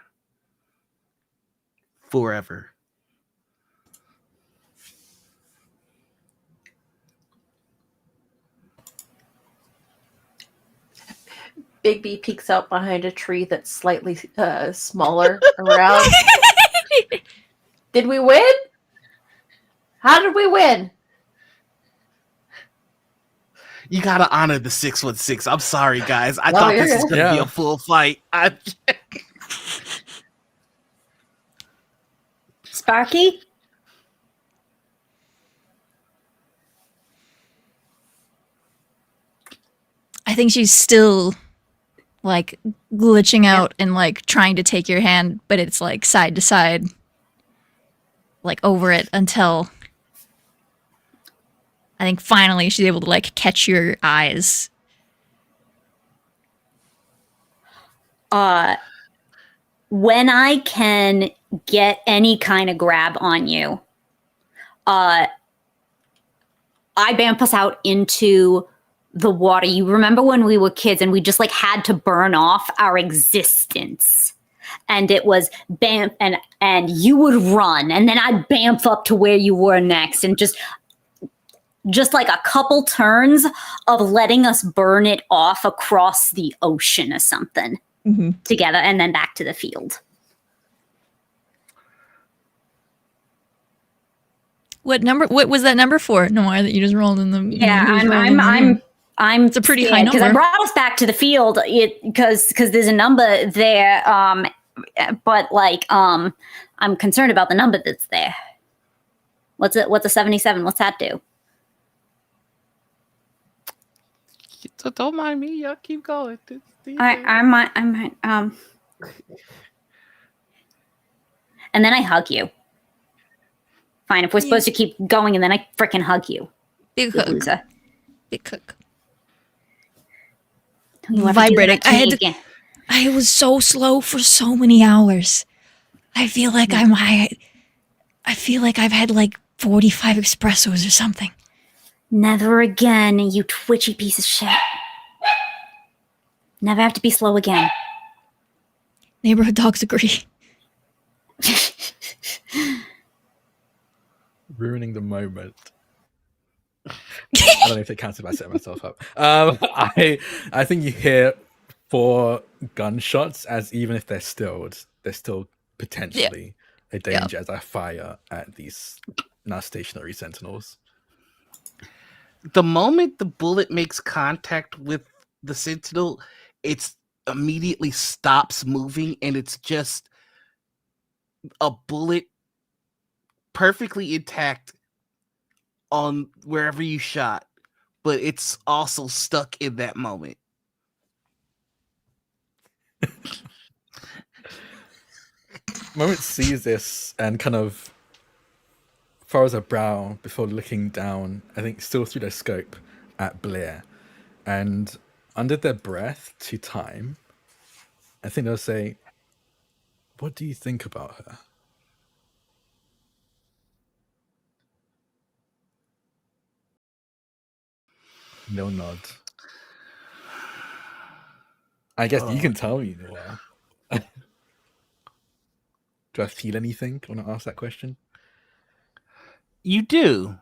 forever. Big B peeks out behind a tree that's slightly smaller around. Did we win? How did we win? You gotta honor the 616. I'm sorry, guys. I No, thought you're this was good. gonna be a full fight. Sparky? I think she's still like glitching out and like trying to take your hand, but it's like side to side, like over it until I think finally she's able to like catch your eyes. When I can get any kind of grab on you, I bamf us out into the water. You remember when we were kids and we just like had to burn off our existence, and it was bamf, and you would run, and then I'd bamf up to where you were next, and just like a couple turns of letting us burn it off across the ocean or something together, and then back to the field. What was that number for, Noir, that you just rolled in the? Yeah, I'm. It's a pretty high because I number. brought us back to the field. Because there's a number there. But like I'm concerned about the number that's there. What's a 77? What's that do? So don't mind me. Y'all keep going. I might. And then I hug you. Fine, if we're supposed to keep going, and then I frickin' hug you. Big You hook. loser. Big hook. Don't you ever do Vibrating. that to me again. I was so slow for so many hours. I feel like I feel like I've had like 45 espressos or something. Never again, you twitchy piece of shit. Never have to be slow again. Neighborhood dogs agree. Ruining the moment. I don't know if it counts if I set myself up. I think you hear 4 gunshots, as even if they're stilled, they're still potentially a danger as I fire at these now stationary sentinels. The moment the bullet makes contact with the sentinel, it's immediately stops moving, and it's just a bullet perfectly intact on wherever you shot, but it's also stuck in that moment. Moment sees this and kind of furrows her brow before looking down, I think still through their scope, at Blair. And under their breath to time, I think they'll say, "What do you think about her?" No nod. I guess you can tell me, Noir. Do I feel anything when I ask that question? You do.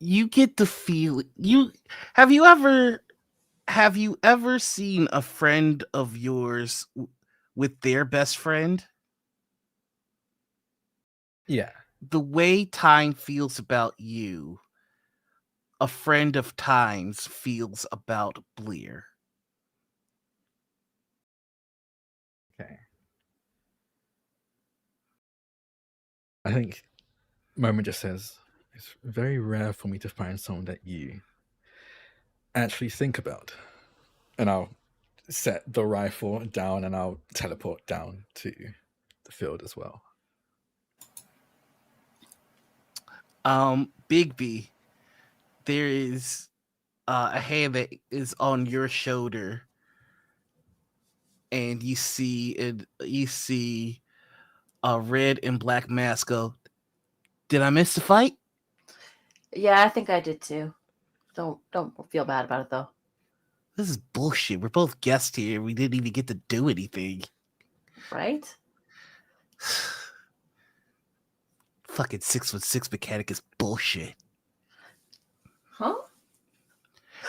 you get the feel. Have you ever seen a friend of yours with their best friend? Yeah. The way Time feels about you, a friend of Time's feels about Bleer. Okay. I think Moment just says, it's very rare for me to find someone that you actually think about. And I'll set the rifle down and I'll teleport down to the field as well. Bigby, there is a hand that is on your shoulder, and you see a red and black mask go, "Did I miss the fight?" Yeah, I think I did too. Don't feel bad about it though. This is bullshit. We're both guests here. We didn't even get to do anything. Right? Fucking 6'6" mechanic is bullshit. Huh?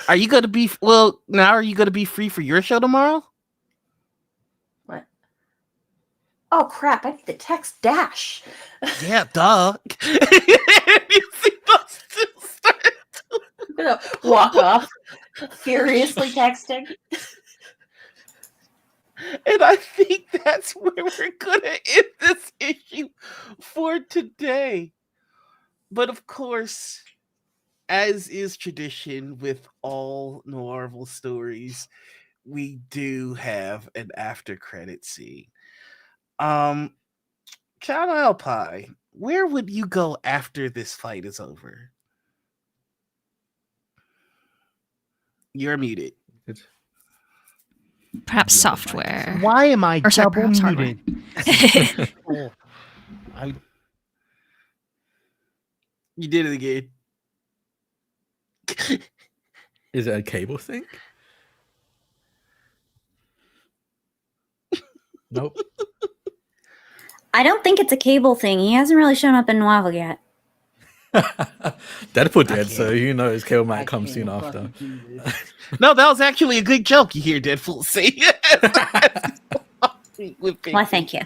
Are you gonna be free for your show tomorrow? What? Oh crap! I need to text Dash. Yeah, duh. You see those two start I'm gonna walk off, furiously texting. And I think that's where we're gonna end this issue for today. But of course, as is tradition with all Noirvel stories, we do have an after credit scene. Child Alpie, where would you go after this fight is over? You're muted. Perhaps software. Why am I Or sorry, double perhaps hardware. muted? Oh, You did it again. Is it a cable thing? Nope. I don't think it's a cable thing. He hasn't really shown up in Noirvel yet. Deadpool did, so can't. who knows? Cable might I come can't soon after. fucking do this. No, that was actually a good joke. You hear Deadpool say. Why, thank you,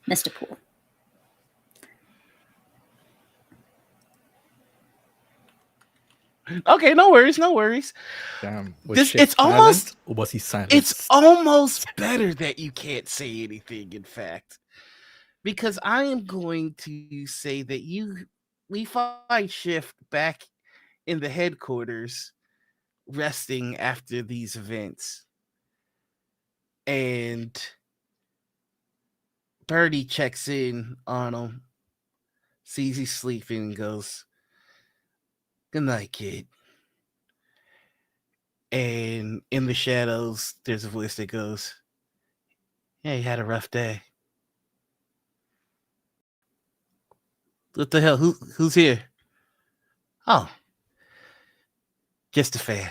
Mr. Poole. Okay, no worries. Damn. It's almost- Or was he silent? It's almost better that you can't say anything, in fact. Because I am going to say that we find Shift back in the headquarters, resting after these events. And Birdie checks in on him, sees he's sleeping, and goes, "Good night, kid." And in the shadows, there's a voice that goes, "Yeah, you had a rough day." What the hell? Who's here? Oh, just a fan.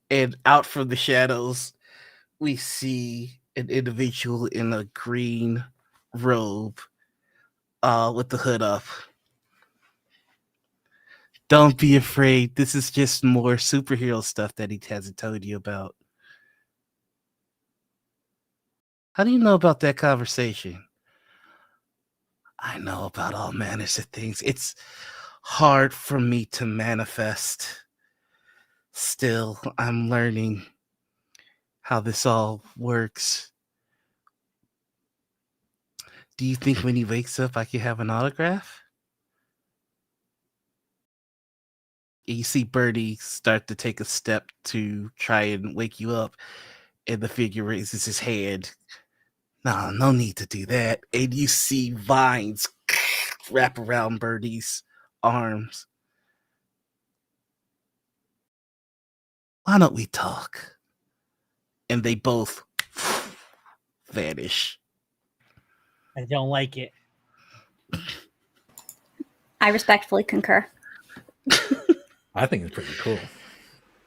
And out from the shadows, we see an individual in a green robe, with the hood up. Don't be afraid. This is just more superhero stuff that he hasn't told you about. How do you know about that conversation? I know about all manners of things. It's hard for me to manifest. Still, I'm learning how this all works. Do you think when he wakes up, I can have an autograph? You see Birdie start to take a step to try and wake you up, and the figure raises his hand. No need to do that. And you see vines wrap around Birdie's arms. Why don't we talk? And they both vanish. I don't like it. I respectfully concur. I think it's pretty cool.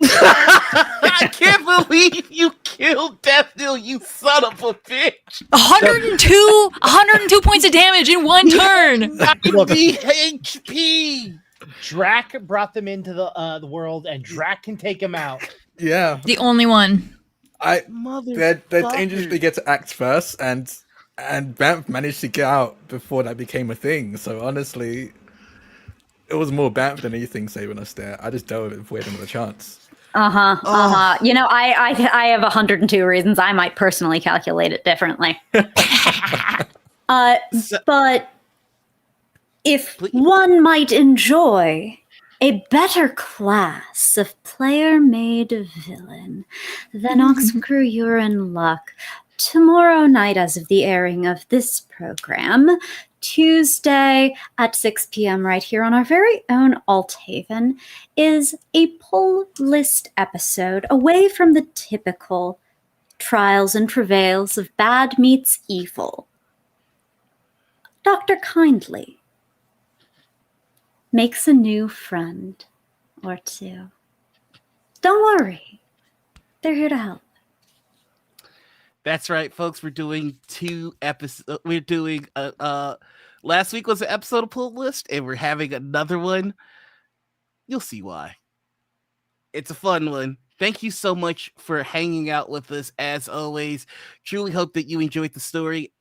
I can't believe you killed Deathdeal, you son of a bitch! 102 points of damage in one turn. 90 HP! Drac brought them into the world, and Drac can take them out. Yeah, The only one. they're dangerous to get to act first, and Banff managed to get out before that became a thing. So honestly, it was more Banff than anything saving us there. I just dealt with it before we had another chance. You know, I have 102 reasons. I might personally calculate it differently. But if one might enjoy a better class of player-made villain, then Oxcrew, you're in luck. Tomorrow night, as of the airing of this program, Tuesday at 6 p.m. right here on our very own Althaven, is a pull list episode away from the typical trials and travails of bad meets evil. Dr. Kindly makes a new friend or two. Don't worry. They're here to help. That's right, folks. We're doing 2 episodes. We're doing last week was an episode of Pull List, and we're having another one. You'll see why. It's a fun one. Thank you so much for hanging out with us as always. Truly hope that you enjoyed the story.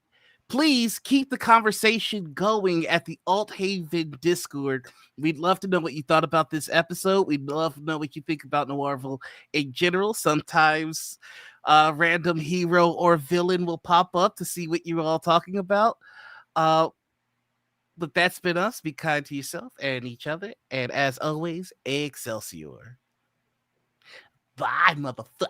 Please keep the conversation going at the Althaven Discord. We'd love to know what you thought about this episode. We'd love to know what you think about Noirvel in general. Sometimes random hero or villain will pop up to see what you're all talking about. But that's been us. Be kind to yourself and each other. And as always, Excelsior. Bye, motherfucker.